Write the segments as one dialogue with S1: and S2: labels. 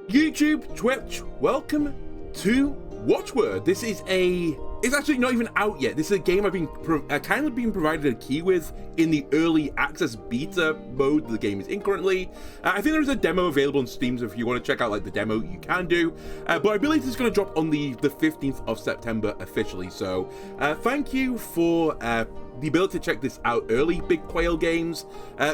S1: YouTube, Twitch, welcome to Watchword. This is it's actually not even out yet. This is a game I've been kind of been provided a key with in the early access beta mode the game is in currently. I think there's a demo available on Steam, so if you want to check out like the demo, you can do. But I believe this is going to drop on the 15th of September officially. So thank you for the ability to check this out early, Big Quail Games.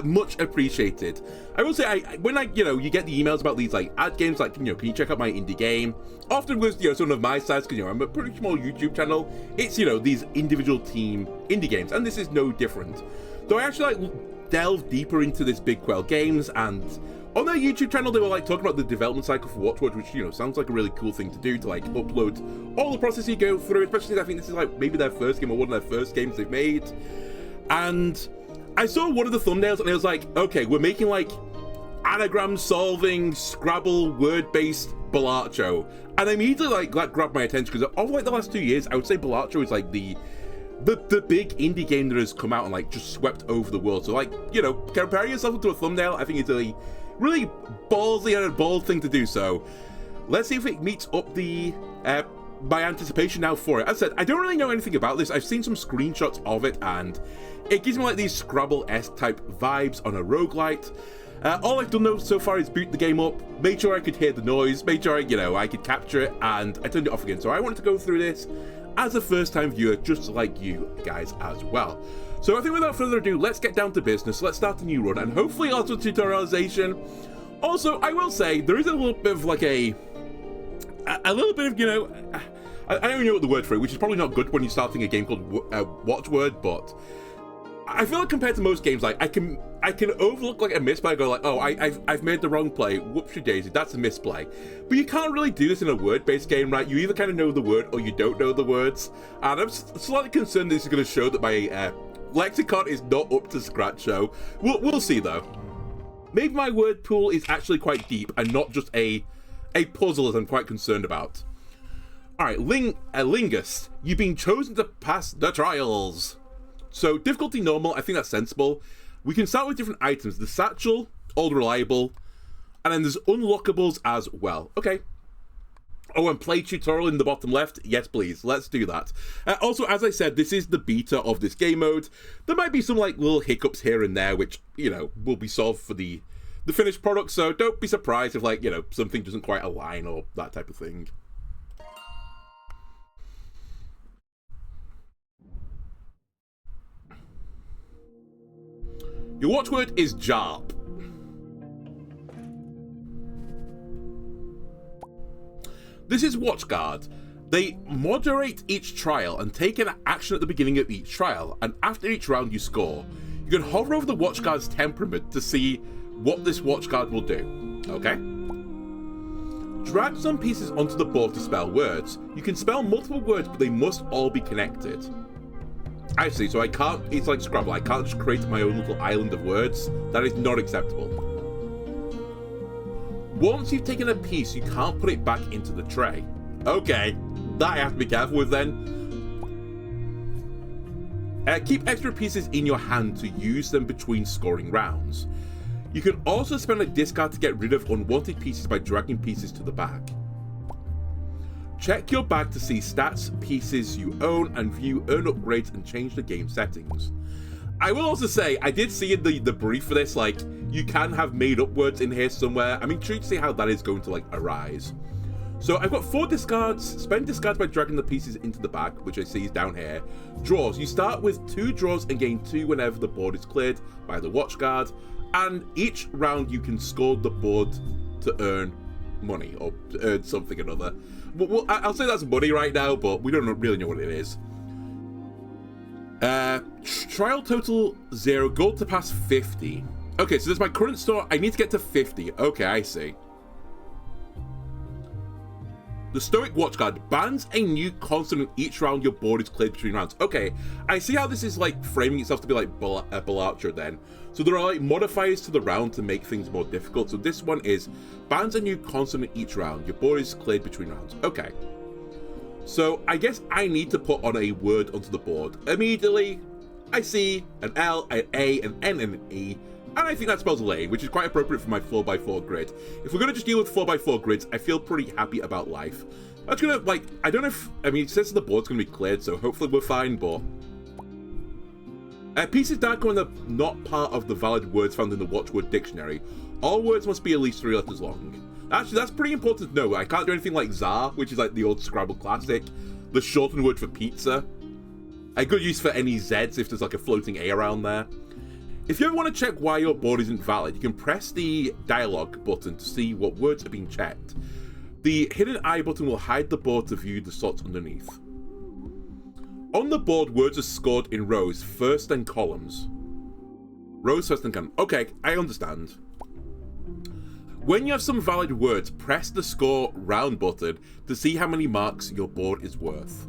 S1: Much appreciated. I will say, when you get the emails about these like ad games, like, can you check out my indie game? Often with, some of my sides, because, I'm a pretty small YouTube channel, it's, these individual team indie games, and this is no different. So I actually, delve deeper into this Big Quail Games, and on their YouTube channel, they were, talking about the development cycle for Watchword, which, sounds like a really cool thing to do, to, upload all the process you go through, especially, I think this is, maybe their first game, or one of their first games they've made. And I saw one of the thumbnails, and I was like, okay, we're making, anagram-solving, Scrabble, word-based Balatro. And I immediately, grabbed my attention, because over, the last 2 years, I would say Balatro is, the big indie game that has come out and, just swept over the world. So, comparing yourself to a thumbnail, I think it's a really ballsy and a bold thing to do. So let's see if it meets up the my anticipation now for it. As I said, I don't really know anything about this. I've seen some screenshots of it, and it gives me these scrabble-esque type vibes on a roguelike. All I've done so far is boot the game up, made sure I could hear the noise, made sure I could capture it, and I turned it off again. So I wanted to go through this as a first-time viewer, just like you guys as well. So I think without further ado, let's get down to business. Let's start a new run, and hopefully also tutorialization. Also, I will say, there is a little bit of a little bit of, I don't even know what the word for it, which is probably not good when you're starting a game called Watchword, but I feel like compared to most games, I can overlook a misplay and go oh, I've made the wrong play, whoopsie daisy, that's a misplay. But you can't really do this in a word-based game, right? You either kind of know the word or you don't know the words. And I'm slightly concerned this is going to show that my lexicon is not up to scratch, so we'll see though. Maybe my word pool is actually quite deep and not just a puzzle as I'm quite concerned about. Alright, Lingus, you've been chosen to pass the trials. So, difficulty normal, I think that's sensible. We can start with different items. The satchel, all reliable. And then there's unlockables as well. Okay. Oh, and play tutorial in the bottom left? Yes, please. Let's do that. Also, as I said, this is the beta of this game mode. There might be some, little hiccups here and there, which, will be solved for the finished product. So, don't be surprised if, something doesn't quite align or that type of thing. Your watchword is JARP. This is WatchGuard. They moderate each trial and take an action at the beginning of each trial, and after each round you score. You can hover over the WatchGuard's temperament to see what this WatchGuard will do. Okay? Drag some pieces onto the board to spell words. You can spell multiple words, but they must all be connected. I see, so I can't, it's like Scrabble, I can't just create my own little island of words. That is not acceptable. Once you've taken a piece, you can't put it back into the tray. Okay, that I have to be careful with then. Keep extra pieces in your hand to use them between scoring rounds. You can also spend a discard to get rid of unwanted pieces by dragging pieces to the back. Check your bag to see stats, pieces you own, and view earn upgrades and change the game settings. I will also say, I did see in the brief for this, you can have made up words in here somewhere. I'm intrigued to see how that is going to, arise. So I've got 4 discards. Spend discards by dragging the pieces into the bag, which I see is down here. Draws. You start with 2 draws and gain 2 whenever the board is cleared by the watchguard. And each round you can score the board to earn money, or to earn something or another. Well, I'll say that's money right now, but we don't really know what it is. Trial total 0, goal to pass 50. Okay, so there's my current score. I need to get to 50. Okay, I see. The Stoic Watchguard bans a new consonant each round your board is cleared between rounds. Okay, I see how this is framing itself to be like Balatro then. So there are modifiers to the round to make things more difficult. So this one is bans a new consonant each round. Your board is cleared between rounds. Okay. So I guess I need to put on a word onto the board. Immediately, I see an L, an A, an N, and an E. And I think that spells lane, which is quite appropriate for my 4x4 grid. If we're going to just deal with 4x4 grids, I feel pretty happy about life. That's going to, like, I don't know if, I mean, it says the board's going to be cleared, so hopefully we're fine, but... pieces dark when they're not part of the valid words found in the Watchword dictionary. All words must be at least 3 letters long. Actually, that's pretty important to know. I can't do anything like Tsar, which is like the old Scrabble classic. The shortened word for pizza. A good use for any Zs if there's like a floating A around there. If you ever want to check why your board isn't valid, you can press the dialogue button to see what words are being checked. The hidden eye button will hide the board to view the slots underneath. On the board, words are scored in rows, first then columns. Rows, first then columns. Okay, I understand. When you have some valid words, press the score round button to see how many marks your board is worth.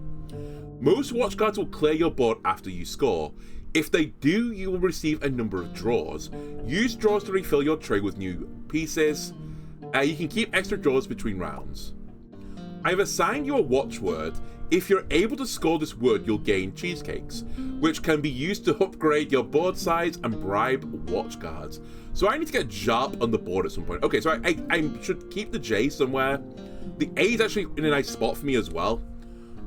S1: Most watch cards will clear your board after you score. If they do, you will receive a number of draws. Use draws to refill your tray with new pieces. You can keep extra draws between rounds. I've assigned you a watchword. If you're able to score this word, you'll gain cheesecakes, which can be used to upgrade your board size and bribe watch guards. So I need to get Jarp on the board at some point. Okay, so I should keep the J somewhere. The A is actually in a nice spot for me as well.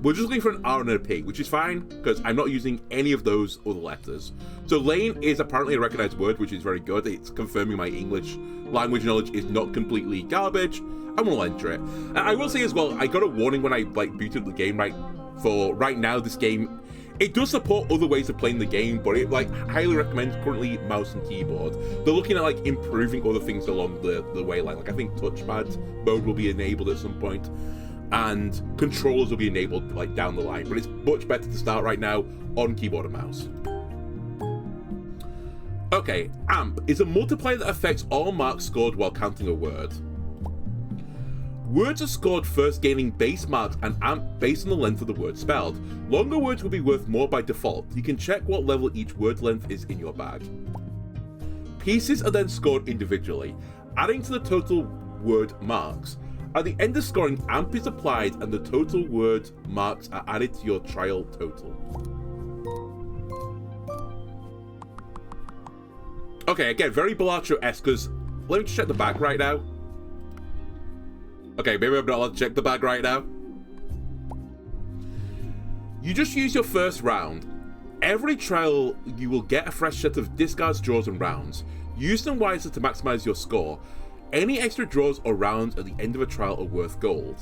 S1: We're just looking for an R and a P, which is fine, because I'm not using any of those other letters. So lane is apparently a recognized word, which is very good. It's confirming my English language knowledge is not completely garbage. I'm gonna enter it. I will say as well, I got a warning when I booted the game right now. This game, it does support other ways of playing the game, but it highly recommends currently mouse and keyboard. They're looking at improving other things along the way line. I think touchpad mode will be enabled at some point, and controllers will be enabled down the line. But it's much better to start right now on keyboard and mouse. Okay, AMP is a multiplier that affects all marks scored while counting a word. Words are scored first, gaining base marks and AMP based on the length of the word spelled. Longer words will be worth more by default. You can check what level each word length is in your bag. Pieces are then scored individually, adding to the total word marks. At the end of scoring, AMP is applied and the total word marks are added to your trial total. Okay, again, very Balatro-esque, because let me just check the bag right now. Okay, maybe I'm not allowed to check the bag right now. You just use your first round. Every trial, you will get a fresh set of discards, draws, and rounds. Use them wisely to maximize your score. Any extra draws or rounds at the end of a trial are worth gold.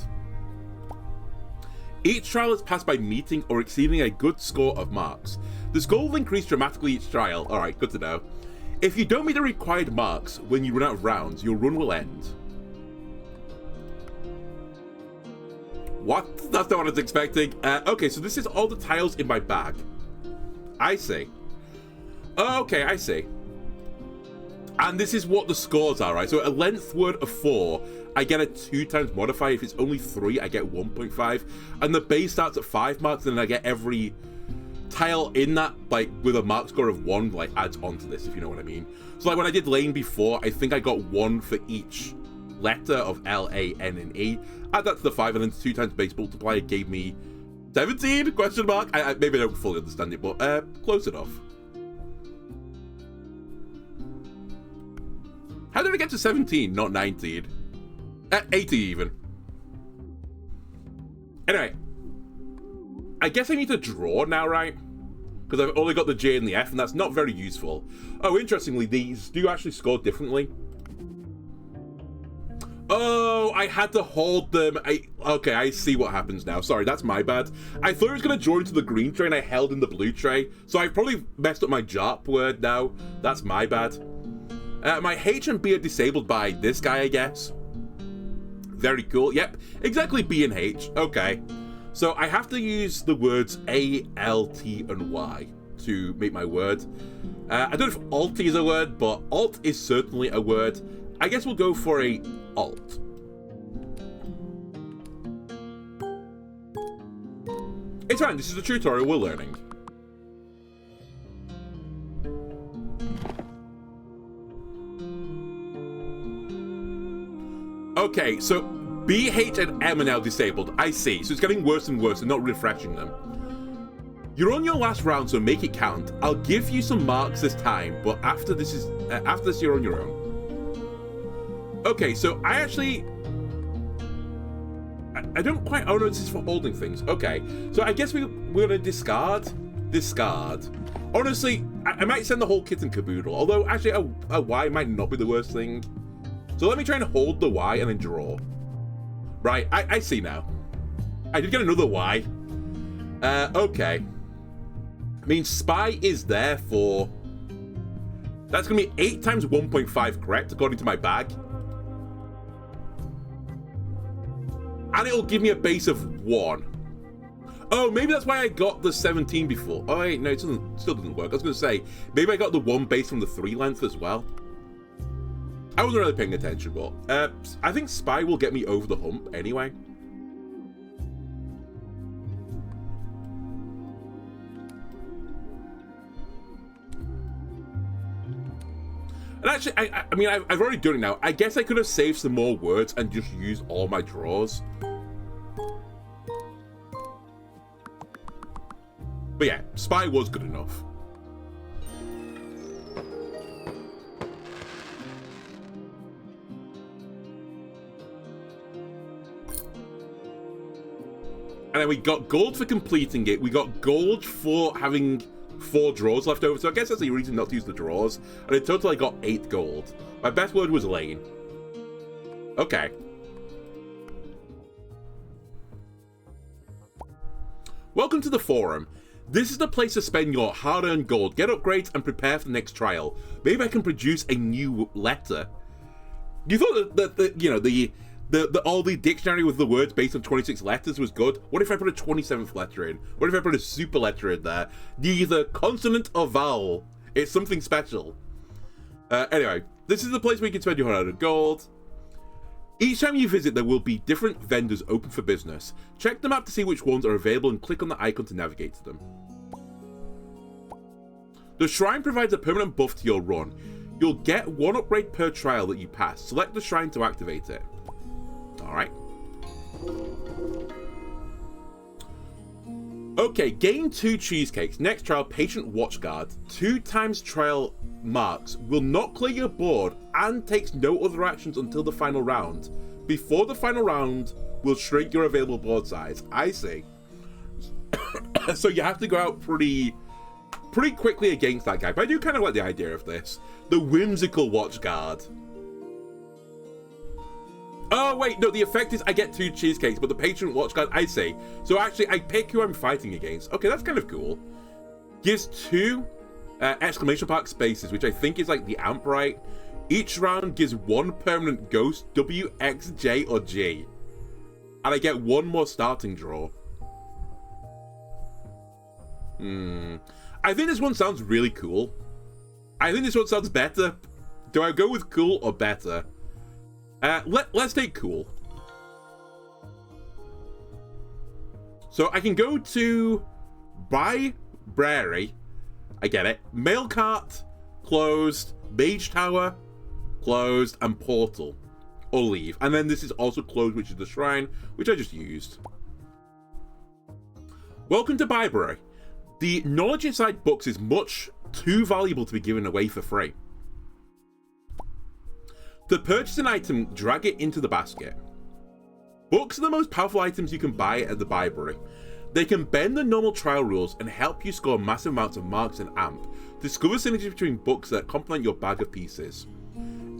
S1: Each trial is passed by meeting or exceeding a good score of marks. The score will increase dramatically each trial. Alright, good to know. If you don't meet the required marks when you run out of rounds, your run will end. What? That's not what I was expecting. Okay, so this is all the tiles in my bag. I see. Okay, I see. And this is what the scores are, right? So a length word of 4, I get a 2 times modifier. If it's only 3, I get 1.5. And the base starts at 5 marks, and then I get every tile in that, with a mark score of 1, adds onto this, if you know what I mean. So, when I did lane before, I think I got 1 for each letter of L, A, N, and E. Add that to the 5, and then 2 times base multiplier gave me 17? Question mark? I maybe I don't fully understand it, but close enough. How did I get to 17, not 19? 80 even. Anyway, I guess I need to draw now, right? Because I've only got the J and the F, and that's not very useful. Oh, interestingly, these do actually score differently. Oh, I had to hold them. Okay, I see what happens now. Sorry, that's my bad. I thought it was going to draw into the green tray, and I held in the blue tray. So I've probably messed up my Jarp word now. That's my bad. My H and B are disabled by this guy, I guess. Very cool. Yep, exactly B and H. Okay. So I have to use the words A, L, T, and Y to make my word. I don't know if alt is a word, but alt is certainly a word. I guess we'll go for a alt. It's fine, this is a tutorial, we're learning. Okay, so B, H, and M are now disabled. I see. So it's getting worse and worse and not refreshing them. You're on your last round, so make it count. I'll give you some marks this time, but after this you're on your own. Okay, so I don't quite. Oh no, this is for holding things. Okay, so I guess we're gonna discard. Honestly, I might send the whole kit and caboodle. Although actually, a Y might not be the worst thing. So let me try and hold the Y and then draw. Right, I see now. I did get another Y. Okay. I mean, spy is there for. That's gonna be 8 times 1.5, correct, according to my bag. And it'll give me a base of 1. Oh, maybe that's why I got the 17 before. Oh, wait, no, it still doesn't work. I was going to say, maybe I got the 1 base from the 3 length as well. I wasn't really paying attention, but I think Spy will get me over the hump anyway. And actually, I mean, I've already done it now. I guess I could have saved some more words and just used all my draws. But yeah, Spy was good enough. And then we got gold for completing it. We got gold for having 4 draws left over. So I guess that's the reason not to use the draws. And in total, I got 8 gold. My best word was lane. Okay. Welcome to the forum. This is the place to spend your hard-earned gold, get upgrades, and prepare for the next trial. Maybe I can produce a new letter. You thought that all the dictionary with the words based on 26 letters was good? What if I put a 27th letter in? What if I put a super letter in there? Neither consonant or vowel. It's something special. Anyway, this is the place where you can spend your hard-earned gold. Each time you visit, there will be different vendors open for business. Check the map to see which ones are available and click on the icon to navigate to them. The shrine provides a permanent buff to your run. You'll get 1 upgrade per trial that you pass. Select the shrine to activate it. Alright. Okay, gain 2 cheesecakes. Next trial, Patient Watchguard. 2 times trial marks. Will not clear your board and takes no other actions until the final round. Before the final round, will shrink your available board size. I see. So you have to go out pretty quickly against that guy. But I do kind of like the idea of this. The whimsical Watchguard. Oh, wait, no, the effect is I get 2 cheesecakes, but the Patient Watchguard, I see. So actually, I pick who I'm fighting against. Okay, that's kind of cool. Gives 2 exclamation mark spaces, which I think is like the amp, right? Each round gives 1 permanent ghost, W, X, J, or G. And I get 1 more starting draw. I think this one sounds really cool. I think this one sounds better. Do I go with cool or better? Let's take cool. So I can go to Library. I get it. Mail cart, closed. Mage Tower, closed. And portal, or leave. And then this is also closed, which is the shrine, which I just used. Welcome to Library. The knowledge inside books is much too valuable to be given away for free. To purchase an item, drag it into the basket. Books are the most powerful items you can buy at the library. They can bend the normal trial rules and help you score massive amounts of marks and amp. Discover synergies between books that complement your bag of pieces.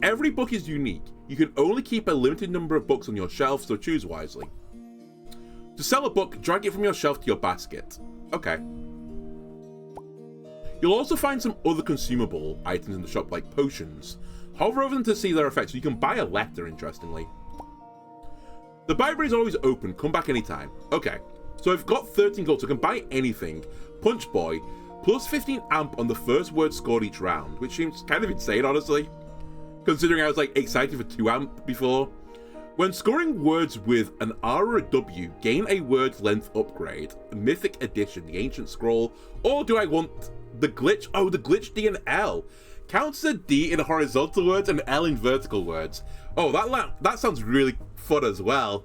S1: Every book is unique. You can only keep a limited number of books on your shelf, so choose wisely. To sell a book, drag it from your shelf to your basket. Okay. You'll also find some other consumable items in the shop, like potions. Hover over them to see their effects, so you can buy a letter, interestingly. The library is always open, come back anytime. Okay, so I've got 13 gold, so I can buy anything. Punch Boy, plus 15 amp on the first word scored each round, which seems kind of insane, honestly. Considering I was like excited for 2 amp before. When scoring words with an R or a W, gain a word's length upgrade. Mythic Edition, the Ancient Scroll, or do I want the glitch? Oh, the glitch D and L. Counts as a D in horizontal words and L in vertical words. Oh, that sounds really fun as well.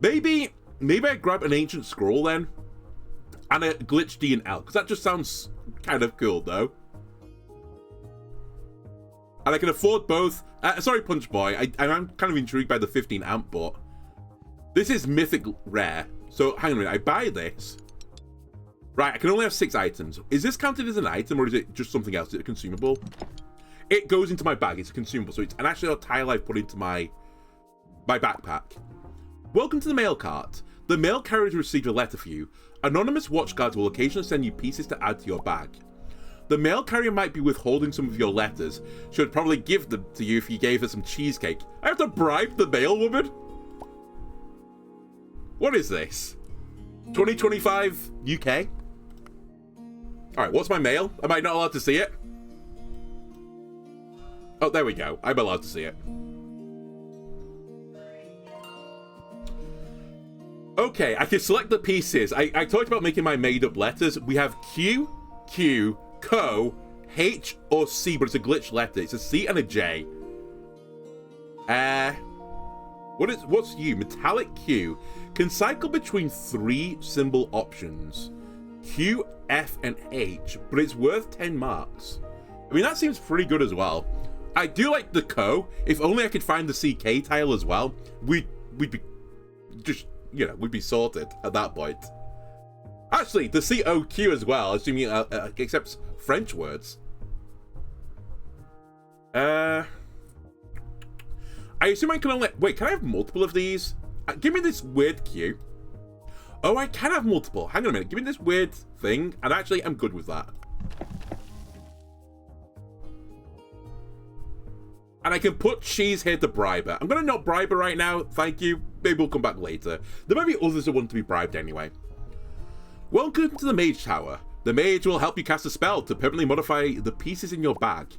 S1: Maybe I grab an Ancient Scroll then. And a glitch D and L, because that just sounds kind of cool, though. And I can afford both. Sorry, Punch Boy. I'm kind of intrigued by the 15 amp, but this is mythic rare. So hang on a minute. I buy this. Right, I can only have 6 items. Is this counted as an item, or is it just something else? Is it a consumable? It goes into my bag. It's a consumable, so it's an actual tile I've put into my backpack. Welcome to the mail cart. The mail carrier has received a letter for you. Anonymous watchguards will occasionally send you pieces to add to your bag. The mail carrier might be withholding some of your letters. She would probably give them to you if you gave her some cheesecake. I have to bribe the mail woman? What is this? 2025 UK? Alright, what's my mail? Am I not allowed to see it? Oh, there we go. I'm allowed to see it. Okay, I can select the pieces. I talked about making my made-up letters. We have Q, Q, Co, H, or C, but it's a glitch letter. It's a C and a J. What's U? Metallic Q. Can cycle between 3 symbol options. Q, F, and H, but it's worth 10 marks. I mean, that seems pretty good as well. I do like the Co. If only I could find the CK tile as well, we'd be just, you know, we'd be sorted at that point. Actually, the COQ as well, assuming it accepts French words. I assume I can only... Wait, can I have multiple of these? Give me this weird Q. Oh, I can have multiple. Hang on a minute. Give me this weird thing, and actually, I'm good with that. And I can put cheese here to bribe her. I'm going to not bribe her right now. Thank you. Maybe we'll come back later. There might be others that want to be bribed anyway. Welcome to the Mage Tower. The Mage will help you cast a spell to permanently modify the pieces in your bag.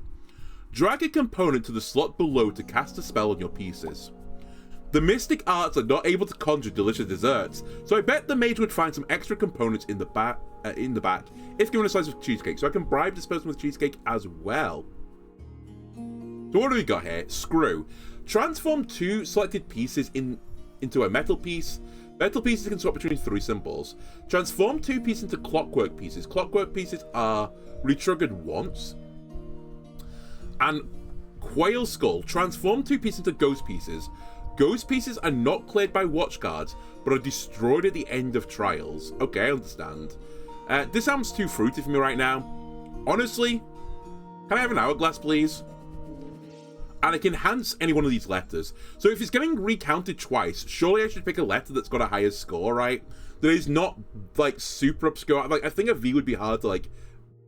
S1: Drag a component to the slot below to cast a spell on your pieces. The Mystic Arts are not able to conjure delicious desserts, so I bet the Mage would find some extra components in the back if given a slice of cheesecake, so I can bribe this person with cheesecake as well. So what do we got here? Screw. Transform 2 selected pieces into a metal piece. Metal pieces can swap between 3 symbols. Transform 2 pieces into clockwork pieces. Clockwork pieces are retriggered once. And Quail Skull. Transform 2 pieces into ghost pieces. Ghost pieces are not cleared by watchguards, but are destroyed at the end of trials. Okay, I understand. This sounds too fruity for me right now. Honestly, can I have an hourglass, please? And I can enhance any one of these letters. So if it's getting recounted twice, surely I should pick a letter that's got a higher score, right? That is not, like, super obscure. Like, I think a V would be hard to, like,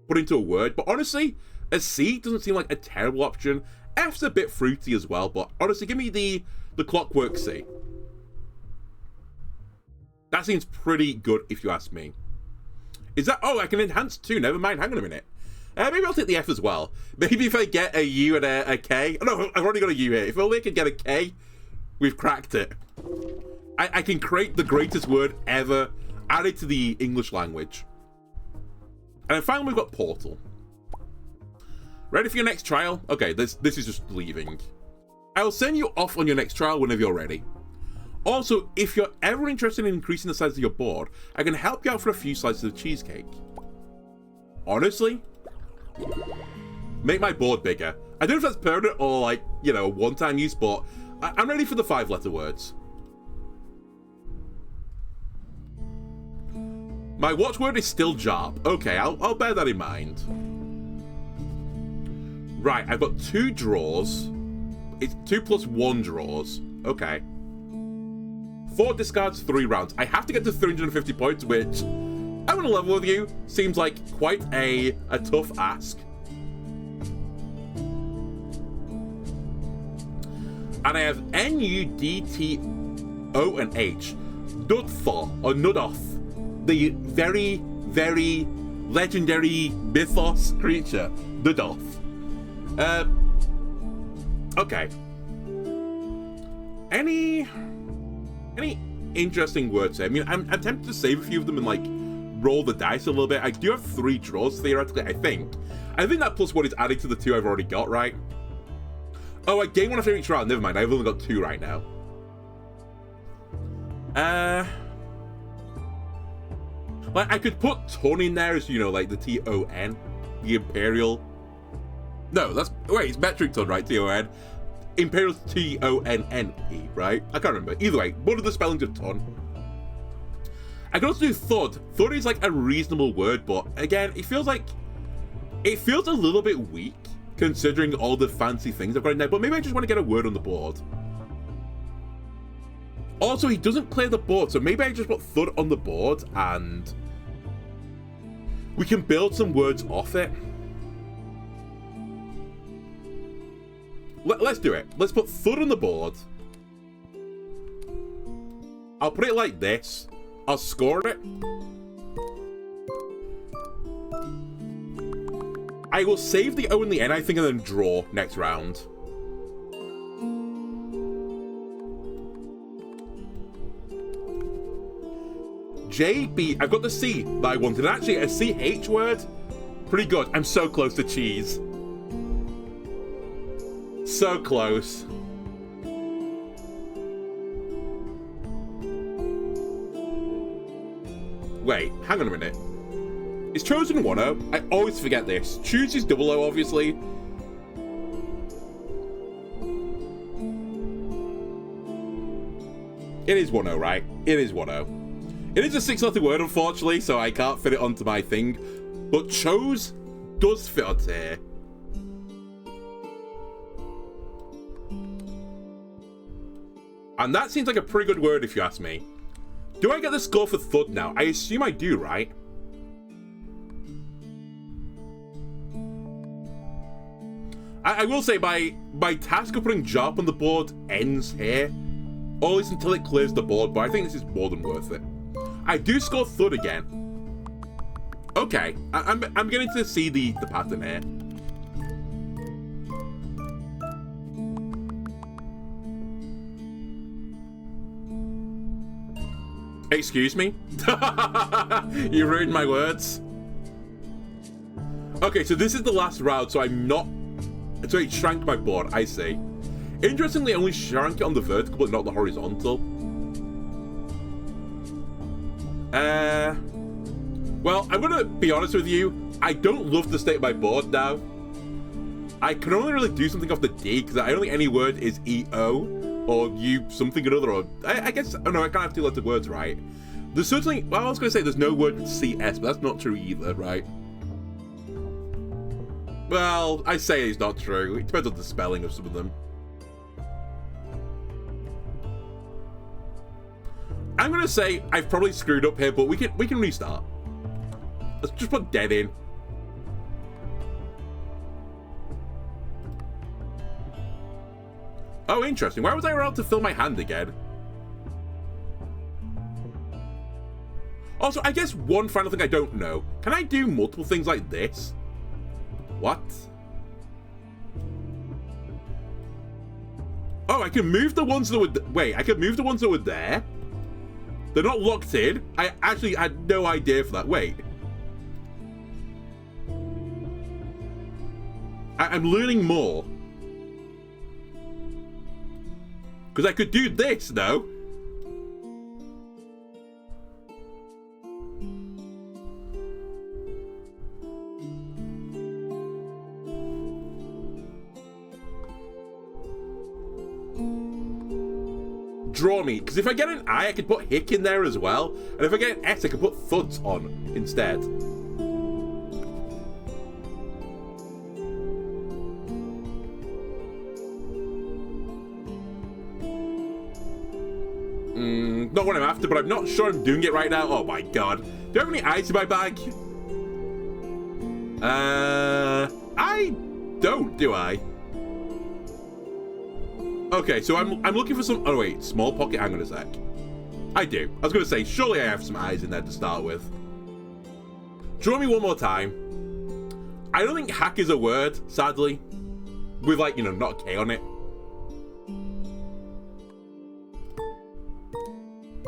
S1: put into a word. But honestly, a C doesn't seem like a terrible option. F's a bit fruity as well, but honestly, give me the clockwork C. That seems pretty good, if you ask me. Is that... Oh, I can enhance too. Never mind. Hang on a minute. Maybe I'll take the F as well. Maybe if I get a U and a K... Oh, no, I've already got a U here. If only I could get a K, we've cracked it. I can create the greatest word ever added to the English language. And then finally we've got Portal. Ready for your next trial? Okay, this is just leaving. I'll send you off on your next trial whenever you're ready. Also, if you're ever interested in increasing the size of your board, I can help you out for a few slices of cheesecake. Honestly, make my board bigger. I don't know if that's permanent or, like, you know, one-time use, but I'm ready for the 5-letter words. My watchword is still job. Okay, I'll bear that in mind. Right, I've got 2 draws. It's 2 plus 1 draws. Okay. 4 discards, 3 rounds. I have to get to 350 points, which, I'm gonna level with you, seems like quite a tough ask. And I have N, U, D, T, O, and H. Nudthoth, or Nudoth. The very, very legendary mythos creature. Nudoth. Okay. Any interesting words here? I mean, I'm tempted to save a few of them and, like, roll the dice a little bit. I do have 3 draws, theoretically, I think. I think that plus 1 is adding to the 2 I've already got, right? Oh, I gain 1 after each round. Never mind, I've only got 2 right now. Like, I could put ton in there as, you know, like the T-O-N, the Imperial. No, wait, it's metric ton, right? T-O-N. Imperial's T-O-N-N-E, right? I can't remember. Either way, one of the spellings of ton. I can also do thud. Thud is like a reasonable word, but again, it feels a little bit weak considering all the fancy things I've got in there, but maybe I just want to get a word on the board. Also, he doesn't clear the board, so maybe I just put thud on the board and we can build some words off it. Let's do it. Let's put thud on the board. I'll put it like this. I'll score it. I will save the O and the N, I think, and then draw next round. JB, I've got the C that I wanted. Actually, a CH word? Pretty good. I'm so close to cheese. So close. Wait, hang on a minute. Is chosen 1-0? I always forget this. Choose is 00, obviously. It is 1-0, right? It is 1-0. It is a 6-letter word, unfortunately, so I can't fit it onto my thing. But chose does fit onto here. And that seems like a pretty good word if you ask me. Do I get the score for thud now? I assume I do, right? I will say my task of putting Jarp on the board ends here. Or at least until it clears the board, but I think this is more than worth it. I do score thud again. Okay, I'm getting to see the pattern here. Excuse me? You ruined my words. Okay, so this is the last round, so I'm not... So it shrank my board, I see. Interestingly, I only shrank it on the vertical, but not the horizontal. Well, I'm gonna be honest with you. I don't love the state of my board now. I can only really do something off the D, because I don't think any word is EO, or U something or other, or... I guess... Oh no, I can't have two-letter words, right? There's certainly... Well, I was gonna say there's no word with CS, but that's not true either, right? Well, I say it's not true. It depends on the spelling of some of them. I'm gonna say I've probably screwed up here, but we can restart. Let's just put dead in. Oh, interesting. Why was I allowed to fill my hand again? Also, I guess one final thing I don't know. Can I do multiple things like this? What? Oh, I can move the ones that were... Wait, I can move the ones that were there? They're not locked in? I actually had no idea for that. Wait. I'm learning more. Because I could do this, no? Draw me, because if I get an I could put hick in there as well, and if I get an S I could put thuds on instead. Not what I'm after, but I'm not sure I'm doing it right now. Oh my god. Do I have any eyes in my bag? I don't, do I? Okay, so I'm looking for some... Oh wait, small pocket, hang on a sec. I do. I was going to say, surely I have some eyes in there to start with. Draw me one more time. I don't think hack is a word, sadly. With like, you know, not a K on it.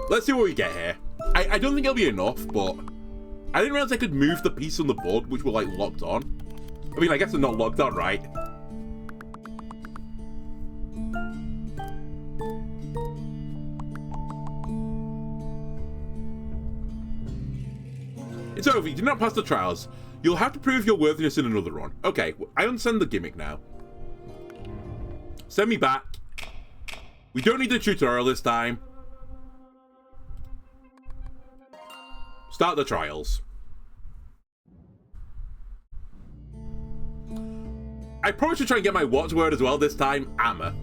S1: Let's see what we get here. I don't think it'll be enough, but... I didn't realize I could move the piece on the board, which were like locked on. I mean, I guess they're not locked on, right? It's over. You did not pass the trials. You'll have to prove your worthiness in another run. Okay, I understand the gimmick now. Send me back. We don't need the tutorial this time. Start the trials. I probably should try and get my watchword as well this time. Amah.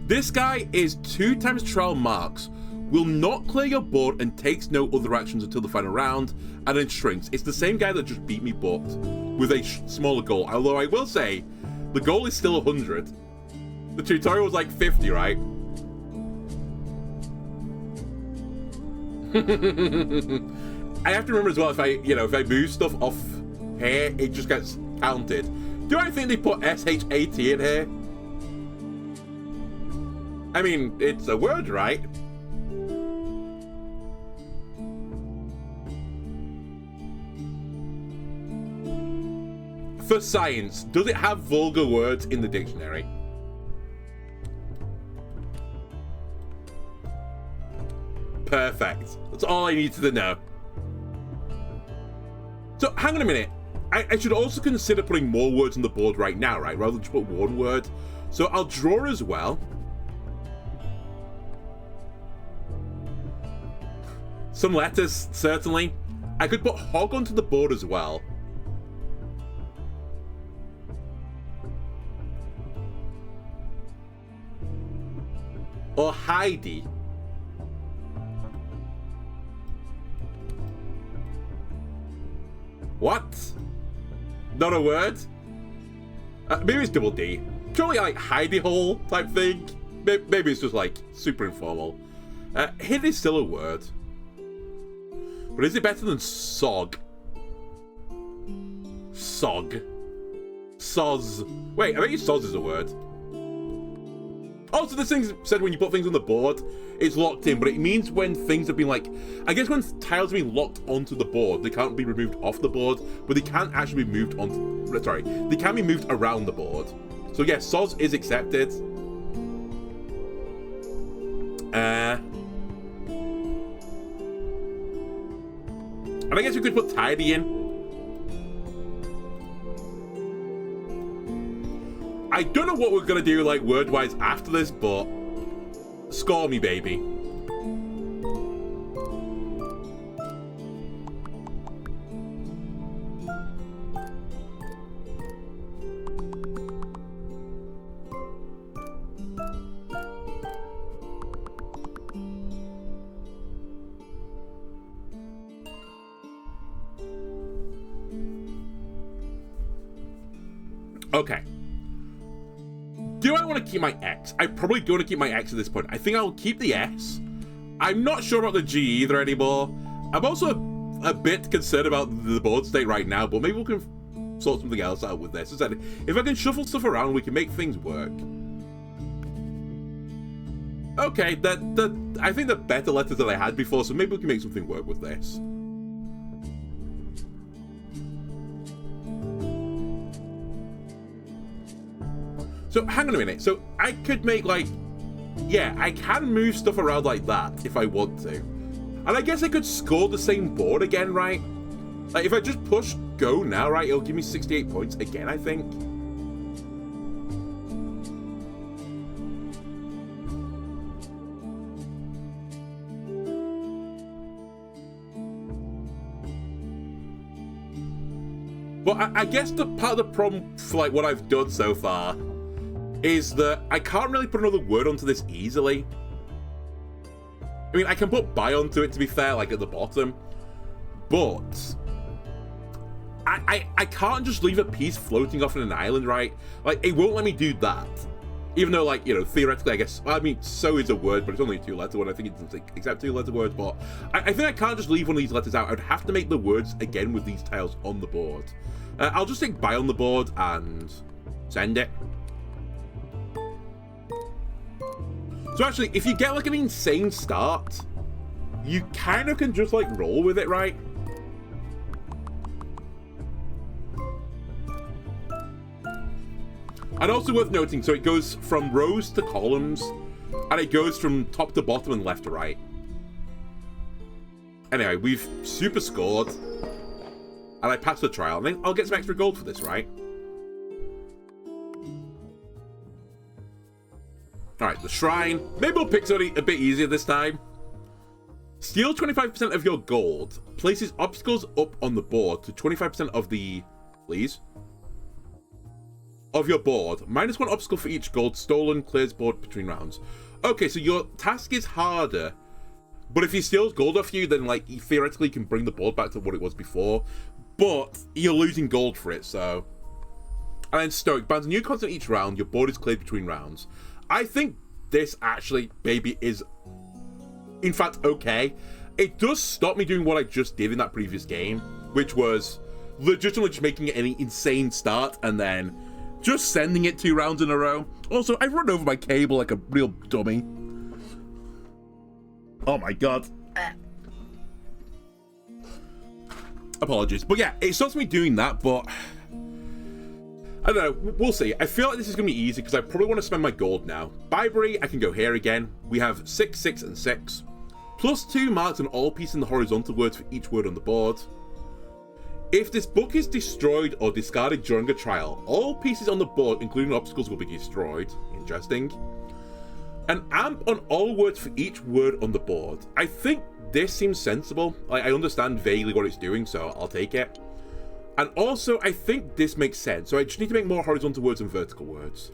S1: This guy is 2 times trial marks, will not clear your board and takes no other actions until the final round, and then shrinks. It's the same guy that just beat me, but with a smaller goal. Although I will say, the goal is still 100. The tutorial was like 50, right? I have to remember as well, if I move stuff off here, it just gets counted. Do I think they put SHAT in here? I mean, it's a word, right? For science, does it have vulgar words in the dictionary? Perfect. That's all I needed to know. So, hang on a minute. I should also consider putting more words on the board right now, right? Rather than just put one word. So, I'll draw as well. Some letters, certainly. I could put hog onto the board as well. Or Heidi. What? Not a word? Maybe it's double D. Surely like Heidi hole type thing. Maybe it's just like super informal. Hid is still a word. But is it better than sog? Sog. Soz. Wait, I bet you soz is a word. Also, this thing said when you put things on the board, it's locked in, but it means when things have been like, I guess when tiles have been locked onto the board, they can't be removed off the board, but they can't actually be moved on. Sorry, they can be moved around the board. So yes, soz is accepted. And I guess we could put tidy in. I don't know what we're gonna do, like, word-wise after this, but score me, baby. Okay. Do I want to keep my X? I probably don't want to keep my X at this point. I think I'll keep the S. I'm not sure about the G either anymore. I'm also a bit concerned about the board state right now, but maybe we can sort something else out with this. As I said, if I can shuffle stuff around, we can make things work. Okay, I think they're better letters than I had before, so maybe we can make something work with this. So, hang on a minute. So, I could make, like... Yeah, I can move stuff around like that if I want to. And I guess I could score the same board again, right? Like, if I just push go now, right, it'll give me 68 points again, I think. But I guess the part of the problem for, like, what I've done so far is that I can't really put another word onto this easily. I mean, I can put by onto it, to be fair, like at the bottom, but I can't just leave a piece floating off in an island, right? Like, it won't let me do that. Even though, like, you know, theoretically, I guess, I mean, so is a word, but it's only a 2-letter one. I think it doesn't accept 2-letter words, but I think I can't just leave one of these letters out. I'd have to make the words again with these tiles on the board. I'll just take by on the board and send it. So actually, if you get like an insane start, you kind of can just like roll with it, right? And also worth noting, so it goes from rows to columns, and it goes from top to bottom and left to right. Anyway, we've super scored. And I passed the trial. I think I'll get some extra gold for this, right? Alright, the shrine. Maybe we'll pick something a bit easier this time. Steal 25% of your gold. Places obstacles up on the board to 25% of the... Please? Of your board. -1 obstacle for each gold stolen. Clears board between rounds. Okay, so your task is harder. But if he steals gold off you, then, like, you theoretically can bring the board back to what it was before. But you're losing gold for it, so... And then Stoic. Bans a new constant each round. Your board is cleared between rounds. I think this actually, maybe, is... in fact, okay. It does stop me doing what I just did in that previous game, which was legitimately just making it an insane start and then just sending it 2 rounds in a row. Also, I've run over my cable like a real dummy. Oh my god. Apologies. But yeah, it stops me doing that, but... I don't know, we'll see. I feel like this is going to be easy because I probably want to spend my gold now. Bibury, I can go here again. We have 6, 6, and 6. +2 marks on all pieces in the horizontal words for each word on the board. If this book is destroyed or discarded during a trial, all pieces on the board, including obstacles, will be destroyed. Interesting. An amp on all words for each word on the board. I think this seems sensible. I understand vaguely what it's doing, so I'll take it. And also, I think this makes sense. So I just need to make more horizontal words and vertical words.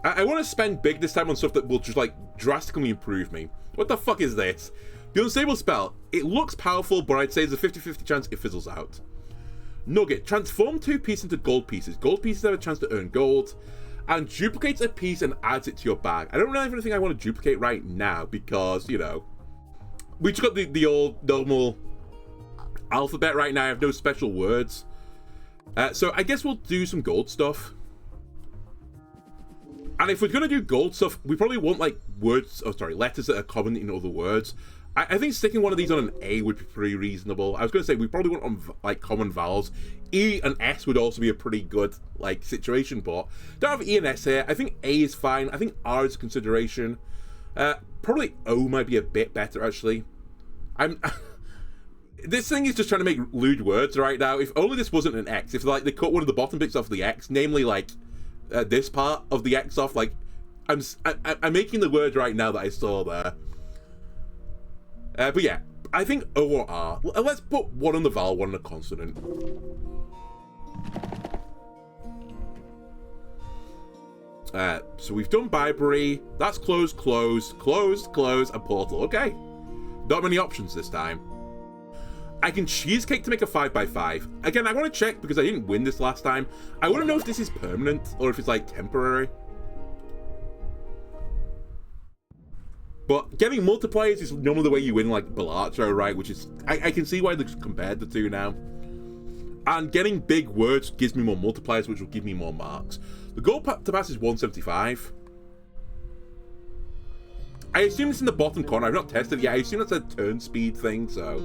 S1: I want to spend big this time on stuff that will just, like, drastically improve me. What the fuck is this? The unstable spell. It looks powerful, but I'd say there's a 50-50 chance it fizzles out. Nugget. Transform 2 pieces into gold pieces. Gold pieces have a chance to earn gold. And duplicates a piece and adds it to your bag. I don't really have anything I want to duplicate right now because, you know, we just got the old normal alphabet right now. I have no special words. So I guess we'll do some gold stuff. And if we're going to do gold stuff, we probably want, like, words, oh, sorry, letters that are common in other words. I think sticking one of these on an A would be pretty reasonable. I was going to say, we probably want on, like, common vowels. E and S would also be a pretty good, like, situation, but don't have E and S here. I think A is fine. I think R is a consideration. Probably O might be a bit better, actually. This thing is just trying to make lewd words right now. If only this wasn't an X. If, like, they cut one of the bottom bits off the X, namely, like, this part of the X off, like, I'm making the word right now that I saw there. But yeah, I think O or R. Let's put one on the vowel, one on a consonant. So we've done Bibury. That's closed, closed, closed, closed, and portal. Okay. Not many options this time. I can cheesecake to make a 5x5. Again, I want to check because I didn't win this last time. I want to know if this is permanent or if it's, like, temporary. But getting multipliers is normally the way you win, like, Balatro, right? Which is... I can see why they compared the two now. And getting big words gives me more multipliers, which will give me more marks. The goal to pass is 175. I assume it's in the bottom corner. I've not tested it yet. I assume that's a turn speed thing, so...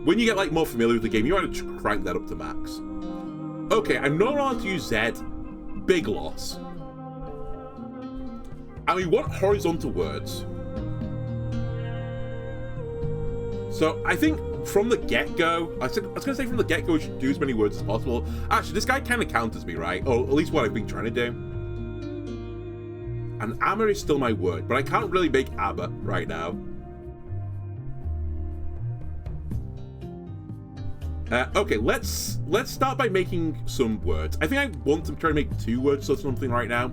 S1: when you get, like, more familiar with the game, you want to crank that up to max. Okay, I'm not allowed to use Z. Big loss. And we want horizontal words. So, I think from the get-go... I was going to say from the get-go we should do as many words as possible. Actually, this guy kind of counters me, right? Or at least what I've been trying to do. And Amah is still my word, but I can't really make Amah right now. Okay, let's start by making some words. I think I want to try to make 2 words or something right now.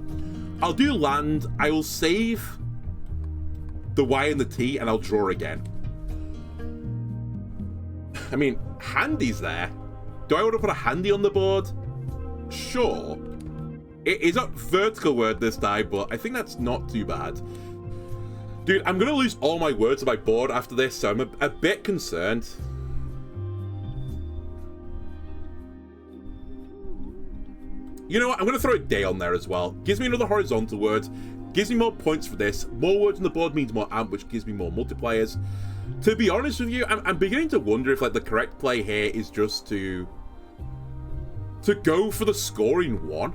S1: I'll do land. I will save the Y and the T, and I'll draw again. I mean, handy's there. Do I want to put a handy on the board? Sure. It is a vertical word this time, but I think that's not too bad. Dude, I'm going to lose all my words on my board after this, so I'm a bit concerned. You know what? I'm going to throw a day on there as well. Gives me another horizontal word. Gives me more points for this. More words on the board means more amp, which gives me more multipliers. To be honest with you, I'm beginning to wonder if, like, the correct play here is just to go for the scoring one.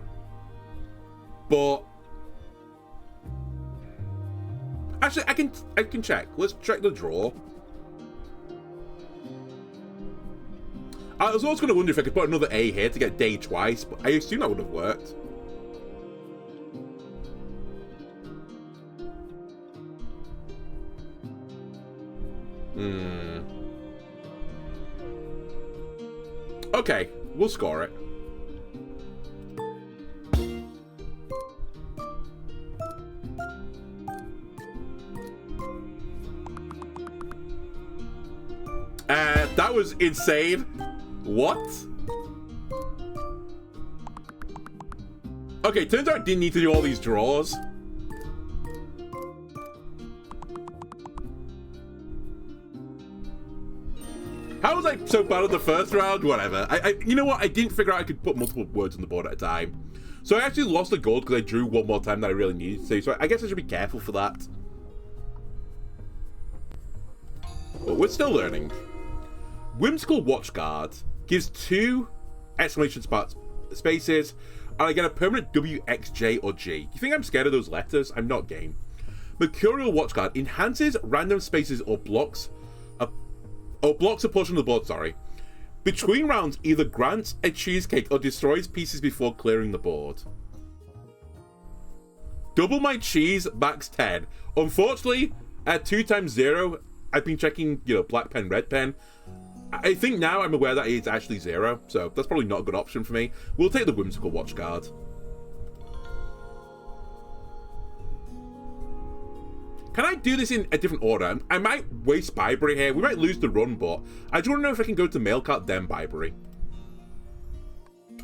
S1: But actually, I can check. Let's check the draw. I was always going to wonder if I could put another A here to get day twice, but I assume that would have worked. Okay, we'll score it. That was insane. What? Okay, turns out I didn't need to do all these draws. How was I so bad at the first round? Whatever. You know what? I didn't figure out I could put multiple words on the board at a time. So I actually lost the gold because I drew one more time than I really needed to. So I guess I should be careful for that. But we're still learning. Whimsical Watchguard gives 2 exclamation spaces, and I get a permanent W, X, J, or G. You think I'm scared of those letters? I'm not game. Mercurial Watchguard enhances random spaces or blocks a portion of the board, sorry. Between rounds, either grants a cheesecake or destroys pieces before clearing the board. Double my cheese, max 10. Unfortunately, at 2 times 0, I've been checking, you know, black pen, red pen. I think now I'm aware that it's actually 0, so that's probably not a good option for me. We'll take the Whimsical Watchguard. Can I do this in a different order? I might waste Byberry here. We might lose the run, but I just want to know if I can go to Mail Cart, then Byberry.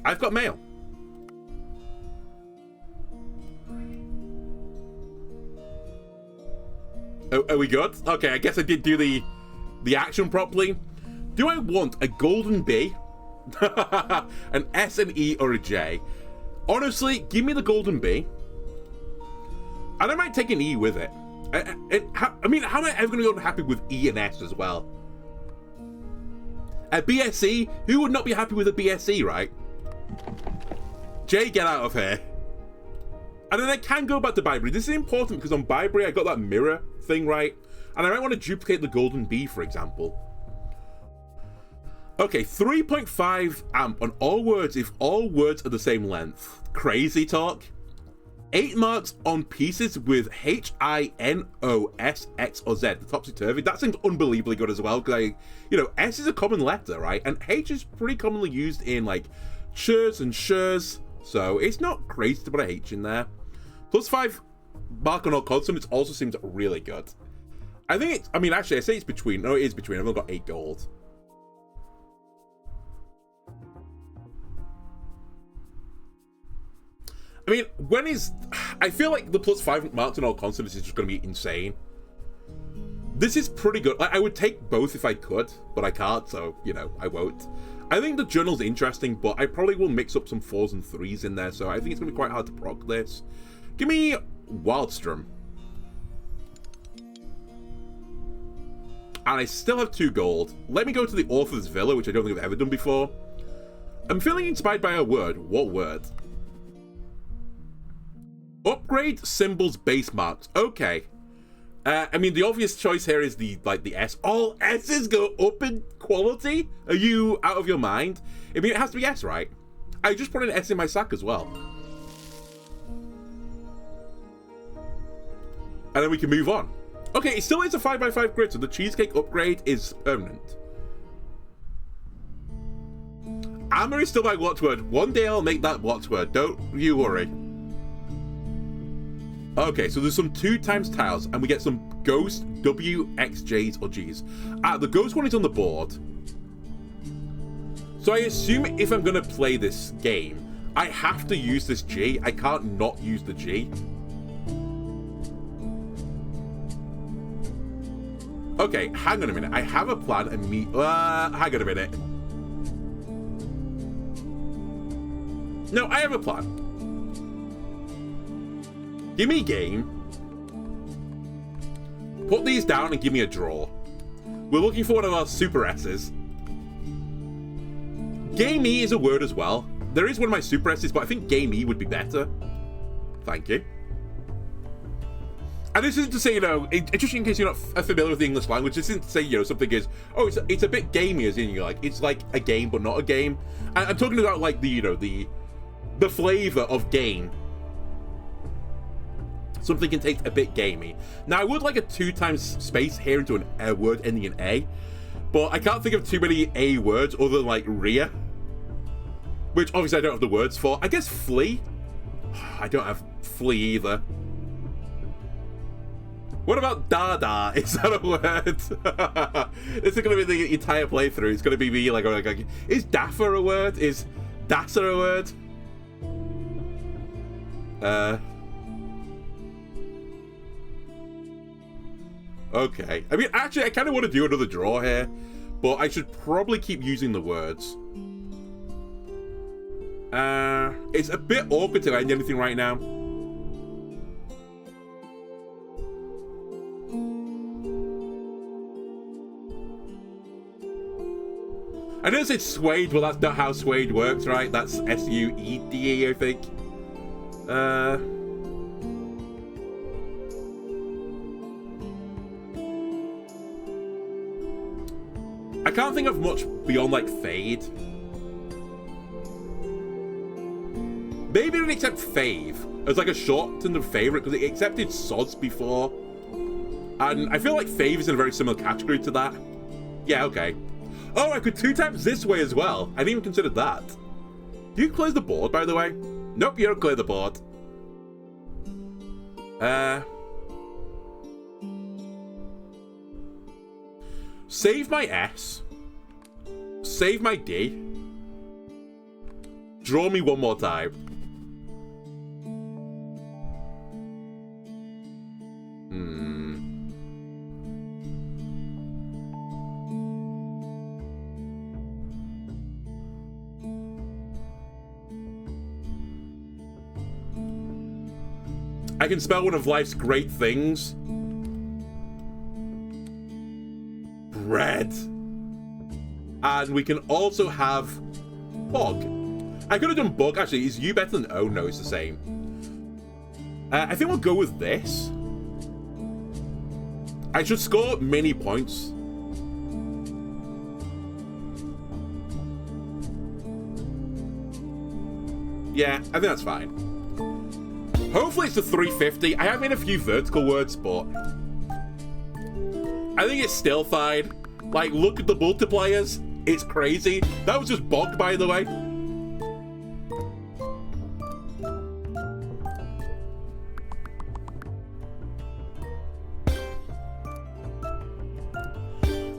S1: I've got mail. Oh, are we good? Okay, I guess I did do the action properly. Do I want a golden B, an S, an E, or a J? Honestly, give me the golden B. And I might take an E with it. I mean, how am I ever going to be happy with E and S as well? A BSE? Who would not be happy with a BSE, right? J, get out of here. And then I can go back to Byberry. This is important because on Byberry I got that mirror thing right. And I might want to duplicate the golden B, for example. Okay, 3.5 amp on all words if all words are the same length. Crazy talk. 8 marks on pieces with H, I, N, O, S, X, or Z. The topsy-turvy. That seems unbelievably good as well. Because, you know, S is a common letter, right? And H is pretty commonly used in, like, churs and shurs. So it's not crazy to put a H in there. Plus 5 mark on all consonants also seems really good. I think it's, I mean, actually, I say it's between. No, it is between. I've only got 8 gold. I mean, I feel like the plus 5 marks on all consonants is just going to be insane. This is pretty good. I would take both if I could, but I can't, so, you know, I won't. I think the journal's interesting, but I probably will mix up some 4s and 3s in there, so I think it's going to be quite hard to proc this. Give me Wildstrom. And I still have 2 gold. Let me go to the Author's Villa, which I don't think I've ever done before. I'm feeling inspired by a word. What word? Upgrade symbols base marks. Okay. I mean, the obvious choice here is the S. All S's go up in quality? Are you out of your mind? I mean, it has to be S, right? I just put an S in my sack as well. And then we can move on. Okay, it still is a 5x5 grid, so the cheesecake upgrade is permanent. Amah is still my watchword. One day I'll make that watchword. Don't you worry. Okay, so there's some 2 times tiles, and we get some ghost W, X, J's, or G's. The ghost one is on the board. So I assume if I'm going to play this game, I have to use this G. I can't not use the G. Okay, hang on a minute. I have a plan and hang on a minute. No, I have a plan. Give me a game. Put these down and give me a draw. We're looking for one of our super S's. Gamey is a word as well. There is one of my super S's, but I think gamey would be better. Thank you. And this isn't to say, you know, just in case you're not familiar with the English language, this isn't to say, you know, something is, oh, it's a bit gamey, as in, you're like, it's like a game, but not a game. And I'm talking about, like, the, you know, the flavor of game. Something can taste a bit gamey. Now, I would like a 2 times space here into a word ending in A, but I can't think of too many A words other than, like, rear, which obviously I don't have the words for. I guess flee? I don't have flee either. What about dada? Is that a word? This is going to be the entire playthrough. It's going to be me like is daffer a word? Is dasser a word? Okay. I mean, actually, I kind of want to do another draw here, but I should probably keep using the words. It's a bit awkward to end anything right now. I know it's Suede, but that's not how Suede works, right? That's S-U-E-D-E, I think. I can't think of much beyond, like, fade. Maybe it would accept fave as, like, a shortened favorite, because it accepted sods before. And I feel like fave is in a very similar category to that. Yeah, okay. Oh, I could 2 times this way as well. I didn't even consider that. Do you clear the board, by the way? Nope, you don't clear the board. Save my S. Save my D. Draw me one more time. I can spell one of life's great things. Bread. And we can also have bog. I could have done bug. Actually, is U better than O? No, it's the same. I think we'll go with this. I should score many points. Yeah, I think that's fine. Hopefully it's a 350. I have made a few vertical words, but I think it's still fine. Like, look at the multipliers. It's crazy. That was just bog, by the way.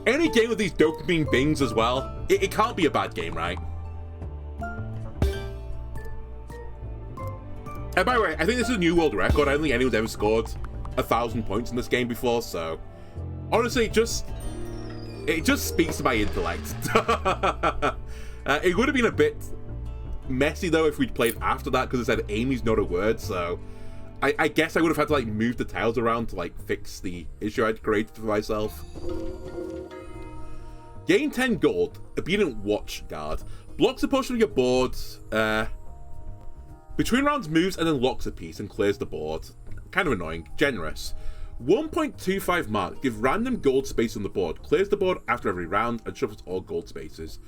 S1: Any game with these dopamine bings as well, it can't be a bad game, right? And by the way, I think this is a new world record. I don't think anyone's ever scored 1,000 points in this game before, so honestly, it just speaks to my intellect. It would have been a bit messy though if we'd played after that, because it said Amy's not a word, so I guess I would have had to like move the tiles around to like fix the issue I'd created for myself. Gain 10 gold. Obedient Watch Guard. Blocks a portion of your board. Between rounds moves and then locks a piece and clears the board. Kind of annoying. Generous. 1.25 marks. Give random gold space on the board. Clears the board after every round and shuffles all gold spaces.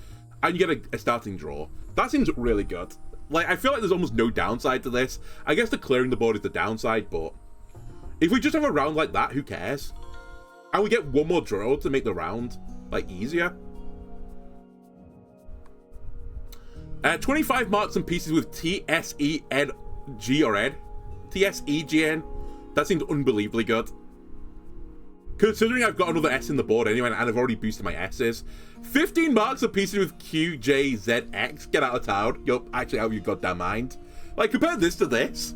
S1: And you get a starting draw. That seems really good. Like, I feel like there's almost no downside to this. I guess the clearing the board is the downside, but if we just have a round like that, who cares? And we get one more draw to make the round, like, easier. 25 marks and pieces with T-S-E-N-G or N. T-S-E-G-N. That seems unbelievably good. Considering I've got another S in the board anyway, and I've already boosted my S's. 15 marks and pieces with Q-J-Z-X. Get out of town. Yup, actually, out of your goddamn mind. Like, compare this to this.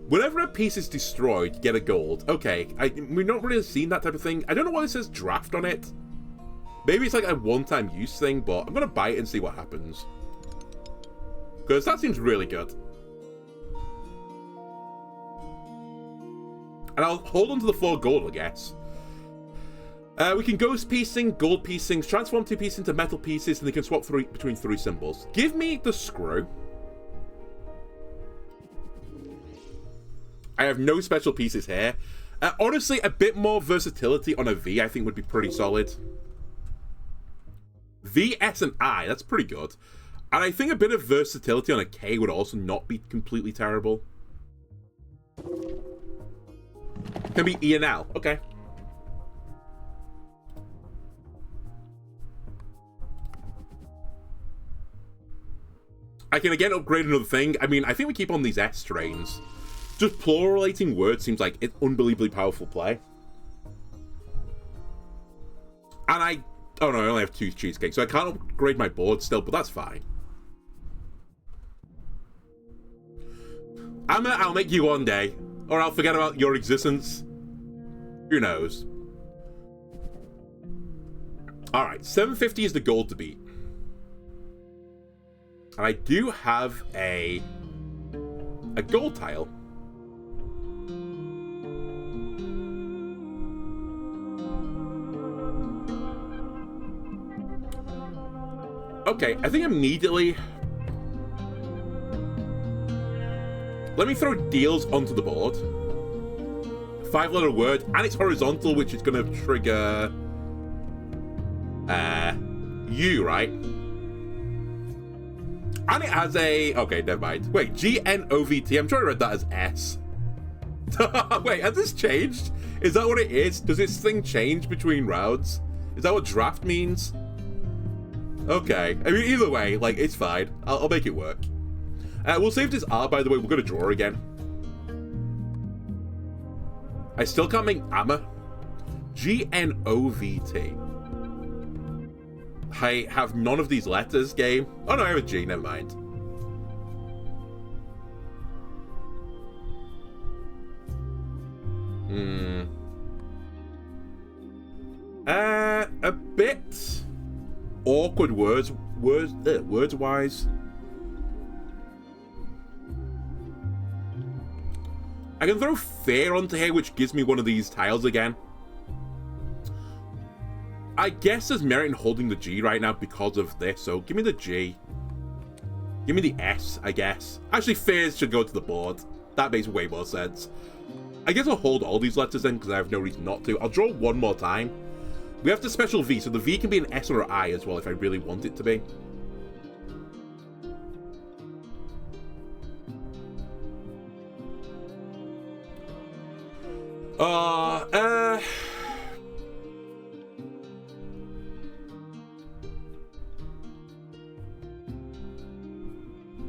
S1: Whenever a piece is destroyed, get a gold. Okay, we've not really seen that type of thing. I don't know why it says draft on it. Maybe it's like a one-time use thing, but I'm going to buy it and see what happens. Because that seems really good. And I'll hold on to the 4 gold, I guess. We can ghost piecing, gold piecing, transform 2 pieces into metal pieces, and they can swap between 3 symbols. Give me the screw. I have no special pieces here. Honestly, a bit more versatility on a V, I think, would be pretty solid. V, S, and I, that's pretty good. And I think a bit of versatility on a K would also not be completely terrible. Can be E and L, okay. I can again upgrade another thing. I mean, I think we keep on these S trains. Just pluralating words seems like an unbelievably powerful play. And oh no, I only have 2 cheesecakes, so I can't upgrade my board still, but that's fine. Amah, I'll make you one day. Or I'll forget about your existence. Who knows? Alright, 750 is the goal to beat. And I do have a gold tile. Okay, I think immediately... Let me throw deals onto the board. 5-letter word, and it's horizontal, which is going to trigger... U, right? And it has a... Okay, never mind. Wait, G-N-O-V-T. I'm trying to read that as S. Wait, has this changed? Is that what it is? Does this thing change between rounds? Is that what draft means? Okay. I mean, either way, like, it's fine. I'll make it work. We'll save this R, by the way. We're going to draw again. I still can't make Amah. G-N-O-V-T. I have none of these letters, game. Oh no, I have a G, never mind. A bit awkward words-wise. I can throw fear onto here, which gives me one of these tiles again. I guess there's merit in holding the G right now because of this, so give me the G. Give me the S, I guess. Actually, fears should go to the board. That makes way more sense. I guess I'll hold all these letters then, because I have no reason not to. I'll draw one more time. We have the special V, so the V can be an S or an I as well if I really want it to be.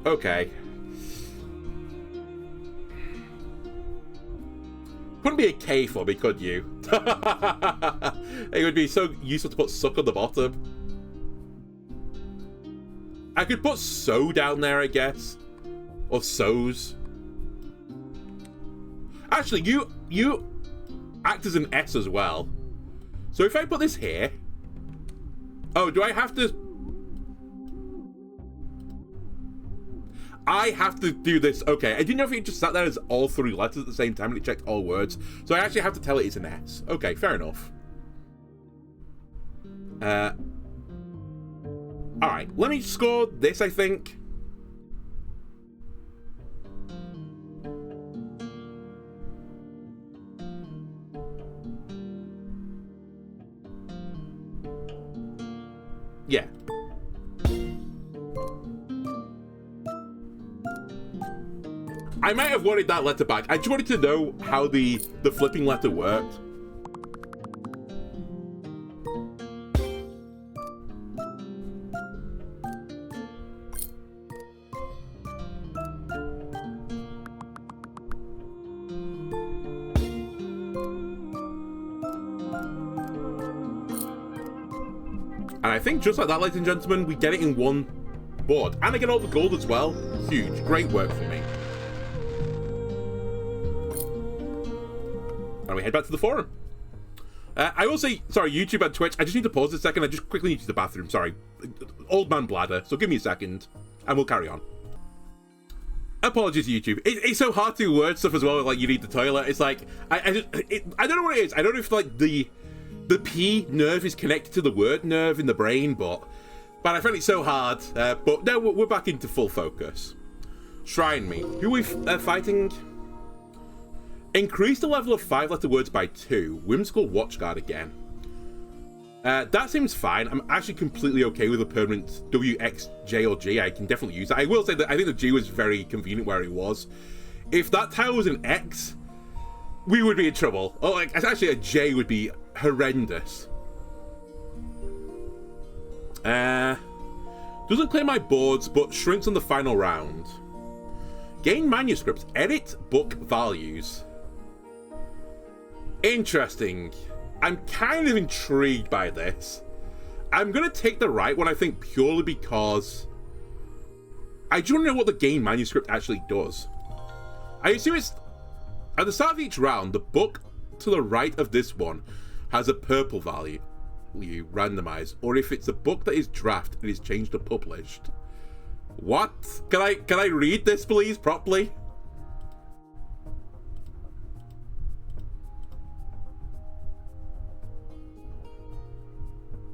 S1: Okay. Couldn't be a K for me, could you? It would be so useful to put suck on the bottom. I could put so down there, I guess. Or so's. Actually, you act as an S as well. So if I put this here... Oh, do I have to... I have to do this. Okay, I didn't know if it just sat there as all 3 letters at the same time and it checked all words. So I actually have to tell it it's an S. Okay, fair enough. Alright, let me score this, I think. Yeah. I might have wanted that letter back. I just wanted to know how the flipping letter worked. And I think just like that, ladies and gentlemen, we get it in one board. And I get all the gold as well. Huge. Great work for me. And we head back to the forum. I will say, sorry, YouTube and Twitch, I just need to pause a second. I just quickly need to use the bathroom, sorry. Old man bladder, so give me a second, and we'll carry on. Apologies, YouTube. It's so hard to word stuff as well, like you need the toilet. It's like, I don't know what it is. I don't know if like the P nerve is connected to the word nerve in the brain, but I find it so hard. But now we're back into full focus. Shrine me. Who are we fighting? Increase the level of 5-letter words by 2. Whimsical watchguard again. That seems fine. I'm actually completely okay with a permanent W, X, J, or G. I can definitely use that. I will say that I think the G was very convenient where it was. If that tile was an X, we would be in trouble. Oh, like, actually a J would be horrendous. Doesn't clear my boards, but shrinks on the final round. Gain manuscripts. Edit book values. Interesting. I'm kind of intrigued by this. I'm going to take the right one, I think, purely because I do want to know what the gain manuscript actually does. I assume it's at the start of each round, the book to the right of this one has a purple value randomized, or if it's a book that is draft, it is changed to published. What? Can I read this, please, properly?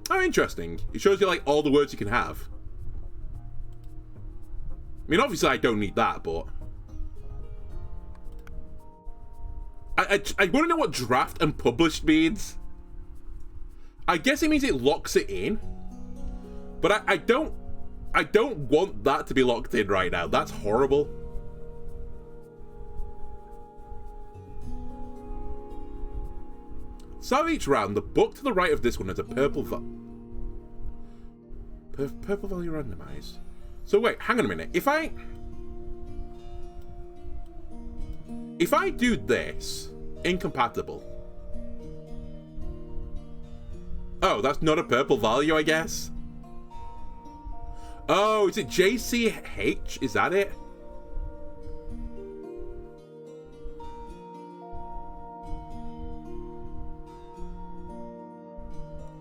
S1: Oh, interesting. It shows you, like, all the words you can have. I mean, obviously I don't need that, but I want to know what draft and published means. I guess it means it locks it in, but I don't want that to be locked in right now. That's horrible. So each round, the book to the right of this one has a purple value randomized. So wait, hang on a minute. If I do this, incompatible. Oh, that's not a purple value, I guess. Oh, is it JCH? Is that it?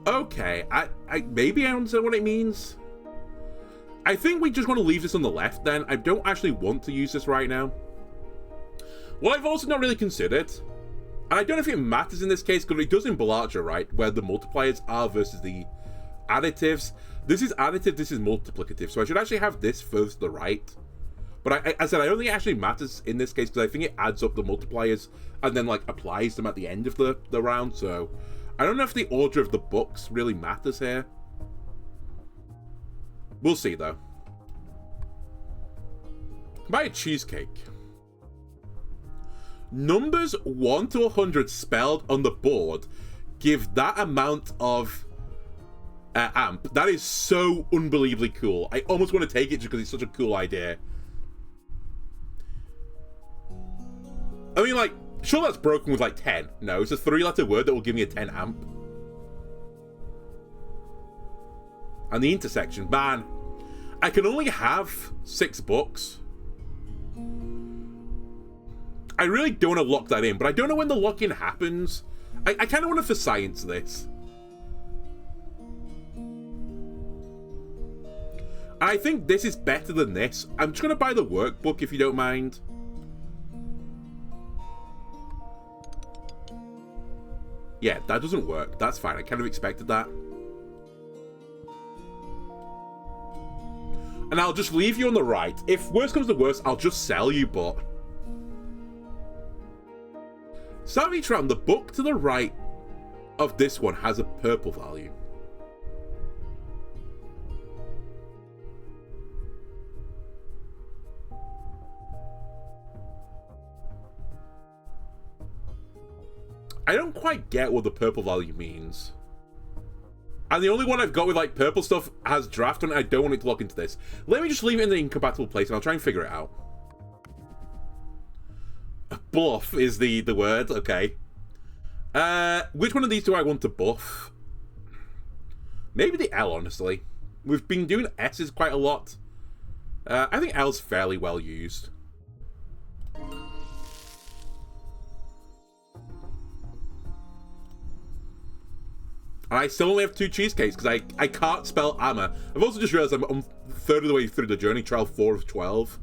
S1: Okay, I maybe I understand what it means. I think we just want to leave this on the left then. I don't actually want to use this right now. What I've also not really considered, and I don't know if it matters in this case, because it does in Balatro, right, where the multipliers are versus the additives. This is additive, this is multiplicative, so I should actually have this further to the right. But I said I don't think it actually matters in this case, because I think it adds up the multipliers and then, like, applies them at the end of the round, so I don't know if the order of the books really matters here. We'll see, though. Buy a cheesecake. Numbers 1 to 100 spelled on the board give that amount of amp. That is so unbelievably cool. I almost want to take it just because it's such a cool idea. I mean, like, sure, that's broken with, like, 10. No, it's a 3-letter word that will give me a 10 amp. And the intersection, man. I can only have 6 books. I really don't want to lock that in, but I don't know when the lock-in happens. I kind of want to for science this. And I think this is better than this. I'm just going to buy the workbook, if you don't mind. Yeah, that doesn't work. That's fine. I kind of expected that. And I'll just leave you on the right. If worst comes to worst, I'll just sell you, but start of each round, the book to the right of this one has a purple value. I don't quite get what the purple value means. And the only one I've got with, like, purple stuff has draft on it. I don't want it to lock into this. Let me just leave it in the incompatible place and I'll try and figure it out. Buff is the word, okay. Which one of these do I want to buff? Maybe the L, honestly. We've been doing S's quite a lot. I think L's fairly well used. And I still only have 2 cheesecakes because I can't spell Amah. I've also just realized I'm a third of the way through the journey, trial 4 of 12.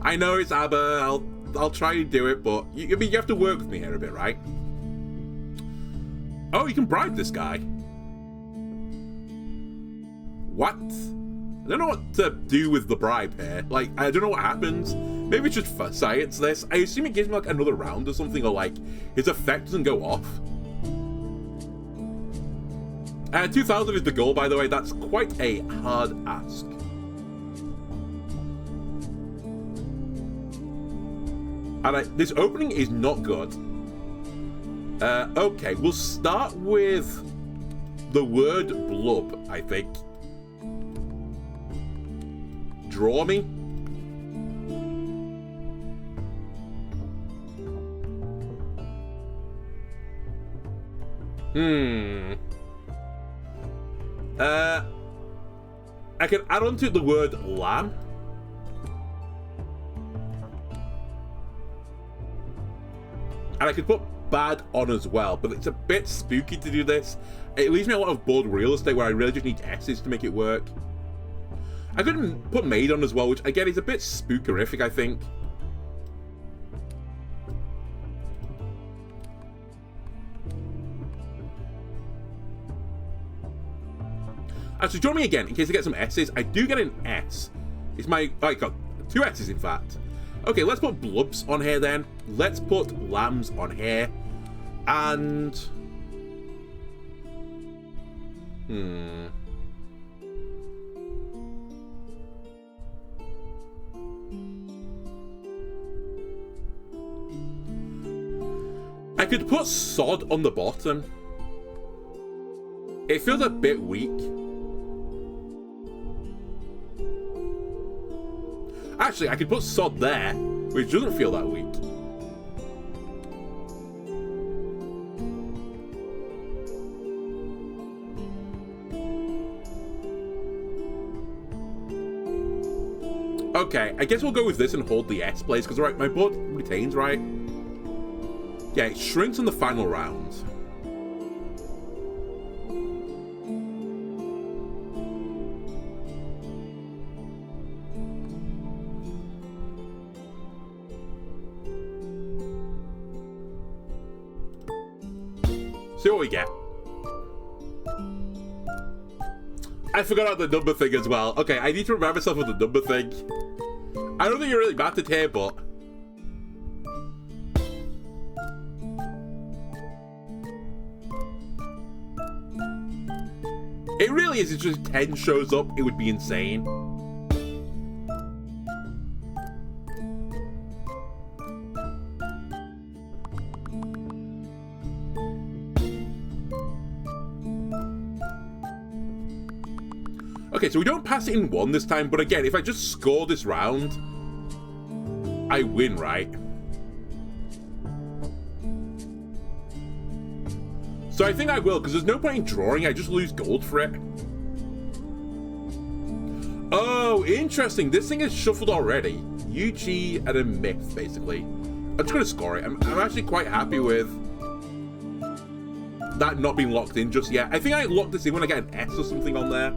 S1: I know it's Amah, I'll try and do it, but I mean, you have to work with me here a bit, right? Oh, you can bribe this guy. What? I don't know what to do with the bribe here. Like, I don't know what happens. Maybe it's just for science this. I assume it gives me like another round or something, or like his effect doesn't go off. 2,000 is the goal, by the way. That's quite a hard ask. And this opening is not good. Okay, we'll start with the word blub, I think. Draw me. I can add on to the word lamb. And I could put bad on as well, but it's a bit spooky to do this. It leaves me a lot of board real estate where I really just need S's to make it work. I could put made on as well, which again is a bit spookerific, I think. Actually, join me again in case I get some S's. I do get an S. It's my... I got 2 S's, in fact. Okay, let's put blubs on here then. Let's put lambs on here. And... I could put sod on the bottom. It feels a bit weak. Actually, I could put sod there, which doesn't feel that weak. Okay, I guess we'll go with this and hold the S place, because right, my board retains, right? Yeah, it shrinks in the final round. See what we get. I forgot about the number thing as well. Okay, I need to remind myself of the number thing. I don't think you're really mattered here, but... It really is, if just 10 shows up, it would be insane. Okay, so we don't pass it in 1 this time, but again, if I just score this round, I win, right? So I think I will, because there's no point in drawing, I just lose gold for it. Oh, interesting. This thing is shuffled already. UG and a myth, basically. I'm just going to score it. I'm actually quite happy with that not being locked in just yet. I think I lock this in when I get an S or something on there.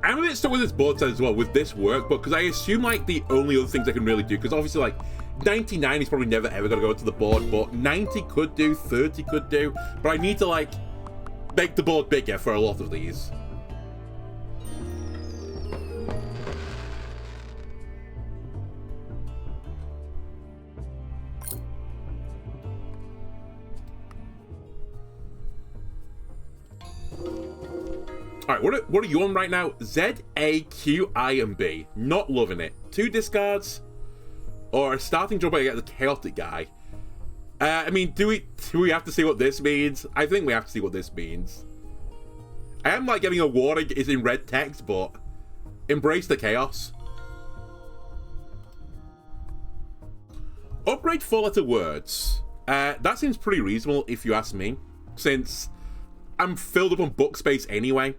S1: I'm a bit stuck with this board set as well, with this workbook, because I assume, like, the only other things I can really do, because obviously, like, 99 is probably never ever going to go to the board, but 90 could do, 30 could do, but I need to, like, make the board bigger for a lot of these. Alright, what are you on right now? Z, A, Q, I, and B. Not loving it. 2 discards. Or a starting job where I get the chaotic guy. I mean, do we have to see what this means? I think we have to see what this means. I am like getting a warning, it's in red text, but embrace the chaos. Upgrade 4-letter words. That seems pretty reasonable if you ask me, since I'm filled up on book space anyway.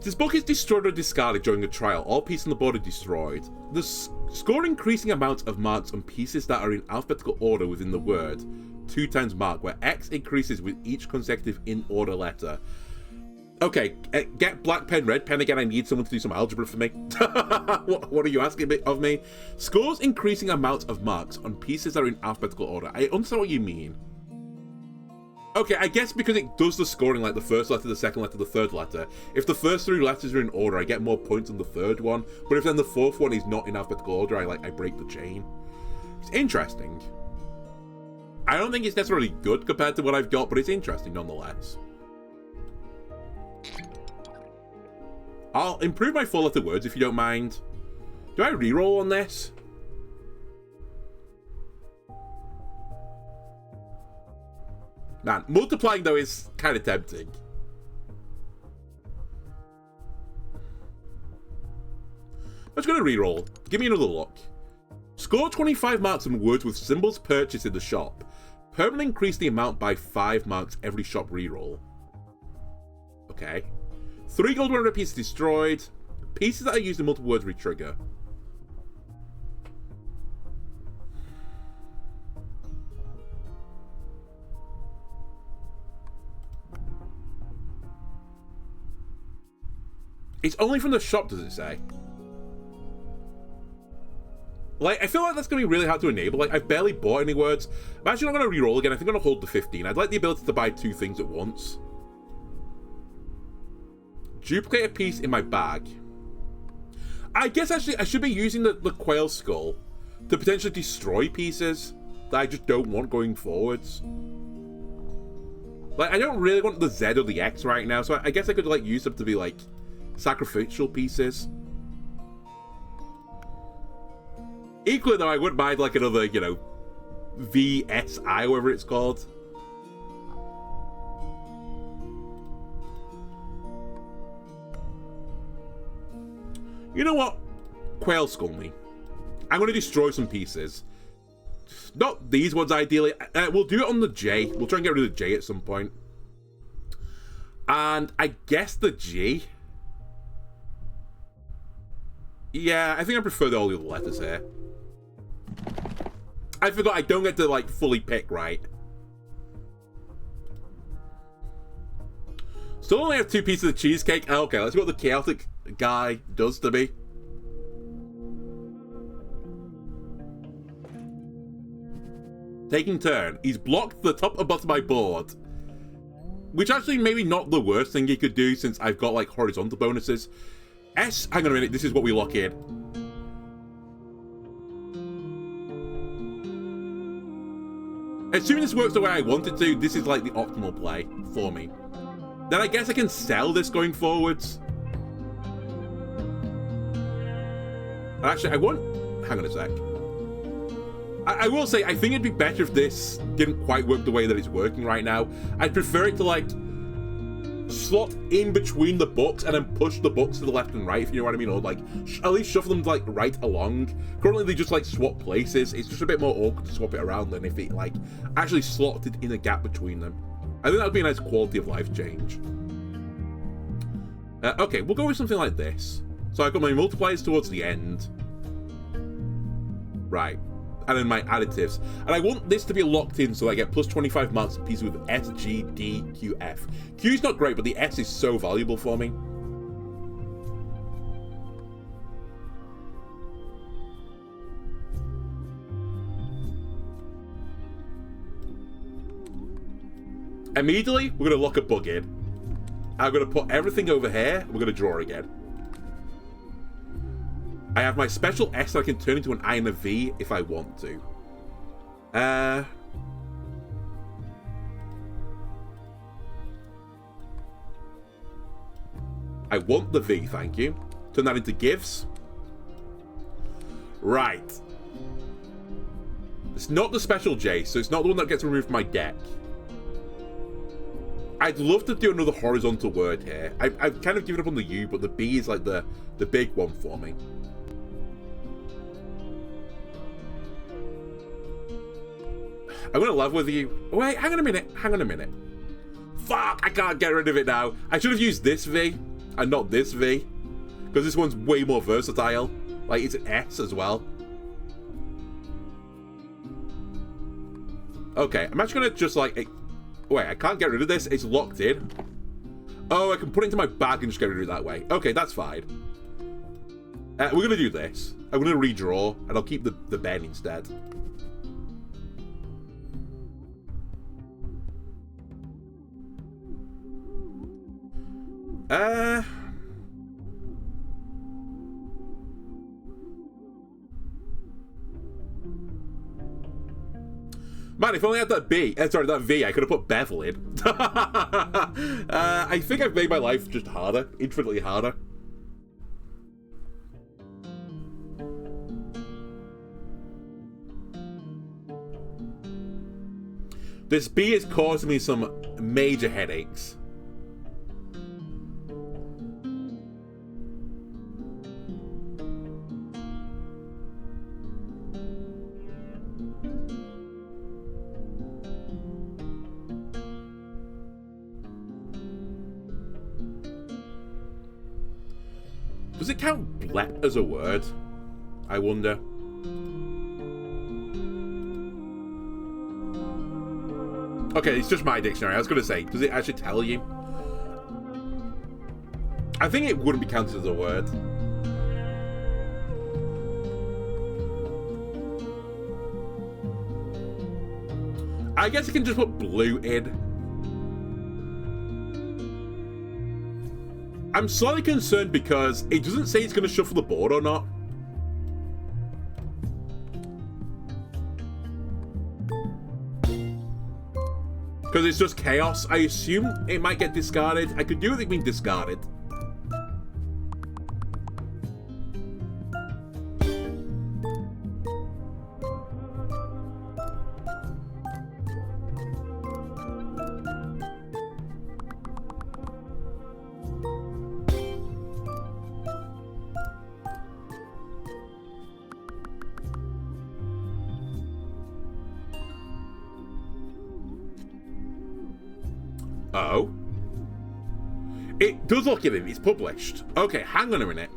S1: This book is destroyed or discarded during a trial. All pieces on the board are destroyed. The score increasing amount of marks on pieces that are in alphabetical order within the word, 2 times mark, where X increases with each consecutive in-order letter. Okay, get black pen, red pen again. I need someone to do some algebra for me. What are you asking of me? Scores increasing amount of marks on pieces that are in alphabetical order. I understand what you mean. Okay, I guess because it does the scoring like the first letter, the second letter, the third letter. If the first 3 letters are in order, I get more points on the third one. But if then the fourth one is not in alphabetical order, I break the chain. It's interesting. I don't think it's necessarily good compared to what I've got, but it's interesting nonetheless. I'll improve my 4-letter words if you don't mind. Do I reroll on this? Man, multiplying though is kind of tempting. I'm just going to reroll. Give me another look. Score 25 marks on words with symbols purchased in the shop. Permanently increase the amount by 5 marks every shop reroll. Okay. 3 gold 100 pieces destroyed. Pieces that are used in multiple words retrigger. It's only from the shop, does it say? Like, I feel like that's going to be really hard to enable. Like, I've barely bought any words. I'm actually not going to reroll again. I think I'm going to hold the 15. I'd like the ability to buy 2 things at once. Duplicate a piece in my bag. I guess actually I should be using the quail skull to potentially destroy pieces that I just don't want going forwards. Like, I don't really want the Z or the X right now, so I guess I could, like, use them to be, like, sacrificial pieces. Equally, though, I wouldn't mind, like, another, you know, VSI, whatever it's called. You know what? Quail skull me. I'm going to destroy some pieces. Not these ones, ideally. We'll do it on the J. We'll try and get rid of the J at some point. And I guess the G. Yeah, I think I prefer all the other letters here. I forgot I don't get to, like, fully pick right. Still only have 2 pieces of cheesecake. Okay, let's see what the chaotic guy does to me. Taking turn. He's blocked the top and bottom of my board. Which actually maybe not the worst thing he could do since I've got, like, horizontal bonuses. S, hang on a minute, this is what we lock in. Assuming this works the way I want it to, this is like the optimal play for me. Then I guess I can sell this going forwards. Actually, I won't... Hang on a sec. I will say, I think it'd be better if this didn't quite work the way that it's working right now. I'd prefer it to, like, slot in between the books and then push the books to the left and right, if you know what I mean, or, like, at least shuffle them, like, right along. Currently, they just, like, swap places. It's just a bit more awkward to swap it around than if it, like, actually slotted in a gap between them. I think that would be a nice quality of life change. Okay, we'll go with something like this. So I've got my multipliers towards the end. Right. And then my additives. And I want this to be locked in so I get plus 25 marks a piece with S, G, D, Q, F. Q is not great, but the S is so valuable for me. Immediately, we're going to lock a bug in. I'm going to put everything over here. We're going to draw again. I have my special S that I can turn into an I and a V if I want to. I want the V, thank you. Turn that into gives. Right. It's not the special J, so it's not the one that gets removed from my deck. I'd love to do another horizontal word here. I've kind of given up on the U, but the B is like the big one for me. I'm gonna level with you. Wait, hang on a minute. Hang on a minute. Fuck, I can't get rid of it now. I should have used this V. and not this V, because this one's way more versatile. Like, it's an S as well. Okay, I'm actually gonna just like... Wait, I can't get rid of this. It's locked in. Oh, I can put it into my bag and just get rid of it that way. Okay, that's fine. We're gonna do this. I'm gonna redraw, and I'll keep the Ben instead. Man, if only I had that B, sorry, that V, I could have put Bevel in. I think I've made my life just harder, infinitely harder. This B is causing me some major headaches. Does it count blep as a word? I wonder. Okay, it's just my dictionary. I was going to say, does it actually tell you? I think it wouldn't be counted as a word. I guess you can just put blue in. I'm slightly concerned because it doesn't say it's going to shuffle the board or not. Because it's just chaos. I assume it might get discarded. I could do with it being discarded. Oh. It does look at it. It's published. Okay, hang on a minute.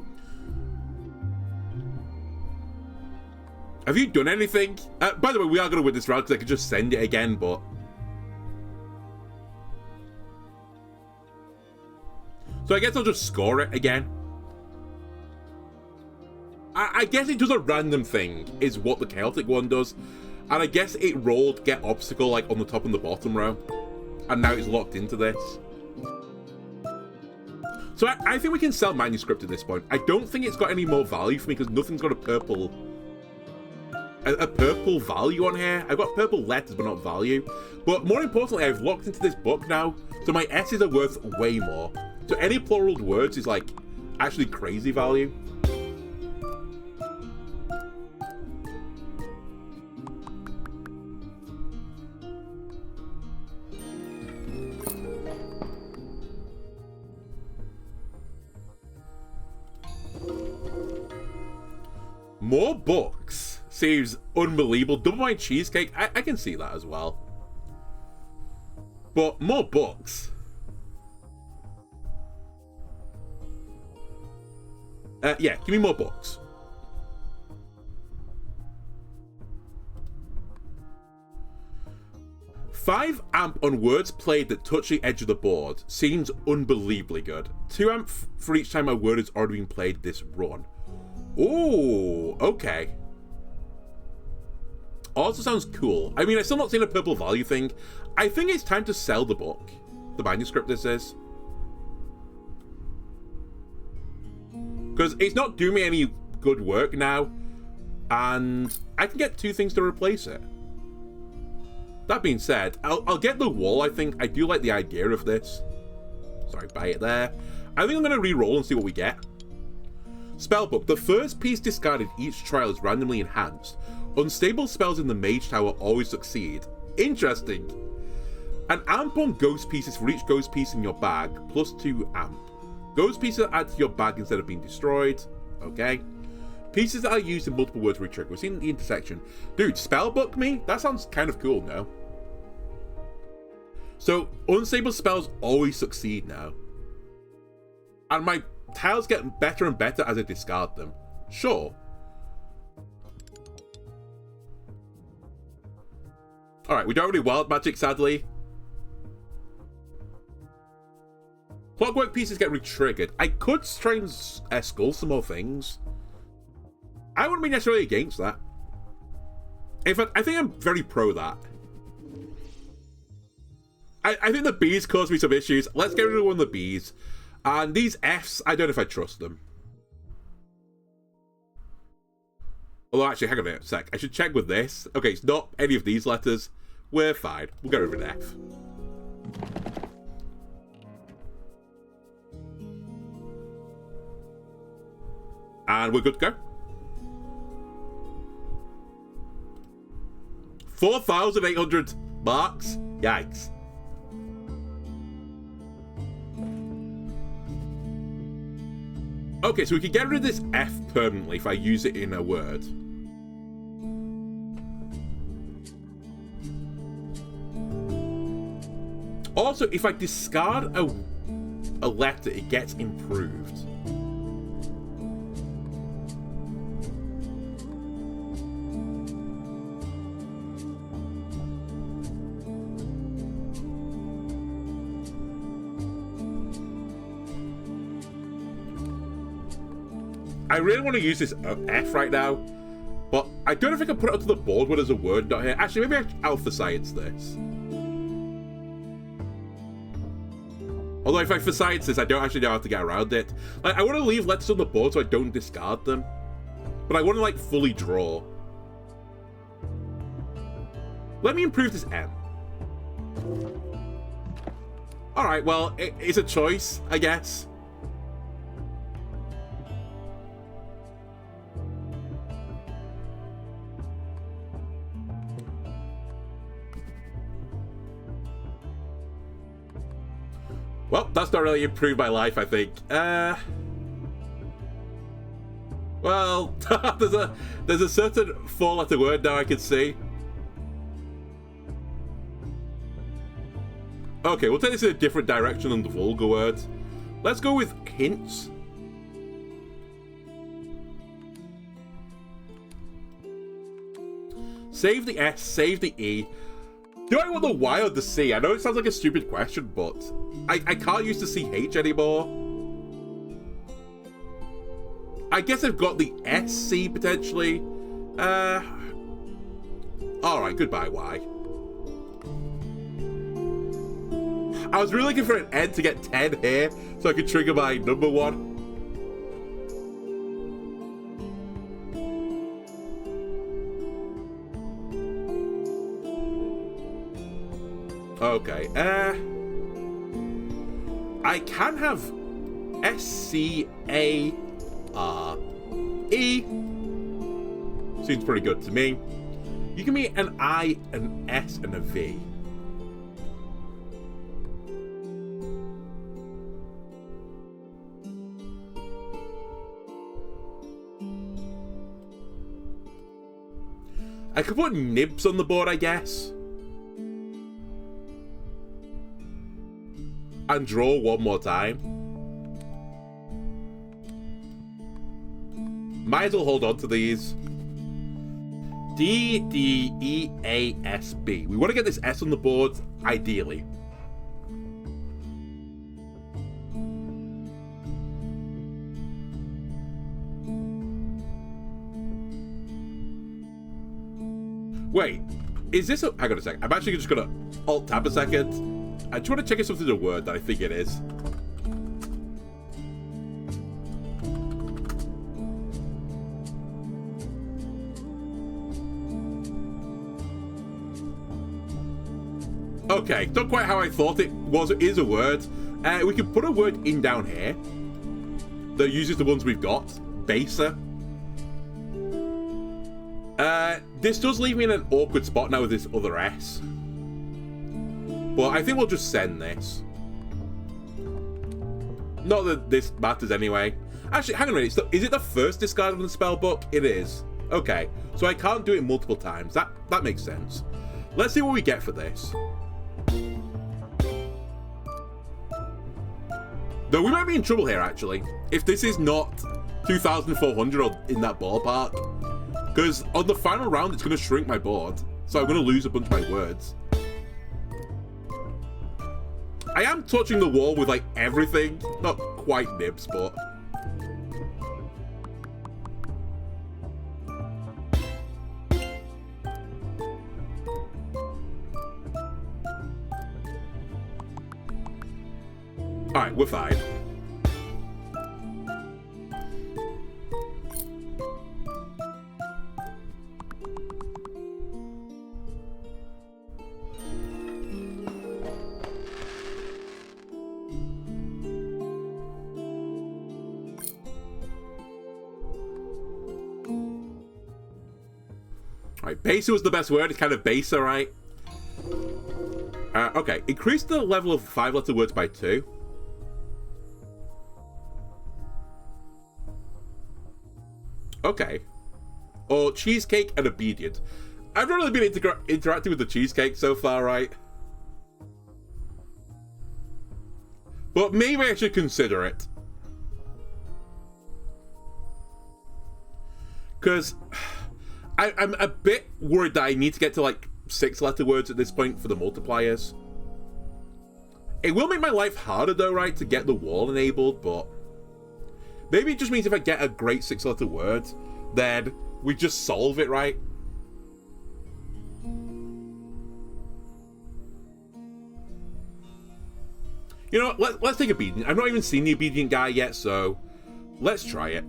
S1: Have you done anything? By the way, we are going to win this round because I could just send it again, but... So I guess I'll just score it again. I guess it does a random thing, is what the chaotic one does. And I guess it rolled get obstacle like on the top and the bottom row. And now it's locked into this. So I think we can sell manuscript at this point. I don't think it's got any more value for me because nothing's got a purple value on here. I've got purple letters but not value. But more importantly, I've locked into this book now, so my S's are worth way more. So any plural words is like actually crazy value. More books seems unbelievable. Double my cheesecake, I can see that as well. But more books. Yeah, give me more books. Five amp on words played that touch the edge of the board seems unbelievably good. 2 amp for each time a word has already been played this run. Ooh, okay. Also sounds cool. I mean, I've still not seen a purple value thing. I think it's time to sell the book. The manuscript this is. Because it's not doing me any good work now. And I can get 2 things to replace it. That being said, I'll get the wall, I think. I do like the idea of this. Sorry, buy it there. I think I'm going to re-roll and see what we get. Spellbook. The first piece discarded each trial is randomly enhanced. Unstable spells in the Mage Tower always succeed. Interesting. An amp on ghost pieces for each ghost piece in your bag, plus 2 amp. Ghost pieces are added to your bag instead of being destroyed. Okay. Pieces that are used in multiple words retrigger. We've seen the intersection. Dude, spellbook me? That sounds kind of cool now. So, unstable spells always succeed now. And my tiles get better and better as I discard them. Sure. Alright, we don't have any wild magic, sadly. Clockwork pieces get re-triggered. I could try and skull some more things. I wouldn't be necessarily against that. In fact, I think I'm very pro that. I think the Bs cause me some issues. Let's get rid of one of the Bs. And these Fs, I don't know if I trust them. Although, actually, hang on a sec. I should check with this. Okay, it's not any of these letters. We're fine. We'll get rid of an F. And we're good to go. 4,800 marks? Yikes. Okay, so we can get rid of this F permanently if I use it in a word. Also, if I discard a letter, it gets improved. I really want to use this F right now, but I don't know if I can put it onto the board when there's a word not here. Actually, maybe I can alpha science this. Although if I for science this, I don't actually know how to get around it. Like, I want to leave letters on the board so I don't discard them, but I want to like fully draw. Let me improve this M. Alright, well, it's a choice, I guess. Well, that's not really improved my life, I think. Well, there's a certain 4-letter word now I can see. Okay, we'll take this in a different direction than the vulgar words. Let's go with hints. Save the S, save the E. Do I want the Y or the C? I know it sounds like a stupid question, but I can't use the CH anymore. I guess I've got the SC potentially. Alright, goodbye, Y. I was really looking for an N to get 10 here, so I could trigger my number one. Okay, I can have SCARE. Seems pretty good to me. You give me an I, an S, and a V. I could put nibs on the board, I guess. And draw one more time. Might as well hold on to these. D, D, E, A, S, B. We want to get this S on the board, ideally. Wait, is this a... Hang on a sec. I'm actually just going to alt-tab a second. I just want to check if something's a word that I think it is. Okay, not quite how I thought it was. It is a word. We can put a word in down here that uses the ones we've got. Baser. This does leave me in an awkward spot now with this other S. But I think we'll just send this. Not that this matters anyway. Actually, hang on a minute. Is it the first discard of the spell book? It is. Okay, so I can't do it multiple times. That makes sense. Let's see what we get for this. Though we might be in trouble here, actually. If this is not 2,400 or in that ballpark. Because on the final round, it's going to shrink my board. So I'm going to lose a bunch of my words. I am touching the wall with, like, everything. Not quite nibs, but... Alright, we're fine. Alright, base was the best word. It's kind of base, alright? Okay, increase the level of 5-letter words by 2. Okay. Or cheesecake and obedient. I've not really been interacting with the cheesecake so far, right? But maybe I should consider it. Because I'm a bit worried that I need to get to like 6-letter words at this point for the multipliers. It will make my life harder though, right, to get the wall enabled, but... Maybe it just means if I get a great 6-letter word, then we just solve it, right? You know what, let's take obedient. I've not even seen the obedient guy yet, so let's try it.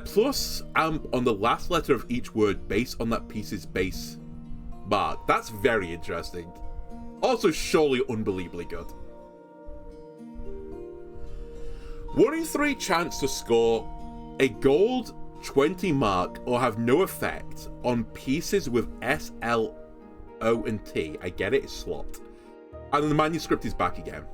S1: Plus, on the last letter of each word based on that piece's base mark. That's very interesting. Also, surely unbelievably good. 1 in 3 chance to score a gold 20 mark or have no effect on pieces with S, L, O, and T. I get it, it's slot. And then the manuscript is back again.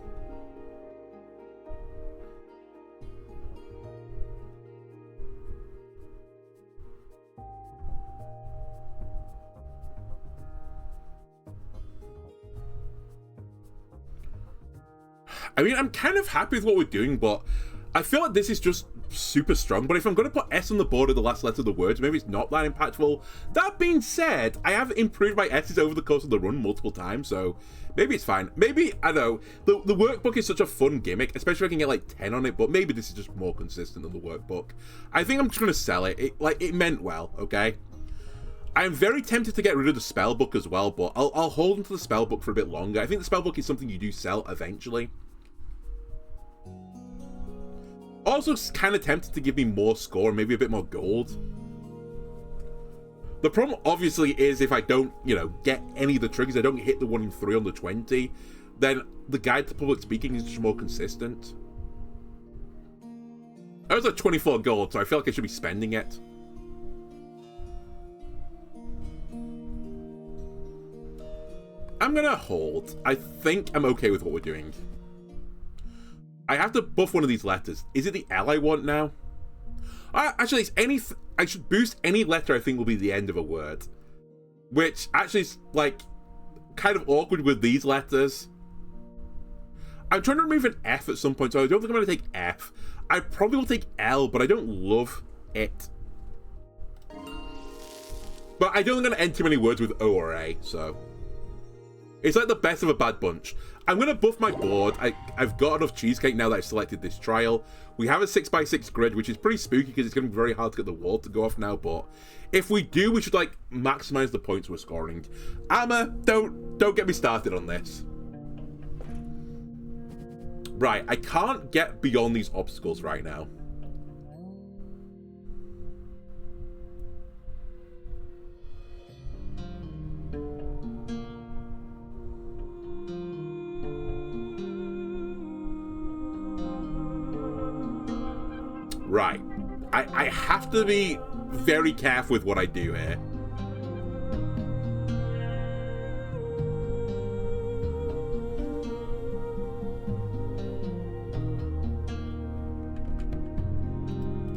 S1: I mean, I'm kind of happy with what we're doing, but I feel like this is just super strong. But if I'm going to put S on the board of the last letter of the words, maybe it's not that impactful. That being said, I have improved my S's over the course of the run multiple times, so maybe it's fine. Maybe, I don't know, the workbook is such a fun gimmick, especially if I can get like 10 on it, but maybe this is just more consistent than the workbook. I think I'm just going to sell it. It meant well, okay? I'm very tempted to get rid of the spell book as well, but I'll hold onto the spell book for a bit longer. I think the spell book is something you do sell eventually. Also, kind of tempted to give me more score, maybe a bit more gold. The problem, obviously, is if I don't, you know, get any of the triggers, I don't hit the 1 in 3 on the 20, then the guide to public speaking is just more consistent. I was at 24 gold, so I feel like I should be spending it. I'm gonna hold. I think I'm okay with what we're doing. I have to buff one of these letters. Is it the L I want now? Actually, it's I should boost any letter I think will be the end of a word. Which actually is, like, kind of awkward with these letters. I'm trying to remove an F at some point, so I don't think I'm going to take F. I probably will take L, but I don't love it. But I don't think I'm going to end too many words with O or A, so... It's like the best of a bad bunch. I'm going to buff my board. I've got enough cheesecake now that I've selected this trial. We have a 6x6 grid, which is pretty spooky because it's going to be very hard to get the wall to go off now. But if we do, we should, like, maximize the points we're scoring. Amah, don't get me started on this. Right, I can't get beyond these obstacles right now. Right. I have to be very careful with what I do here.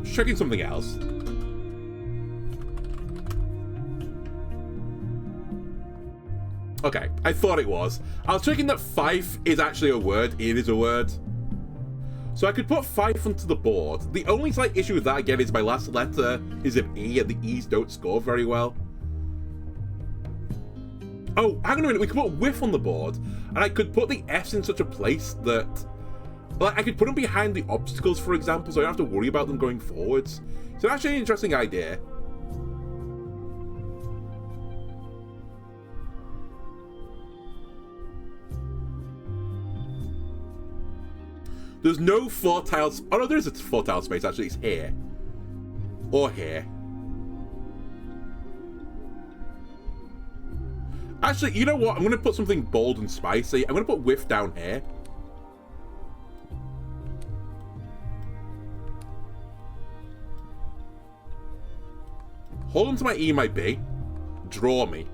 S1: Just checking something else. Okay, I thought it was. I was checking that fife is actually a word. It is a word. So I could put fife onto the board. The only slight issue with that, again, is my last letter is an E, and the E's don't score very well. Oh, hang on a minute. We could put whiff on the board, and I could put the F's in such a place that... Like, I could put them behind the obstacles, for example, so I don't have to worry about them going forwards. So that's actually an interesting idea. There's no 4 tiles. Oh no, there is a 4 tile space actually. It's here. Or here. Actually, you know what? I'm going to put something bold and spicy. I'm going to put whiff down here. Hold on to my E, my B. Draw me.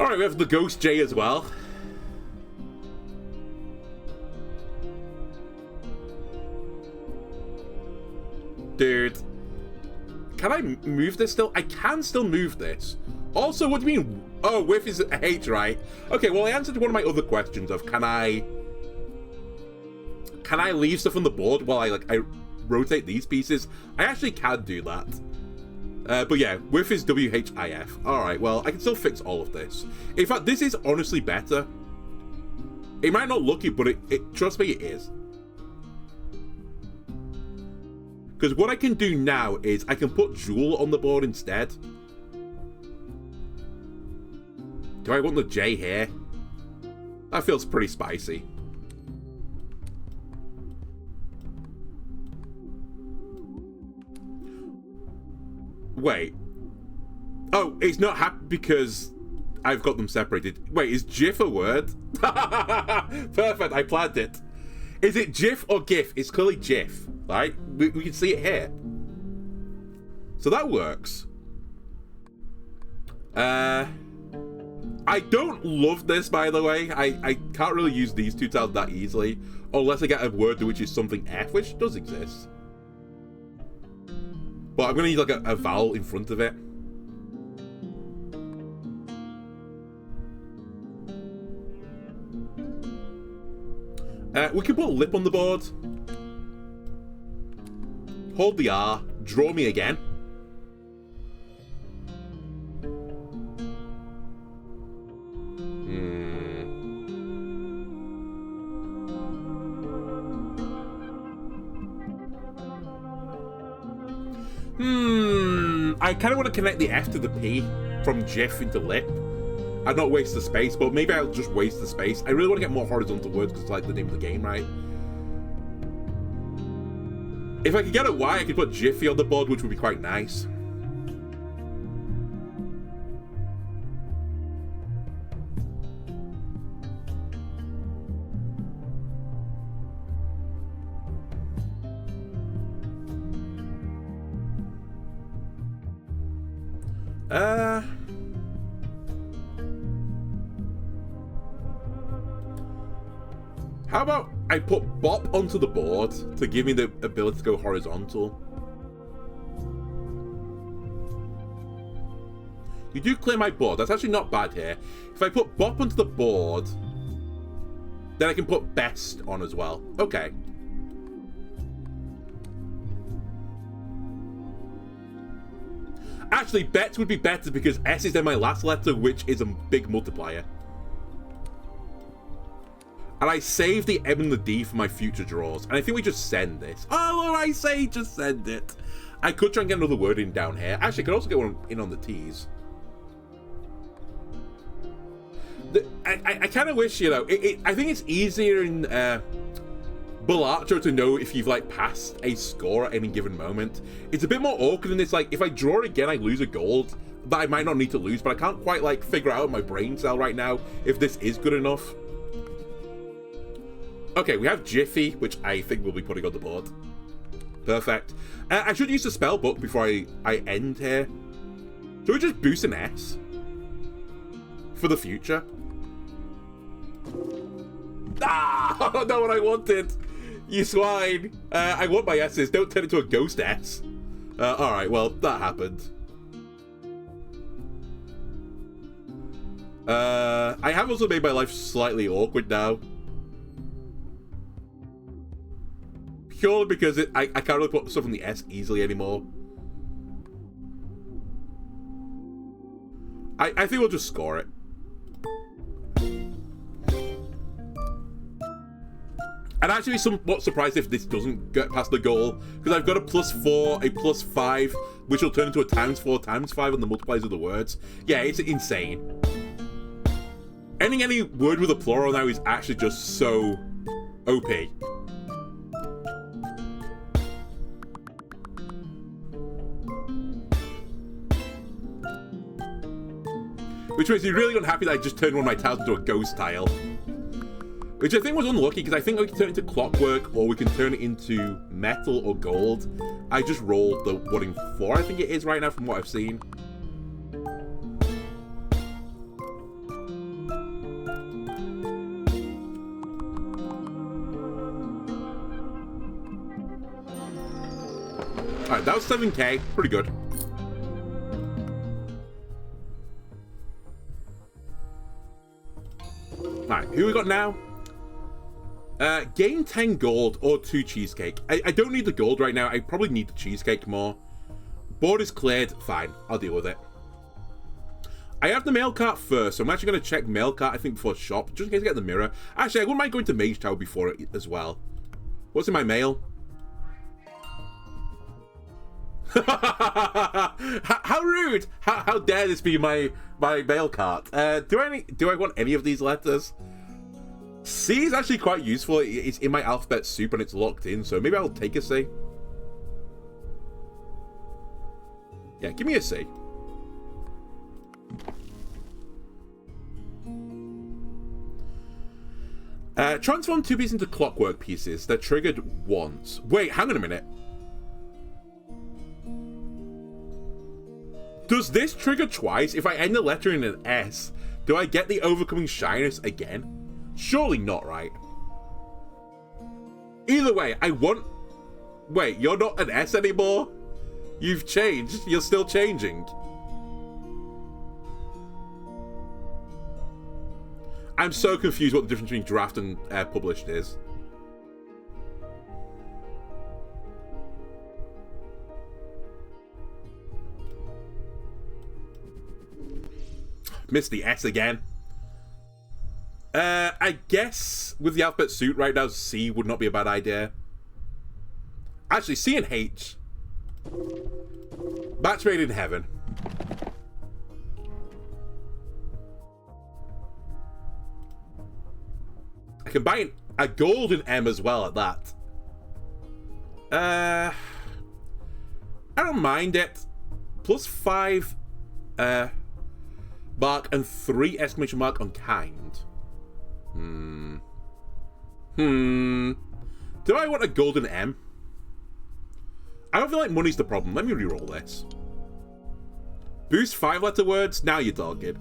S1: Alright, we have the Ghost J as well. Dude. Can I move this still? I can still move this. Also, what do you mean? Oh, whiff is a H, right? Okay, well, I answered one of my other questions of can I leave stuff on the board while I rotate these pieces? I actually can do that. But yeah, whiff is W-H-I-F. Alright, well, I can still fix all of this. In fact, this is honestly better. It might not look it, but trust me, it is. Because what I can do now is I can put Jewel on the board instead. Do I want the J here? That feels pretty spicy. Wait. Oh, it's not happy because I've got them separated. Wait, is GIF a word? Perfect, I planned it. Is it GIF or GIF? It's clearly GIF, right? We can see it here. So that works. I don't love this, by the way. I can't really use these 2 tiles that easily, unless I get a word which is something F, which does exist. But I'm going to need like a vowel in front of it. We can put lip on the board. Hold the R. Draw me again. I kind of want to connect the F to the P from GIF into lip. I'd not waste the space, but maybe I'll just waste the space. I really want to get more horizontal words because it's like the name of the game, right? If I could get a Y, I could put Jiffy on the board, which would be quite nice. How about I put Bop onto the board to give me the ability to go horizontal? You do clear my board. That's actually not bad here. If I put Bop onto the board, then I can put Best on as well. Okay. Actually, Bet would be better because S is in my last letter, which is a big multiplier. And I save the M and the D for my future draws. And I think we just send this. Oh, I say just send it. I could try and get another word in down here. Actually, I could also get one in on the T's. I kind of wish, you know, I think it's easier in Balatro to know if you've, like, passed a score at any given moment. It's a bit more awkward in this, like, if I draw again, I lose a gold that I might not need to lose, but I can't quite, like, figure out my brain cell right now if this is good enough. Okay, we have Jiffy, which I think we'll be putting on the board. Perfect. I should use the spell book before I end here. Should we just boost an S? For the future? Ah! Not what I wanted! You swine! I want my S's. Don't turn into a ghost S. Alright, well, that happened. I have also made my life slightly awkward now. Purely because I can't really put stuff on the S easily anymore. I think we'll just score it. I'd actually be somewhat surprised if this doesn't get past the goal, because I've got a +4, a +5, which will turn into a ×4, ×5 on the multipliers of the words. Yeah, it's insane. Ending any word with a plural now is actually just so OP. Which makes me really unhappy that I just turned one of my tiles into a ghost tile. Which I think was unlucky, because I think we can turn it into clockwork, or we can turn it into metal or gold. I just rolled the 1 in 4, I think it is right now from what I've seen. Alright, that was 7k, pretty good. Alright, who we got now? Gain 10 gold or 2 cheesecake. I don't need the gold right now. I probably need the cheesecake more. Board is cleared. Fine. I'll deal with it. I have the mail cart first, so I'm actually going to check mail cart, I think, before shop, just in case I get the mirror. Actually, I wouldn't mind going to Mage Tower before it as well. What's in my mail? How rude! How dare this be my mail cart? Do I want any of these letters? C is actually quite useful. It's in my alphabet soup and it's locked in, so maybe I'll take a C. Yeah, give me a C. Transform 2 pieces into clockwork pieces. They're triggered once. Wait, hang on a minute. Does this trigger twice? If I end the letter in an S, do I get the overcoming shyness again? Surely not, right? Either way, I want... Wait, you're not an S anymore? You've changed. You're still changing. I'm so confused what the difference between draft and published is. Missed the S again. I guess with the alphabet suit right now, C would not be a bad idea. Actually, C and H. Match made in heaven. I can buy a golden M as well at that. I don't mind it. +5 mark and 3 exclamation mark on kind. Do I want a golden M? I don't feel like money's the problem. Let me reroll this. Boost 5-letter words. Now you're talking.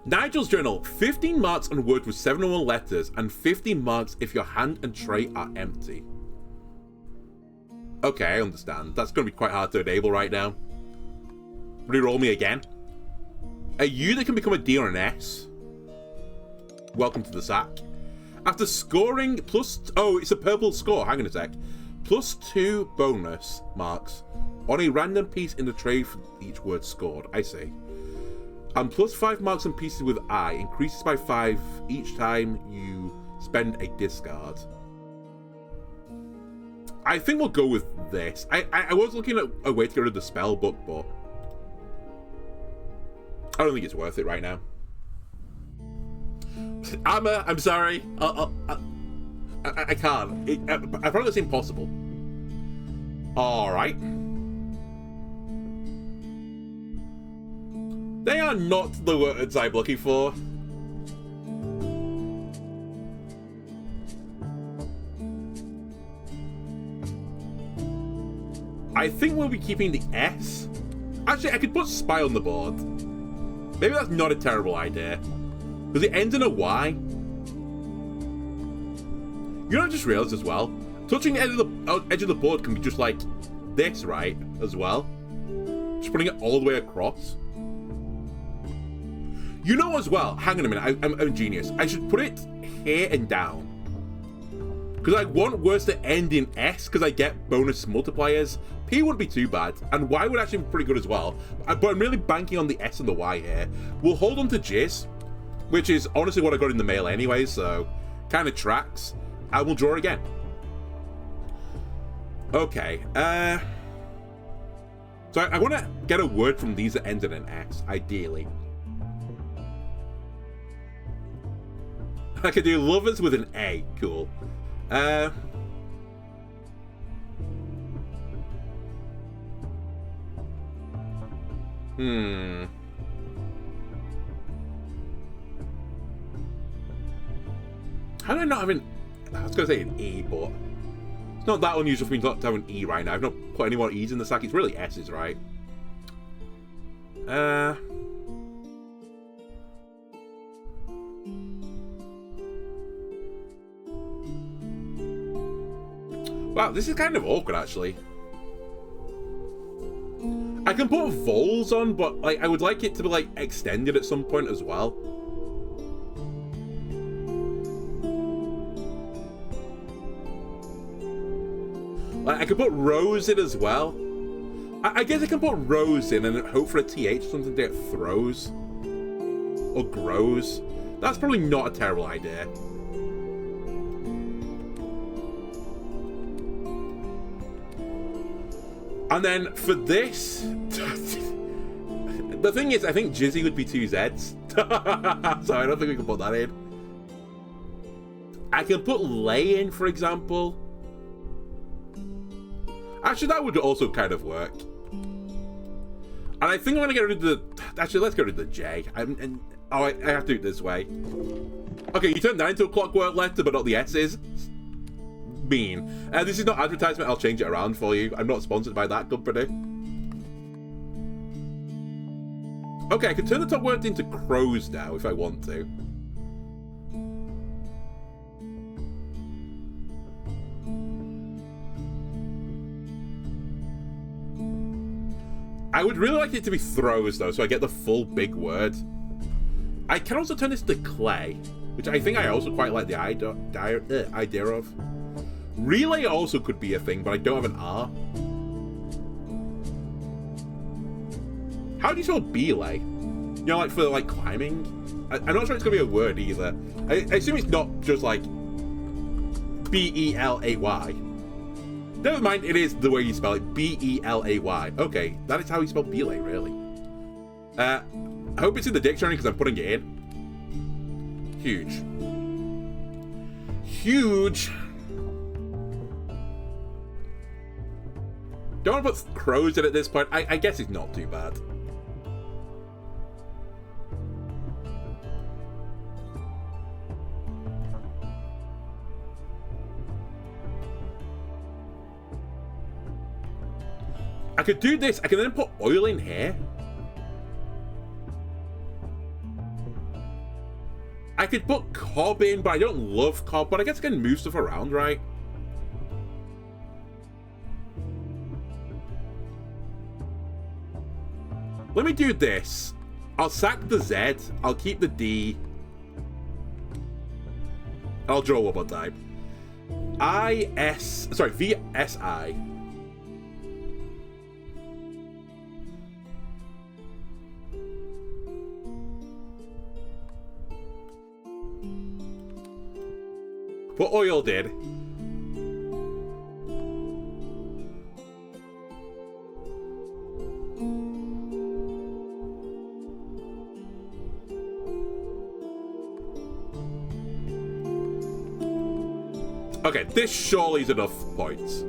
S1: Nigel's journal. 15 marks on words with 7 or more letters, and 15 marks if your hand and tray are empty. Okay, I understand. That's going to be quite hard to enable right now. Reroll me again. A U that can become a D or an S. Welcome to the sack. After scoring plus... Oh, it's a purple score. Hang on a sec. +2 bonus marks on a random piece in the tray for each word scored. I see. And +5 marks on pieces with I. Increases by 5 each time you spend a discard. I think we'll go with this. I was looking at a way to get rid of the spell book, but... I don't think it's worth it right now. Amah, I'm sorry. I can't. I probably it's impossible. Alright. They are not the words I'm looking for. I think we'll be keeping the S. Actually, I could put spy on the board. Maybe that's not a terrible idea. Because it ends in a Y. You know, I just realized as well, touching the edge of the board can be just like this, right? As well. Just putting it all the way across. You know as well, hang on a minute, I'm a genius. I should put it here and down. Because I want words to end in S because I get bonus multipliers. P wouldn't be too bad, and Y would actually be pretty good as well. But I'm really banking on the S and the Y here. We'll hold on to Jizz, which is honestly what I got in the mail anyway, so kind of tracks. I will draw again. Okay, so I want to get a word from these that ends in an S, ideally. I could do lovers with an A, cool. I How do I not have an... I was going to say an E, but... It's not that unusual for me not to have an E right now. I've not put any more E's in the stack. It's really S's, right? Wow, this is kind of awkward, actually. I can put vols on, but like I would like it to be like extended at some point as well. Like I could put rows in as well. I guess I can put rows in and hope for a TH or something to get throws. Or grows. That's probably not a terrible idea. And then for this, the thing is, I think Jizzy would be 2 Zs. So I don't think we can put that in. I can put lay in, for example. Actually, that would also kind of work. And I think I'm going to get rid of the... Actually, let's get rid of the J. I have to do it this way. Okay, you turned that into a clockwork letter, but not the S's. Mean. This is not advertisement, I'll change it around for you. I'm not sponsored by that company. Okay, I can turn the top word into crows now if I want to. I would really like it to be throws though, so I get the full big word. I can also turn this to clay, which I think I also quite like the idea of. Relay also could be a thing, but I don't have an R. How do you spell belay? You know, like for like climbing? I'm not sure it's gonna be a word either. I assume it's not just like B-E-L-A-Y. Never mind, it is the way you spell it. B-E-L-A-Y. Okay, that is how you spell belay, really. I hope it's in the dictionary because I'm putting it in. Huge. Huge. Don't want to put crows in at this point. I guess it's not too bad. I could do this. I can then put oil in here. I could put cob in, but I don't love cob. But I guess I can move stuff around, right? Let me do this. I'll sack the Z. I'll keep the D. I'll draw one more time. V-S-I. What oil did. Okay, this surely is enough points.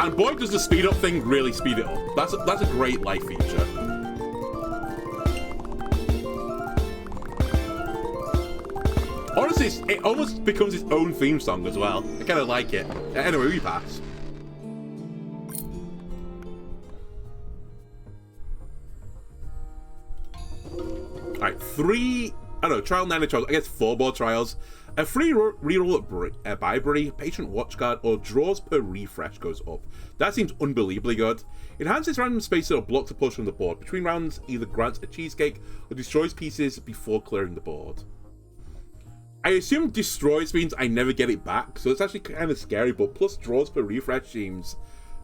S1: And boy, does the speed up thing really speed it up. That's a great life feature. Honestly, it almost becomes its own theme song as well. I kind of like it. Anyway, we pass. Alright, trial 9 of trials. I guess 4 more trials. A free reroll at Bribery, Patient Watchguard, or draws per refresh goes up. That seems unbelievably good. Enhances random spaces or blocks a push from the board. Between rounds, either grants a cheesecake or destroys pieces before clearing the board. I assume destroys means I never get it back, so it's actually kind of scary, but plus draws per refresh seems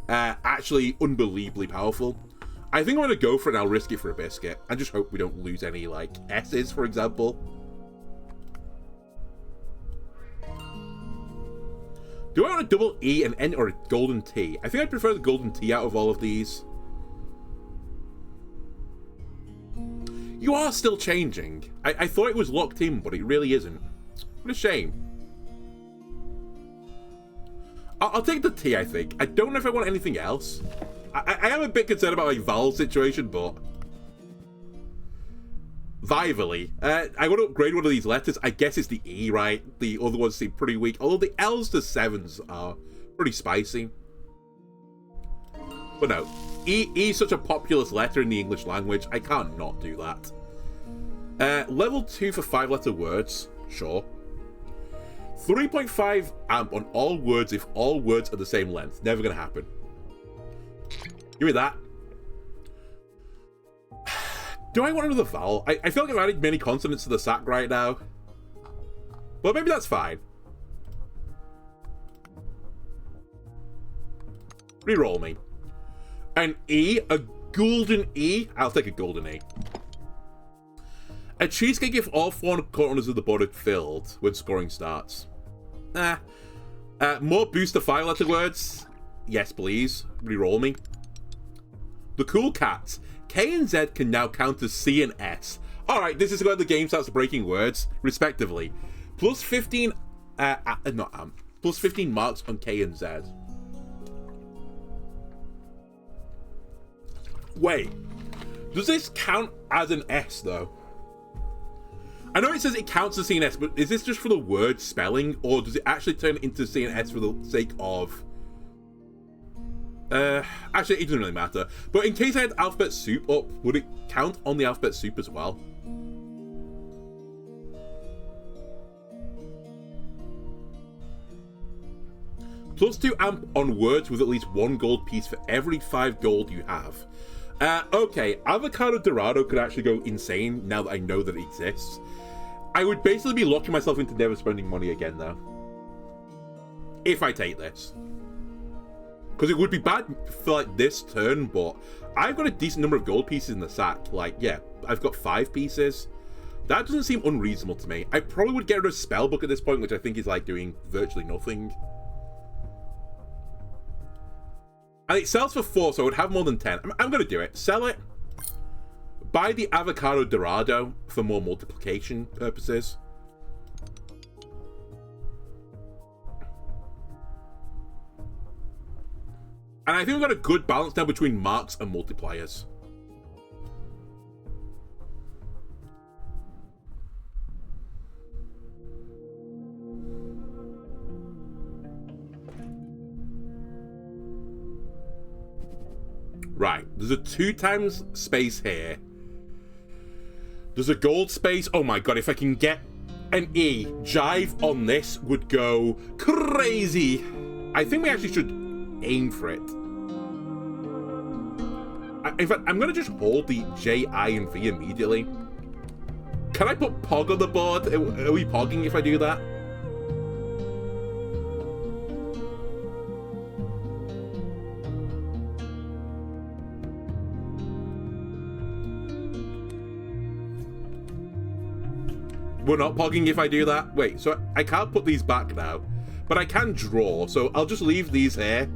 S1: actually unbelievably powerful. I think I'm going to go for it and I'll risk it for a biscuit. I just hope we don't lose any, like, S's, for example. Do I want a double E, an N, or a golden T? I think I prefer the golden T out of all of these. You are still changing. I thought it was locked in, but it really isn't. What a shame. I'll take the T, I think. I don't know if I want anything else. I am a bit concerned about my vowel situation, but... Vivally. I want to upgrade one of these letters. I guess it's the E, right? The other ones seem pretty weak. Although the L's to 7s are pretty spicy. But no. E is such a populous letter in the English language. I can't not do that. Level 2 for 5-letter words. Sure. 3.5 amp on all words if all words are the same length. Never going to happen. Give me that. Do I want another vowel? I feel like I'm adding many consonants to the sack right now. Well, maybe that's fine. Reroll me. An E, a golden E. I'll take a golden E. A cheesecake if all 4 corners of the board are filled when scoring starts. More boost to 5-letter words. Yes, please. Reroll me. The Cool Cats. K and Z can now count as C and S. Alright, this is where the game starts breaking words, respectively. Plus 15... plus 15 marks on K and Z. Wait. Does this count as an S, though? I know it says it counts as C and S, but is this just for the word spelling, or does it actually turn into C and S for the sake of... actually, it doesn't really matter. But in case I had alphabet soup up, would it count on the alphabet soup as well? Plus 2 amp on words with at least 1 gold piece for every 5 gold you have. Okay, Avocado Dorado could actually go insane now that I know that it exists. I would basically be locking myself into never spending money again, though. If I take this. Because it would be bad for, like, this turn, but I've got a decent number of gold pieces in the sack. Like, yeah, I've got 5 pieces. That doesn't seem unreasonable to me. I probably would get rid of Spellbook at this point, which I think is, like, doing virtually nothing. And it sells for 4, so I would have more than 10. I'm going to do it. Sell it. Buy the Avocado Dorado for more multiplication purposes. And I think we've got a good balance now between marks and multipliers. Right, there's a 2 times space here. There's a gold space. Oh my god, if I can get an E, Jive on this would go crazy. I think we actually should aim for it. In fact, I'm going to just hold the J, I, and V immediately. Can I put Pog on the board? Are we pogging if I do that? We're not pogging if I do that? Wait, so I can't put these back now, but I can draw, so I'll just leave these here.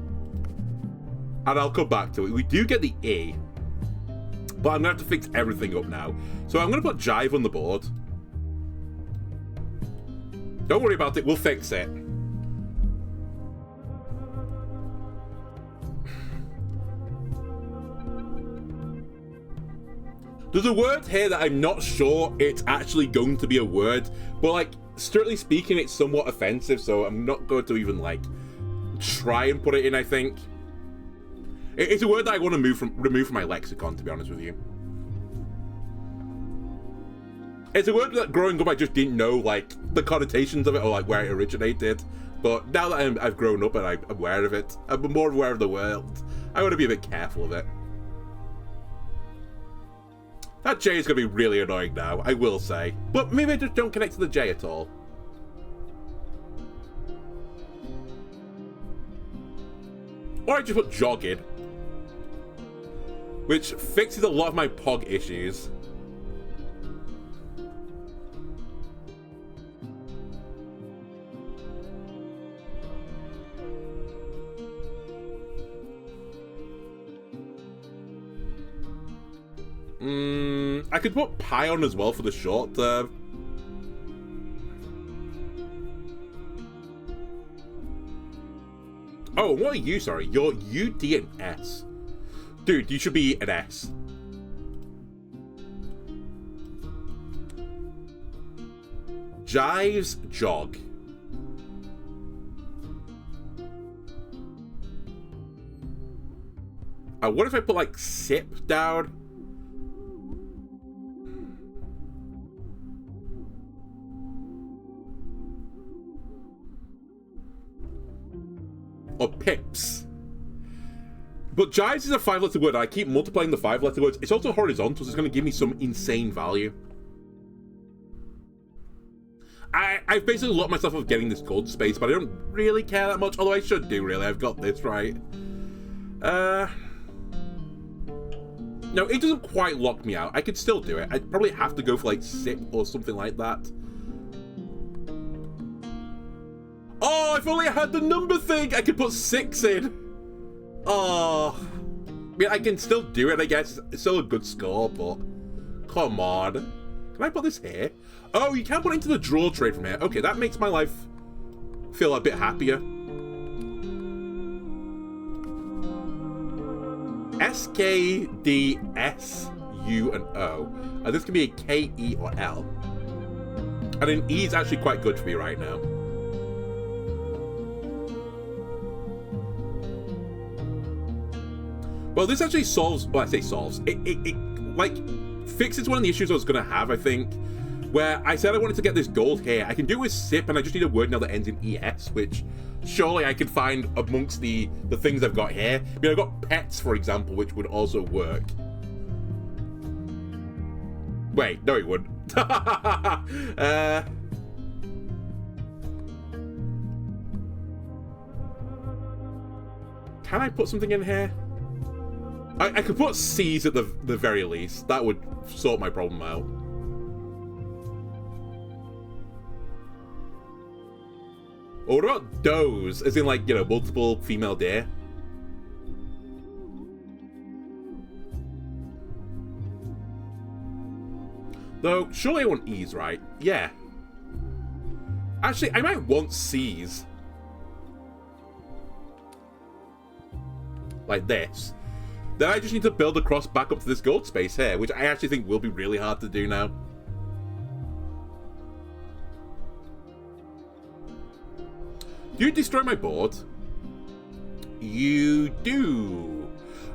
S1: And I'll come back to it. We do get the E, but I'm going to have to fix everything up now. So I'm going to put Jive on the board. Don't worry about it, we'll fix it. There's a word here that I'm not sure it's actually going to be a word, but like, strictly speaking, it's somewhat offensive, so I'm not going to even like try and put it in, I think. It's a word that I want to remove from my lexicon, to be honest with you. It's a word that growing up I just didn't know, like, the connotations of it or, like, where it originated. But now that I've grown up and I'm aware of it, I'm more aware of the world, I want to be a bit careful of it. That J is going to be really annoying now, I will say. But maybe I just don't connect to the J at all. Or I just put jog in, which fixes a lot of my POG issues. I could put pi on as well for the short term. Oh, what are you? Sorry, you're U, D, and S. Dude, you should be an S. Jives, jog. What if I put, like, sip down? Or pips. But jives is a 5-letter word. I keep multiplying the 5-letter words. It's also horizontal, so it's going to give me some insane value. I've basically locked myself of getting this gold space, but I don't really care that much. Although I should do, really. I've got this, right? No, it doesn't quite lock me out. I could still do it. I'd probably have to go for, like, sip or something like that. Oh, if only I had the number thing! I could put 6 in! Oh. I mean, I can still do it, I guess. It's still a good score, but... Come on. Can I put this here? Oh, you can put it into the draw trade from here. Okay, that makes my life feel a bit happier. S, K, D, S, U, and O. This can be a K, E, or L. And an E is actually quite good for me right now. Well, this actually solves, well, I say solves, it like, fixes one of the issues I was going to have, I think, where I said I wanted to get this gold here. I can do it with sip, and I just need a word now that ends in ES, which surely I can find amongst the things I've got here. I mean, I've got pets, for example, which would also work. Wait, no, it wouldn't. Can I put something in here? I could put C's at the very least. That would sort my problem out. Or what about does? As in, like, you know, multiple female deer? Though, surely I want E's, right? Yeah. Actually, I might want C's. Like this. Then I just need to build across back up to this gold space here, which I actually think will be really hard to do now. Do you destroy my board? You do.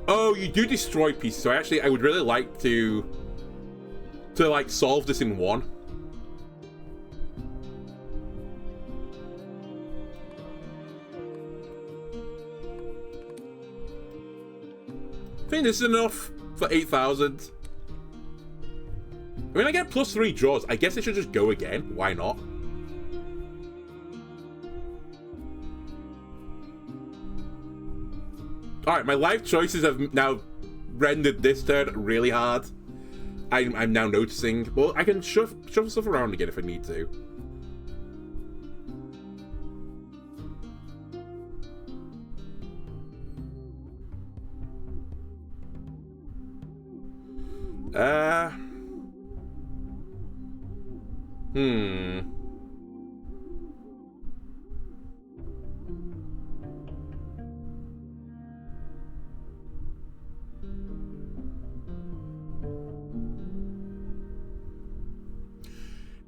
S1: Oh, you do destroy pieces. So I would really like to like solve this in one. I think this is enough for 8,000. I mean, I get +3 draws. I guess I should just go again. Why not? Alright, my life choices have now rendered this turn really hard. I'm now noticing. Well, I can shuffle stuff around again if I need to.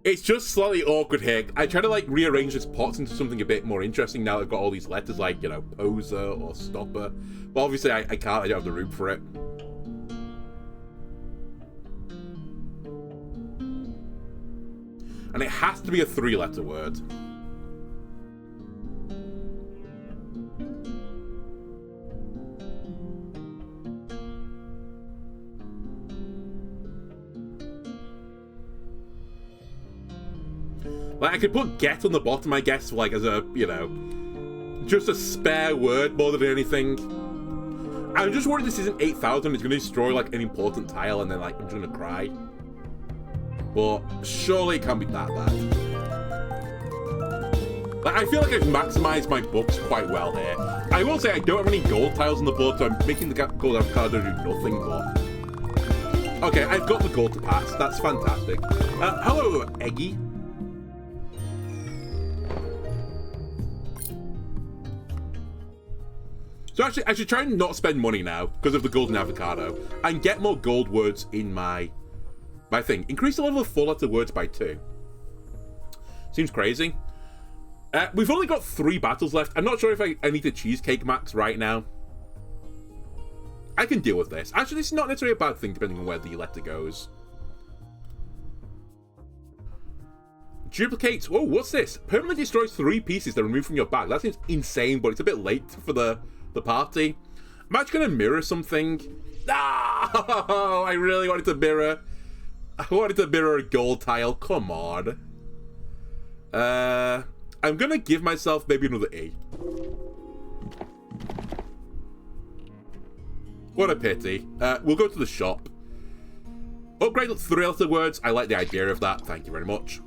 S1: It's just slightly awkward here. I try to, like, rearrange this pots into something a bit more interesting now that I've got all these letters, like, you know, poser or stopper. But obviously I can't. I don't have the room for it. And it has to be a 3-letter word. Like, I could put get on the bottom, I guess, like, as a, you know, just a spare word more than anything. I'm just worried this isn't 8,000, it's going to destroy, like, an important tile, and then, like, I'm just going to cry. But surely it can't be that bad. Like, I feel like I've maximized my books quite well here. I will say I don't have any gold tiles on the board, so I'm making the gold avocado do nothing, but... Okay, I've got the gold to pass. That's fantastic. Hello, Eggy. So actually, I should try and not spend money now because of the golden avocado and get more gold words in my thing. Increase the level of 4-letter words by 2. Seems crazy. We've only got 3 battles left. I'm not sure if I need to cheesecake max right now. I can deal with this. Actually, this is not necessarily a bad thing depending on where the letter goes. Duplicate. Oh, what's this? Permanently destroys 3 pieces that are removed from your bag. That seems insane, but it's a bit late for the party. I'm actually going to mirror something. Ah! I really wanted to mirror. I wanted to mirror a gold tile. Come on. I'm going to give myself maybe another E. What a pity. We'll go to the shop. Upgrade 3-letter words. I like the idea of that. Thank you very much.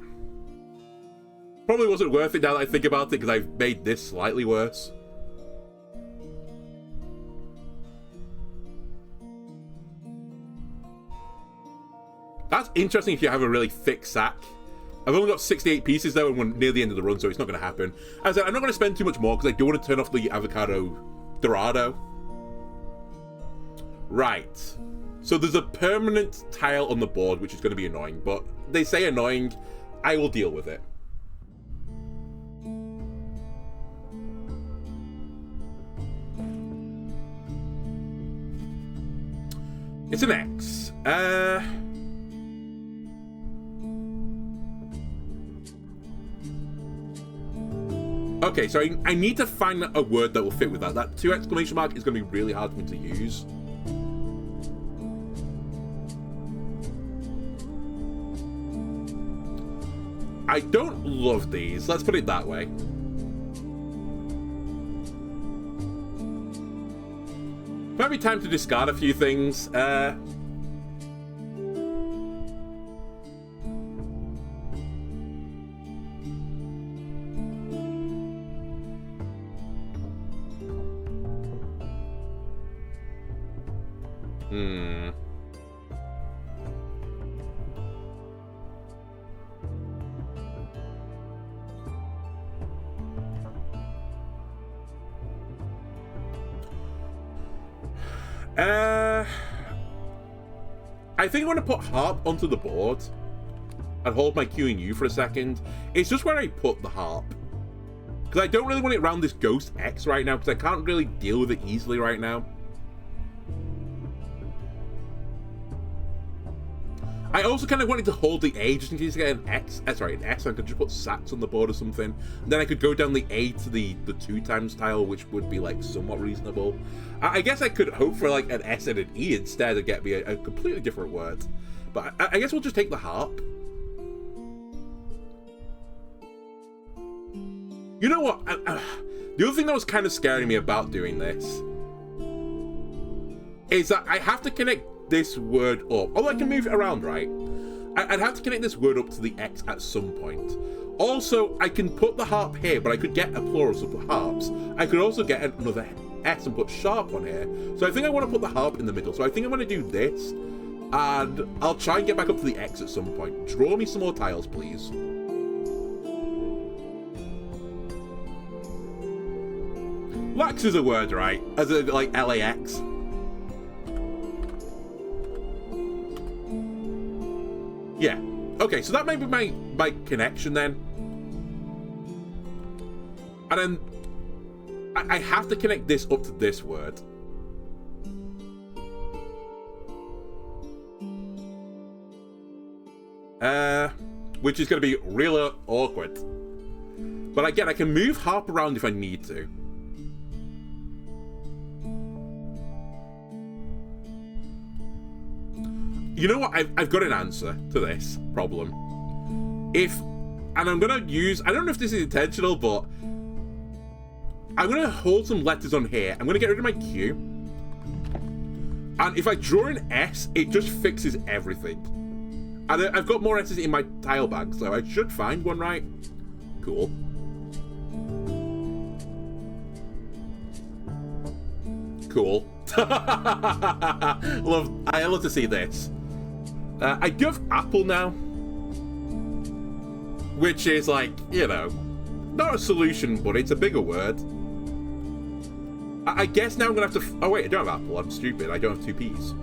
S1: Probably wasn't worth it now that I think about it because I've made this slightly worse. That's interesting if you have a really thick sack. I've only got 68 pieces though and we're near the end of the run, so it's not going to happen. As I said, I'm not going to spend too much more because I do want to turn off the avocado dorado. Right. So there's a permanent tile on the board, which is going to be annoying, but they say annoying. I will deal with it. It's an X. Okay, so I need to find a word that will fit with that. That 2 exclamation mark is going to be really hard for me to use. I don't love these. Let's put it that way. Might be time to discard a few things. I think I'm going to put harp onto the board and hold my Q and U for a second. It's just where I put the harp. Because I don't really want it around this ghost X right now because I can't really deal with it easily right now. I also kind of wanted to hold the A just in case I get an X. Sorry, an S. I could just put sax on the board or something. And then I could go down the A to the 2 times tile, which would be like somewhat reasonable. I guess I could hope for like an S and an E instead and get me a completely different word. But I guess we'll just take the harp. You know what? The other thing that was kind of scaring me about doing this is that I have to connect this word up. Although I can move it around, right? I'd have to connect this word up to the X at some point. Also, I can put the harp here, but I could get a plural of the harps. I could also get another S and put sharp on here. So I think I want to put the harp in the middle. So I think I'm going to do this, and I'll try and get back up to the X at some point. Draw me some more tiles, please. Lax is a word, right? As a, like, LAX. Yeah. Okay, so that may be my connection then. And then I have to connect this up to this word. which is going to be really awkward. But again, I can move harp around if I need to. You know what? I've got an answer to this problem. And I'm going to use, I don't know if this is intentional, but I'm going to hold some letters on here. I'm going to get rid of my Q. And if I draw an S, it just fixes everything. And I've got more S's in my tile bag, so I should find one, right? Cool. Cool. I love to see this. I do have apple now, which is like, you know, not a solution, but it's a bigger word. I guess now I'm gonna have to. Oh wait, I don't have apple. I'm stupid. I don't have 2 P's.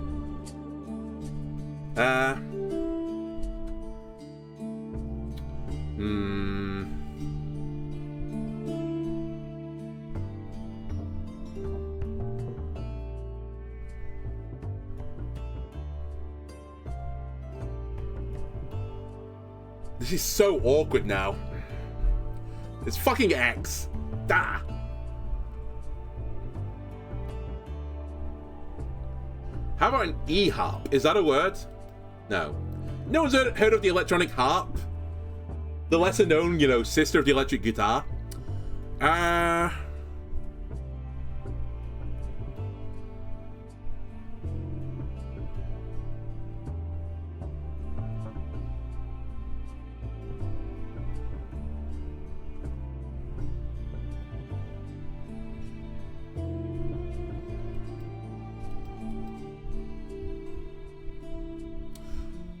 S1: This is so awkward now. It's fucking X. Da. How about an E-harp? Is that a word? No. No one's heard of the electronic harp? The lesser known, you know, sister of the electric guitar?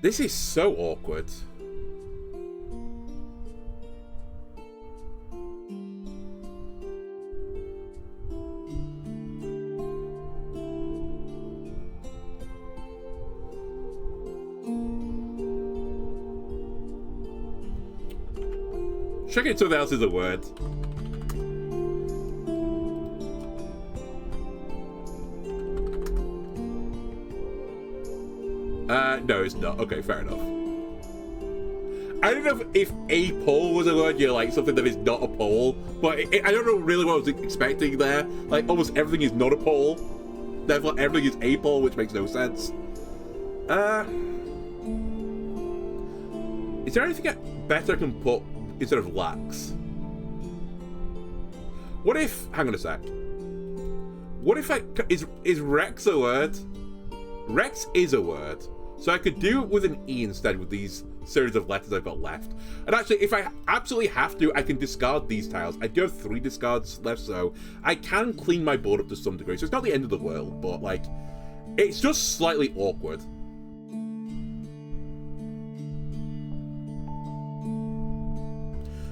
S1: This is so awkward. Checking something else is a word. No, it's not. Okay, fair enough. I don't know if a pole was a word, you know, like something that is not a pole, but I don't know really what I was expecting there. Like, almost everything is not a pole. Therefore, everything is a pole, which makes no sense. Is there anything better I can put instead of lax? What if... Hang on a sec. What if I... Is Rex a word? Rex is a word. So I could do it with an E instead with these series of letters I've got left. And actually, if I absolutely have to, I can discard these tiles. I do have 3 discards left, so I can clean my board up to some degree. So it's not the end of the world, but, like, it's just slightly awkward.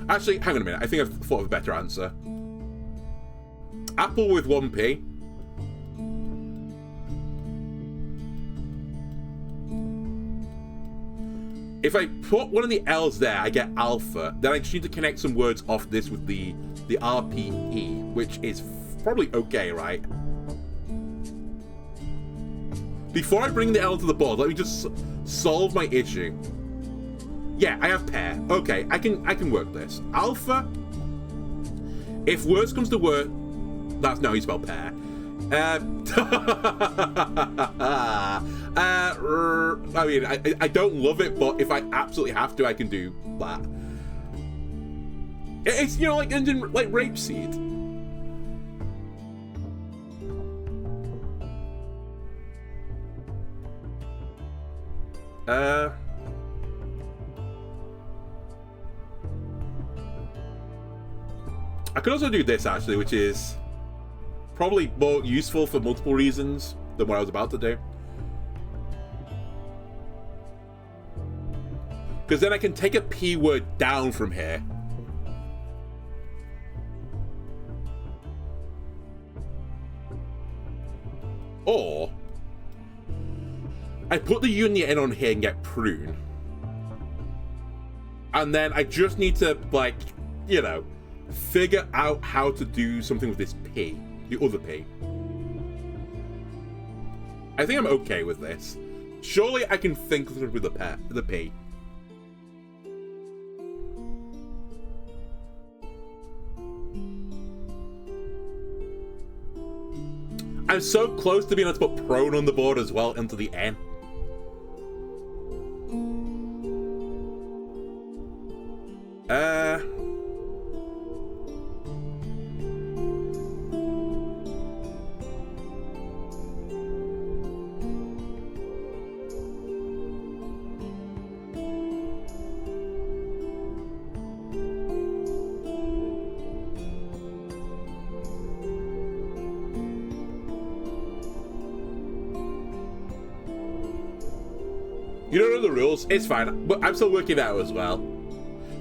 S1: Actually, hang on a minute. I think I've thought of a better answer. Apple with 1 P. If I put one of the L's there, I get alpha. Then I just need to connect some words off this with the RPE, which is probably okay, right? Before I bring the L to the board, let me just solve my issue. Yeah, I have pair. Okay, I can work this. Alpha. If worst comes to worst, that's no, you spell pair. I mean, I don't love it, but if I absolutely have to, I can do that. It's, you know, like rapeseed. I could also do this, actually, which is probably more useful for multiple reasons than what I was about to do. Because then I can take a P word down from here. Or I put the U and the N on here and get prune. And then I just need to, like, you know, figure out how to do something with this P. The other P. I think I'm okay with this. Surely I can think with the P. I'm so close to being able to put prone on the board as well into the N. You don't know the rules, it's fine, but I'm still working it out as well.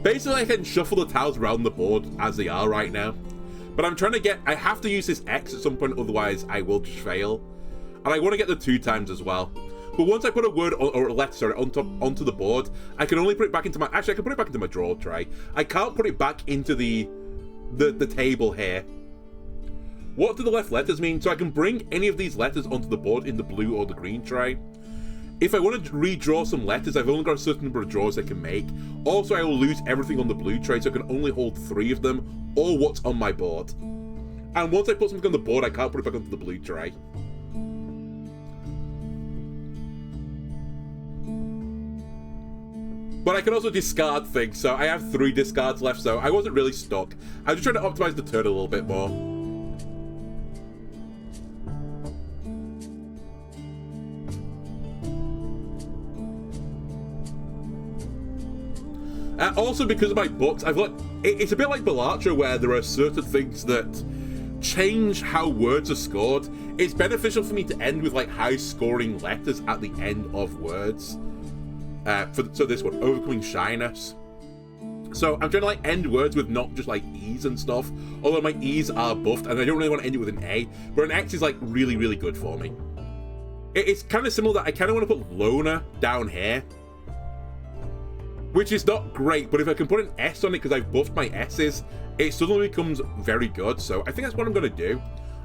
S1: Basically, I can shuffle the tiles around the board as they are right now. But I'm trying to get, I have to use this X at some point, otherwise I will just fail. And I want to get the 2 times as well. But once I put a word or a letter, sorry, onto the board, I can only put it back into my, actually I can put it back into my draw tray. I can't put it back into the table here. What do the left letters mean? So I can bring any of these letters onto the board in the blue or the green tray. If I want to redraw some letters, I've only got a certain number of draws I can make. Also, I will lose everything on the blue tray, so I can only hold 3 of them, or what's on my board. And once I put something on the board, I can't put it back onto the blue tray. But I can also discard things, so I have 3 discards left, so I wasn't really stuck. I was just trying to optimize the turn a little bit more. Also, because of my books, I've got, it's a bit like Balatro, where there are certain things that change how words are scored. It's beneficial for me to end with like high scoring letters at the end of words. So this one, overcoming shyness. So I'm trying to like end words with not just like E's and stuff, although my E's are buffed and I don't really want to end it with an A, but an X is like really, really good for me. It's kind of similar that I kind of want to put loner down here, which is not great, but if I can put an S on it because I've buffed my S's, it suddenly becomes very good. So I think that's what I'm going to do.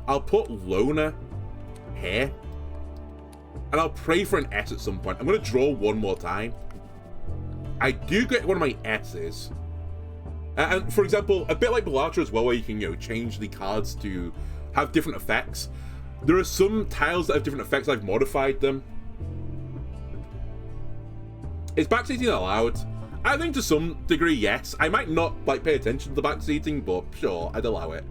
S1: I'll put loner here, and I'll pray for an S at some point. I'm going to draw one more time. I do get one of my S's. And for example, a bit like Balatro as well, where you can, you know, change the cards to have different effects. There are some tiles that have different effects. I've modified them. Is backseating allowed? I think to some degree, yes. I might not like pay attention to the backseating, but sure, I'd allow it.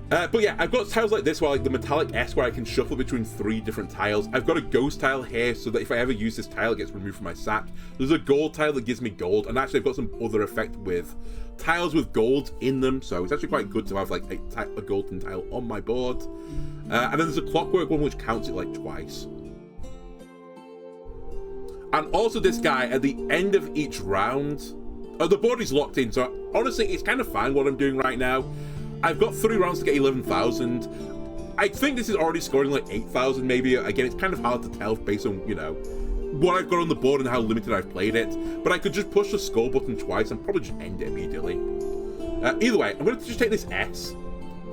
S1: But yeah, I've got tiles like this, where like the metallic S, where I can shuffle between 3 different tiles. I've got a ghost tile here, so that if I ever use this tile, it gets removed from my sack. There's a gold tile that gives me gold, and actually I've got some other effect with tiles with gold in them, so it's actually quite good to have like a golden tile on my board. And then there's a clockwork one, which counts it like twice. And also this guy, at the end of each round, the board is locked in, so honestly, it's kind of fine what I'm doing right now. I've got 3 rounds to get 11,000. I think this is already scoring like 8,000 maybe. Again, it's kind of hard to tell based on, you know, what I've got on the board and how limited I've played it. But I could just push the score button twice and probably just end it immediately. Either way, I'm going to just take this S,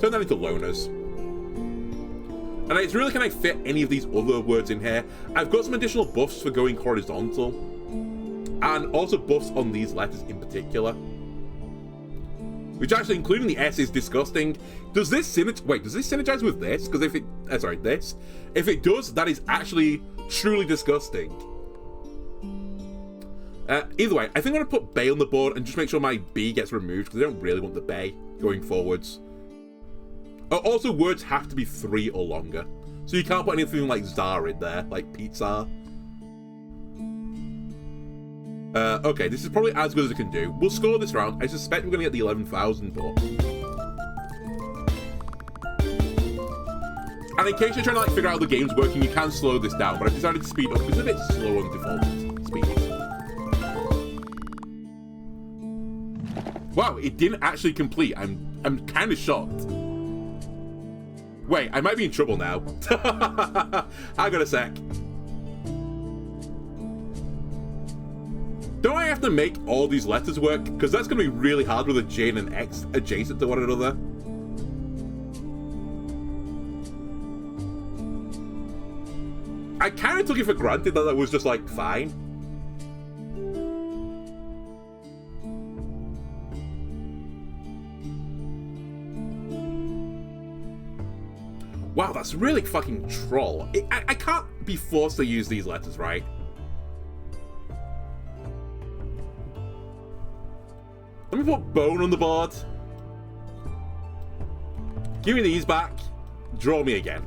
S1: turn that into loners. And it's really, can I fit any of these other words in here? I've got some additional buffs for going horizontal, and also buffs on these letters in particular. Which actually, including the S, is disgusting. Does this synergize with this? Because if it, this. If it does, that is actually truly disgusting. Either way, I think I'm going to put bay on the board and just make sure my B gets removed, because I don't really want the bay going forwards. Also, words have to be 3 or longer. So you can't put anything like Tsar in there, like pizza. Okay, this is probably as good as I can do. We'll score this round. I suspect we're going to get the 11,000, but... And in case you're trying to like figure out how the game's working, you can slow this down, but I've decided to speed up because it's a bit slow on default speed. Wow, it didn't actually complete. I'm kind of shocked. Wait, I might be in trouble now. Hang on a sec. Don't I have to make all these letters work? Because that's going to be really hard with a J and an X adjacent to one another. I kind of took it for granted that that was just like fine. Wow, that's really fucking troll. I can't be forced to use these letters, right? Let me put bone on the board. Give me these back. Draw me again.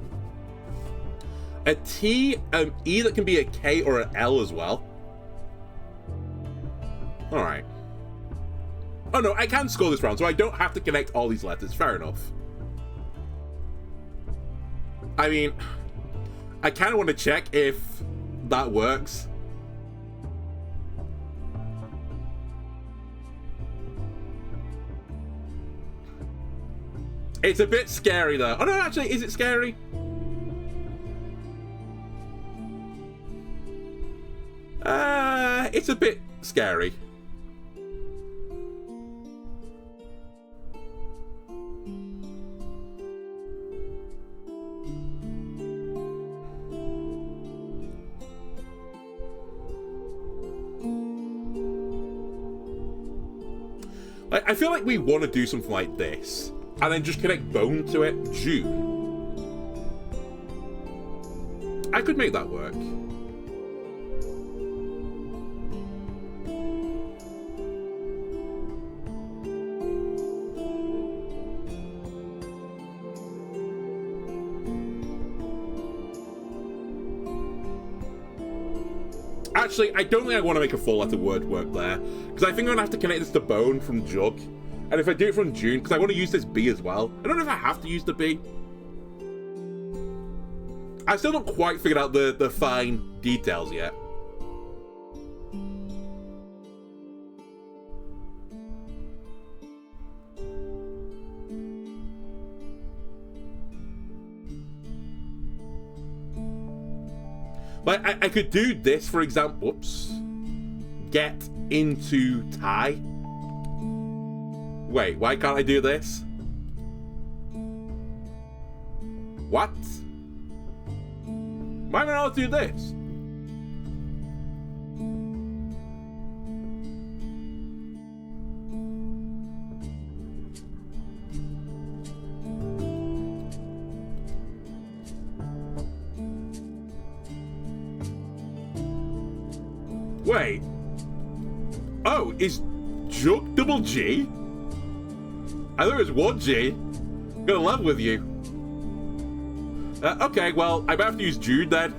S1: A T, either can be a K or an L as well. Alright. Oh no, I can score this round, so I don't have to connect all these letters. Fair enough. I mean, I kind of want to check if that works. It's a bit scary though. Oh no, actually, is it scary? It's a bit scary. Like, I feel like we want to do something like this, and then just connect bone to it. June. I could make that work. Actually, I don't think I want to make a four-letter word work there, because I think I'm going to have to connect this to bone from Jug. And if I do it from June, because I want to use this B as well. I don't know if I have to use the B. I still don't quite figured out the fine details yet. Like, I could do this, for example. Whoops. Get into tie. Wait, why can't I do this? What? Why am I not able to do this? Wait. Oh, is Jug double G? I thought it was one G. I'm gonna level with you. Okay, well, I might have to use Jude then.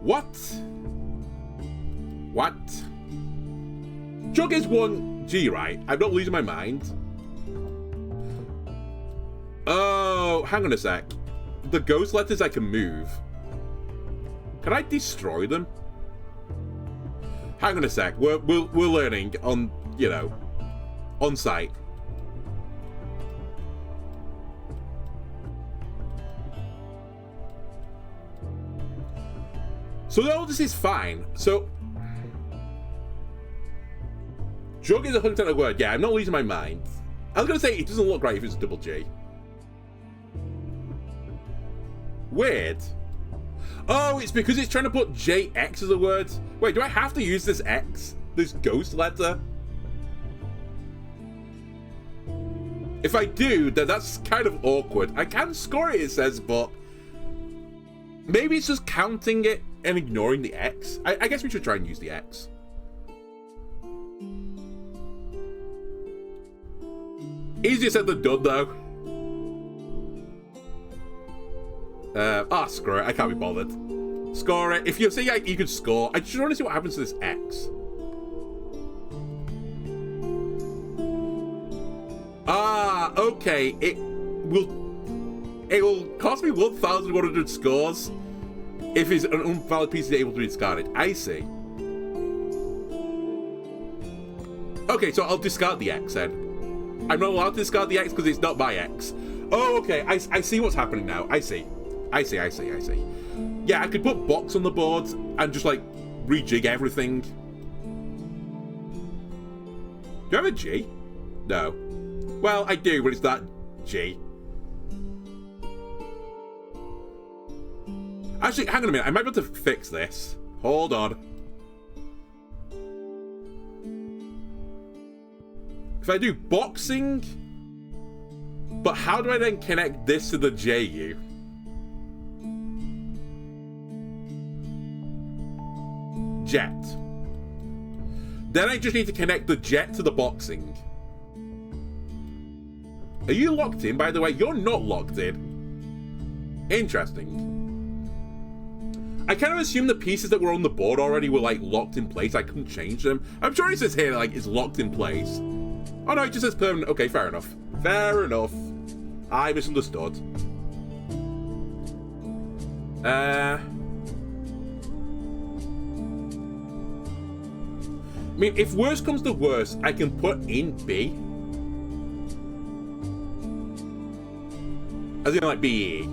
S1: What? What? Jug is one G, right? I'm not losing my mind. Oh, hang on a sec. The ghost letters I can move. Can I destroy them? Hang on a sec. We're learning on, you know, on site. So all this is fine. So Jug is 100% a word. Yeah, I'm not losing my mind. I was gonna say it doesn't look right if it's a double G. Weird. Oh, it's because it's trying to put JX as a word. Wait, do I have to use this X? This ghost letter? If I do, then that's kind of awkward. I can score it, it says, but maybe it's just counting it and ignoring the X. I guess we should try and use the X. Easier said than done, though. Screw it. I can't be bothered. Score it. If you're saying like, you could score, I just want to see what happens to this X. Okay. It will cost me 1,100 scores if it's an invalid piece is able to be discarded. I see. Okay, so I'll discard the X then. I'm not allowed to discard the X because it's not my X. Oh, okay. I see what's happening now. I see. Yeah, I could put box on the board and just, like, rejig everything. Do I have a G? No. Well, I do, but it's that G. Actually, hang on a minute. I might be able to fix this. Hold on. If I do boxing, but how do I then connect this to the JU? Jet. Then I just need to connect the jet to the boxing. Are you locked in, by the way? You're not locked in. Interesting. I kind of assumed the pieces that were on the board already were, like, locked in place. I couldn't change them. I'm sure it says here, like, it's locked in place. Oh, no, it just says permanent. Okay, fair enough. Fair enough. I misunderstood. I mean, if worse comes to worse, I can put in B. As in, like, BE.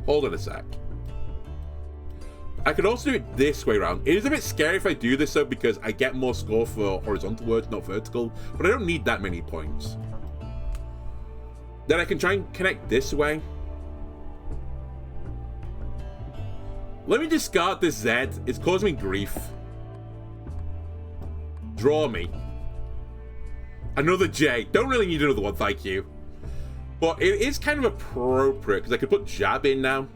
S1: Hold on a sec. I could also do it this way around. It is a bit scary if I do this, though, because I get more score for horizontal words, not vertical. But I don't need that many points. Then I can try and connect this way. Let me discard this Z. It's causing me grief. Draw me. Another J. Don't really need another one, thank you. But it is kind of appropriate, because I could put jab in now.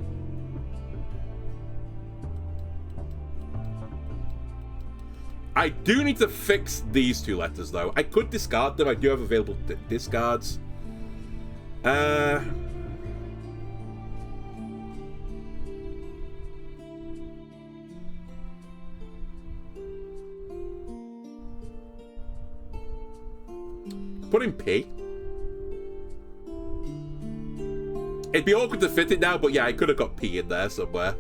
S1: I do need to fix these two letters, though. I could discard them. I do have available discards. Put in P. It'd be awkward to fit it now, but yeah, I could have got P in there somewhere.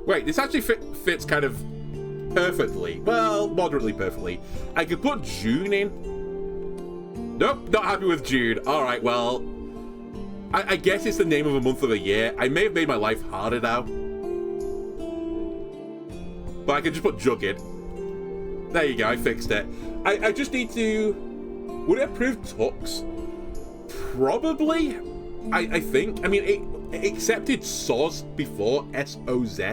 S1: Wait, this actually fits kind of perfectly. Well, moderately perfectly. I could put June in. Nope, not happy with June. Alright, well, I guess it's the name of a month of a year. I may have made my life harder now. But I can just put Jug in. There you go, I fixed it. I just need to... Would it approve Tux? Probably. I think. I mean, it accepted SOZ before, S-O-Z.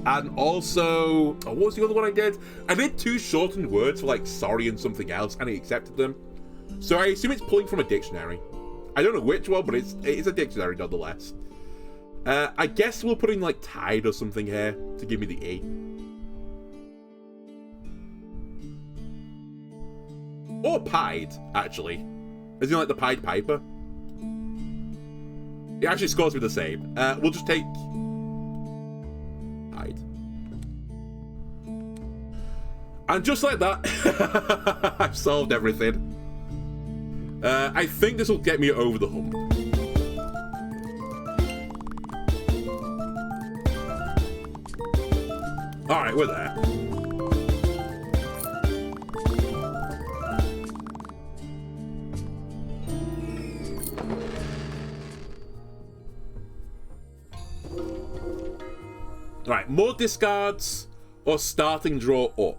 S1: And also... Oh, what was the other one I did? I did two shortened words for, like, sorry and something else, and it accepted them. So I assume it's pulling from a dictionary. I don't know which one, but it's a dictionary nonetheless. I guess we'll put in, like, tide or something here to give me the E. Or pied, actually. As in, like, the Pied Piper. It actually scores me the same. We'll just take... Pied. And just like that, I've solved everything. I think this will get me over the hump. Alright, we're there. Right, more discards or starting draw up.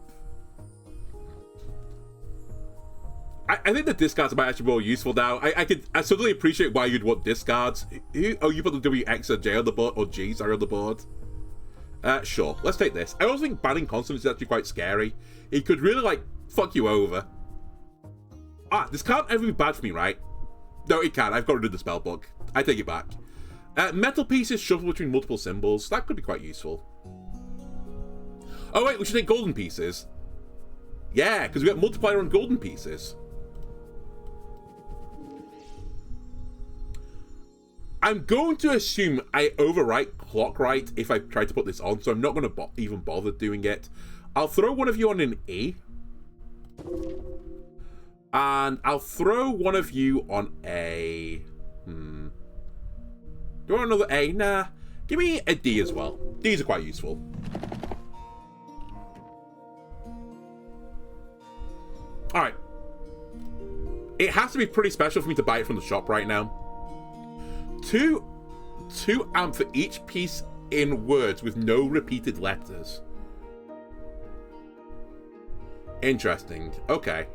S1: I think the discards might actually be more useful now. I suddenly appreciate why you'd want discards. Oh, you put the W, X, or J on the board, or G, sorry, on the board. Sure, let's take this. I also think banning consonants is actually quite scary. It could really, like, fuck you over. Ah, this can't ever be bad for me, right? No, it can. I've got rid of the spell book. I take it back. Metal pieces shuffle between multiple symbols. That could be quite useful. Oh, wait, we should take golden pieces. Yeah, because we got multiplier on golden pieces. I'm going to assume I overwrite clock right if I try to put this on, so I'm not going to even bother doing it. I'll throw one of you on an E. And I'll throw one of you on a... Do you want another A? Nah. Give me a D as well. Ds are quite useful. Alright. It has to be pretty special for me to buy it from the shop right now. 2 amp for each piece in words with no repeated letters. Interesting. Okay.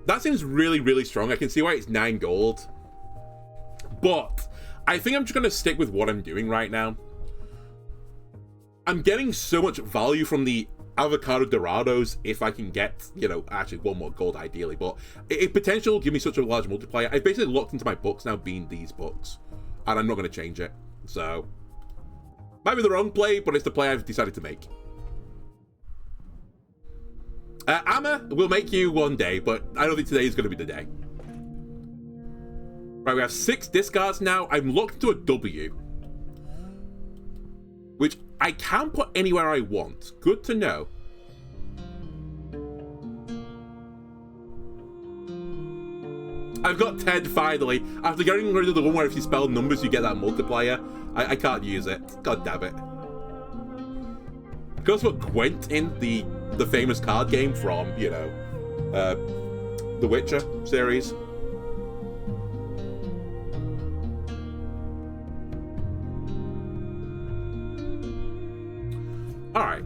S1: That seems really, really strong. I can see why it's 9 gold. But I think I'm just going to stick with what I'm doing right now. I'm getting so much value from the avocado dorados if I can get, you know, actually 1 more gold ideally. But it potentially will give me such a large multiplier. I've basically locked into my books now being these books. And I'm not going to change it. So, might be the wrong play, but it's the play I've decided to make. Amah will make you one day, but I don't think today is going to be the day. Right, we have 6 discards now. I'm locked into a W, which I can put anywhere I want. Good to know. I've got 10 finally. After getting rid of the one where if you spell numbers you get that multiplier, I can't use it. God damn it. I could also put Gwent in, the famous card game from, you know, the Witcher series. Alright.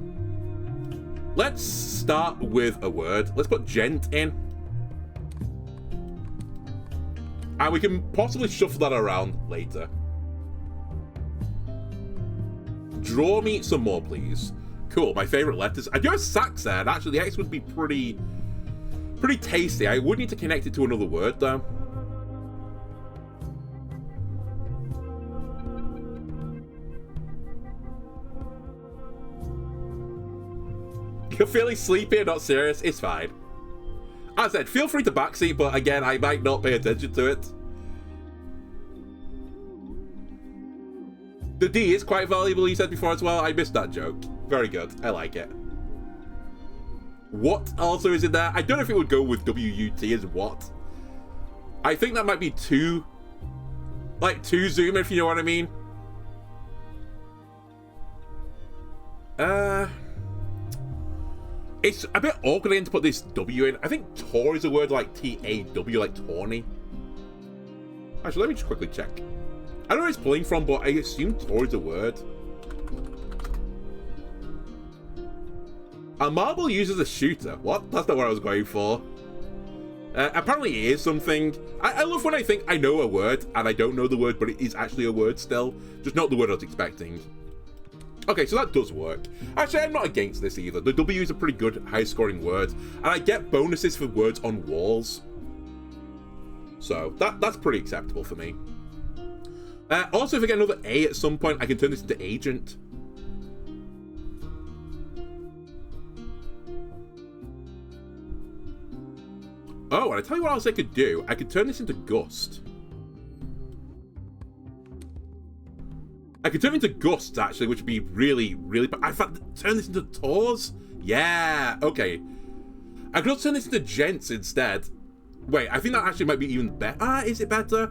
S1: Let's start with a word. Let's put gent in. And we can possibly shuffle that around later. Draw me some more, please. Cool, my favorite letters. I do have sax there, and actually the X would be pretty tasty. I would need to connect it to another word, though. You're feeling sleepy and not serious? It's fine. As I said, feel free to backseat, but again, I might not pay attention to it. The D is quite valuable, you said before as well. I missed that joke. Very good. I like it. What also is in there? I don't know if it would go with W-U-T as what. I think that might be too zoom, if you know what I mean. It's a bit awkward to put this W in. I think Tor is a word like T-A-W, like tawny. Actually, let me just quickly check. I don't know where it's pulling from, but I assume Tor is a word. A marble used as a shooter. What? That's not what I was going for. Apparently it is something. I love when I think I know a word, and I don't know the word, but it is actually a word still. Just not the word I was expecting. Okay, so that does work. Actually, I'm not against this either. The W is a pretty good, high-scoring word, and I get bonuses for words on walls. So, that's pretty acceptable for me. Also, if I get another A at some point, I can turn this into agent. Oh, and I tell you what else I could do. I could turn this into gust. I could turn it into gusts, actually, which would be really, really bad. In fact, turn this into tours? Yeah, okay. I could also turn this into gents instead. Wait, I think that actually might be even better. Ah, is it better?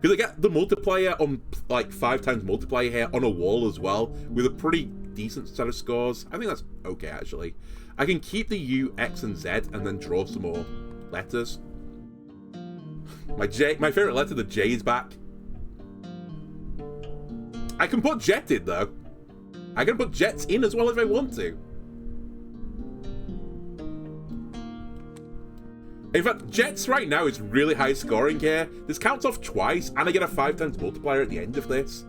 S1: Because I get the multiplier on, like, 5 times multiplier here on a wall as well, with a pretty decent set of scores. I think that's okay, actually. I can keep the U, X, and Z, and then draw some more letters. My favorite letter, the J, is back. I can put jet in, though. I can put jets in as well if I want to. In fact, jets right now is really high scoring here. This counts off twice, and I get a 5 times multiplier at the end of this.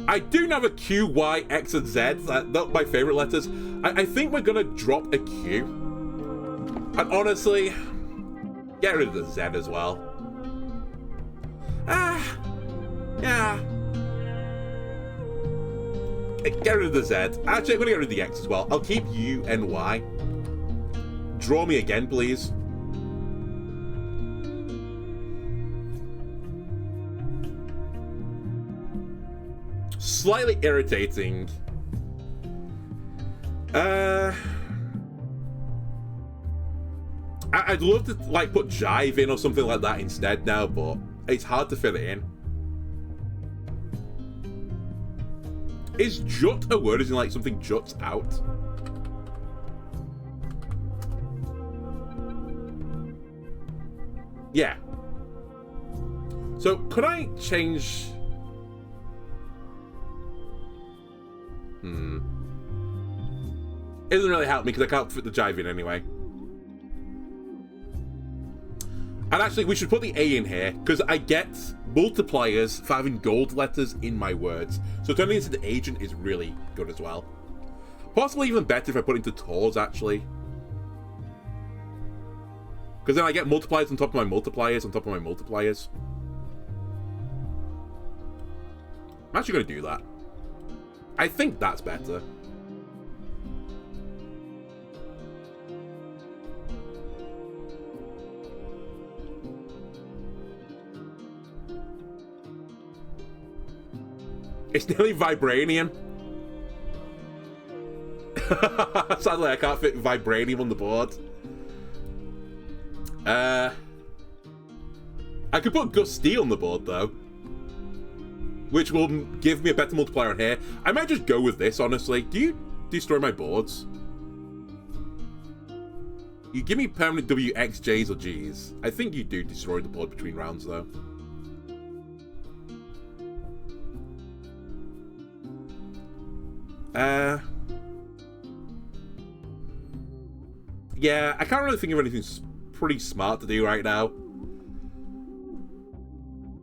S1: I do have a Q, Y, X, and Z. Not my favorite letters. I think we're gonna drop a Q. And honestly, get rid of the Z as well. Yeah. Get rid of the Z. Actually, I'm going to get rid of the X as well. I'll keep U and Y. Draw me again, please. Slightly irritating. I'd love to, like, put jive in or something like that instead now, but it's hard to fit it in. Is jut a word? Is it like something juts out? Yeah. So, could I change... It doesn't really help me because I can't fit the jive in anyway. And actually, we should put the A in here because I get multipliers for having gold letters in my words. So turning into the agent is really good as well. Possibly even better if I put it into tours, actually. Because then I get multipliers on top of my multipliers on top of my multipliers. I'm actually going to do that. I think that's better. It's nearly vibranium. Sadly, I can't fit vibranium on the board. I could put Gus Steel on the board, though. Which will give me a better multiplier on here. I might just go with this, honestly. Do you destroy my boards? You give me permanent W, X, J's, or G's. I think you do destroy the board between rounds, though. Yeah, I can't really think of anything pretty smart to do right now.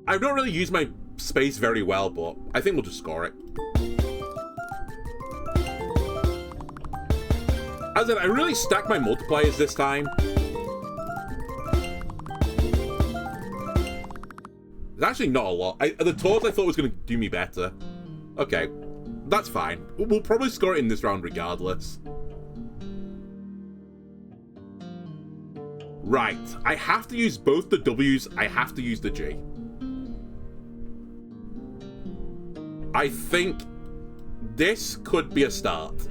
S1: I've not really used my space very well, but I think we'll just score it. As I said, I really stacked my multipliers this time. It's actually not a lot. The tours I thought was going to do me better. Okay, that's fine. We'll probably score it in this round regardless. Right, I have to use both the W's, I have to use the G. I think this could be a start.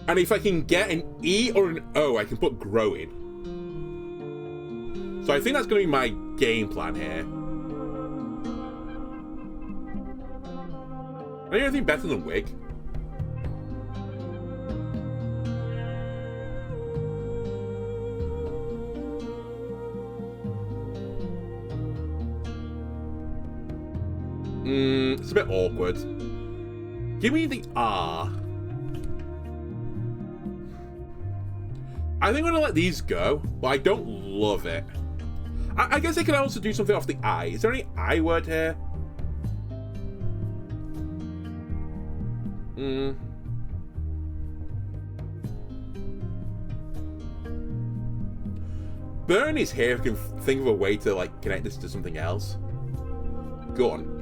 S1: And if I can get an E or an O, I can put grow in. So I think that's going to be my game plan here. Anything better than wig? It's a bit awkward. Give me the R. I think I'm gonna let these go, but I don't love it. I guess I could also do something off the I. Is there any I word here? Burn is here if I can think of a way to like connect this to something else. Go on.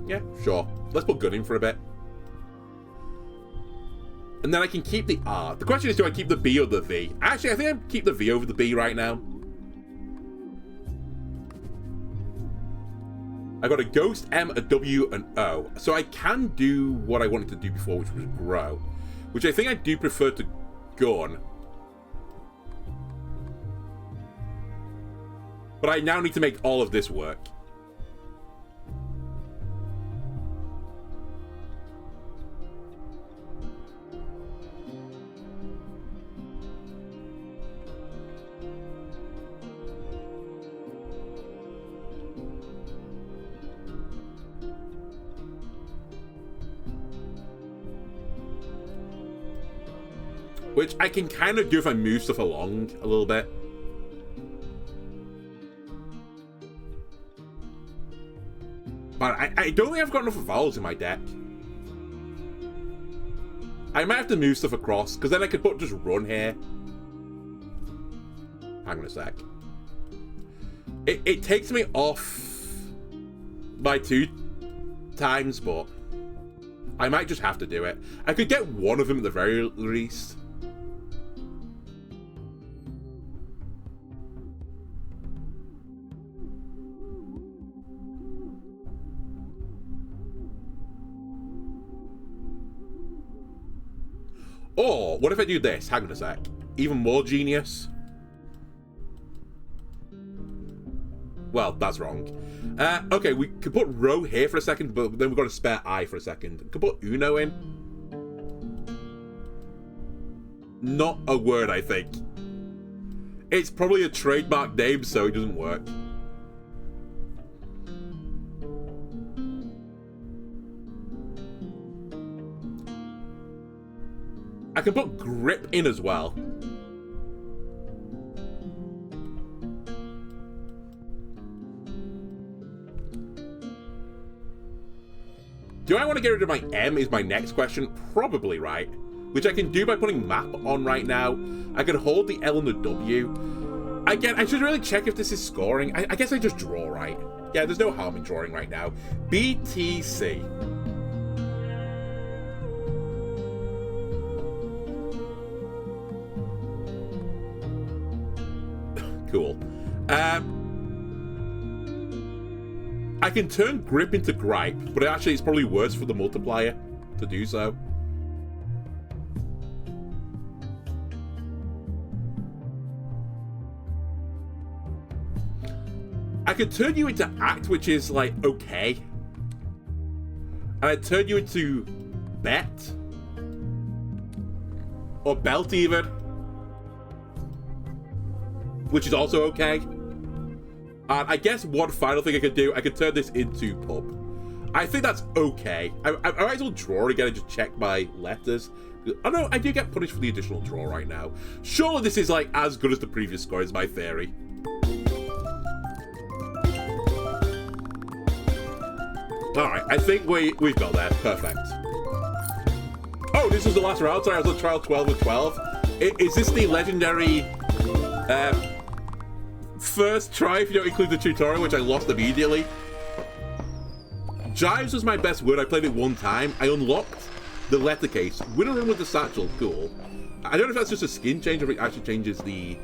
S1: Yeah, sure. Let's put gun in for a bit. And then I can keep the R. The question is, do I keep the B or the V? Actually, I think I keep the V over the B right now. I got a ghost, M, a W, an O. So I can do what I wanted to do before, which was grow. Which I think I do prefer to gun. But I now need to make all of this work. Which I can kind of do if I move stuff along a little bit. But I don't think I've got enough vowels in my deck. I might have to move stuff across, because then I could put just run here. Hang on a sec. It takes me off by 2 times, but I might just have to do it. I could get one of them at the very least. Or, what if I do this? Hang on a sec. Even more genius. Well, that's wrong. Okay, we can put row here for a second, but then we've got a spare I for a second. We can put Uno in. Not a word, I think. It's probably a trademark name, so it doesn't work. I can put grip in as well. Do I want to get rid of my M is my next question? Probably, right? Which I can do by putting map on right now. I can hold the L and the W. Again, I should really check if this is scoring. I guess I just draw, right? Yeah, there's no harm in drawing right now. BTC. Cool. I can turn grip into gripe, but actually it's probably worse for the multiplier to do so. I could turn you into act, which is like okay. And I'd turn you into bet. Or belt even. Which is also okay. And I guess one final thing I could do, I could turn this into pub. I think that's okay. I might as well draw again and just check my letters. Oh no, I do get punished for the additional draw right now. Surely this is like as good as the previous score is my theory. Alright, I think we've got there. Perfect. Oh, this was the last round. Sorry, I was on trial 12 with 12. Is this the legendary first try if you don't include the tutorial, which I lost immediately? Jives was my best word. I played it one time. I unlocked the letter case. Win a run with the satchel. Cool. I don't know if that's just a skin change or if it actually changes the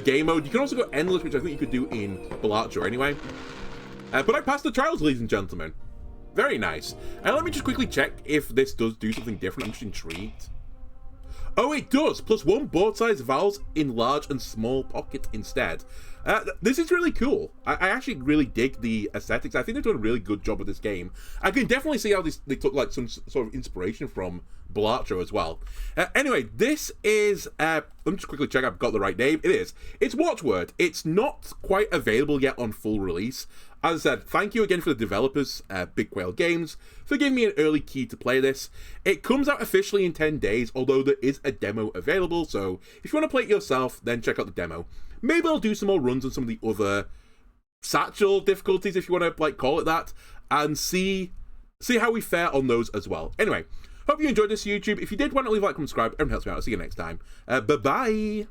S1: game mode. You can also go endless, which I think you could do in Balatro anyway. But I passed the trials, ladies and gentlemen. Very nice. Let me just quickly check if this does do something different. I'm just intrigued. Oh, it does. +1 board size vowels in large and small pocket instead. This is really cool. I actually really dig the aesthetics. I think they've done a really good job with this game. I can definitely see how they took like some sort of inspiration from Balatro as well. Anyway, this is... let me just quickly check I've got the right name. It is. It's Watchword. It's not quite available yet on full release. As I said, thank you again for the developers, Big Quail Games, for giving me an early key to play this. It comes out officially in 10 days, although there is a demo available, so if you want to play it yourself, then check out the demo. Maybe I'll do some more runs on some of the other satchel difficulties, if you want to like call it that, and see how we fare on those as well. Anyway, hope you enjoyed this YouTube. If you did, why not leave a like, comment, subscribe. Everyone helps me out. I'll see you next time. Bye-bye.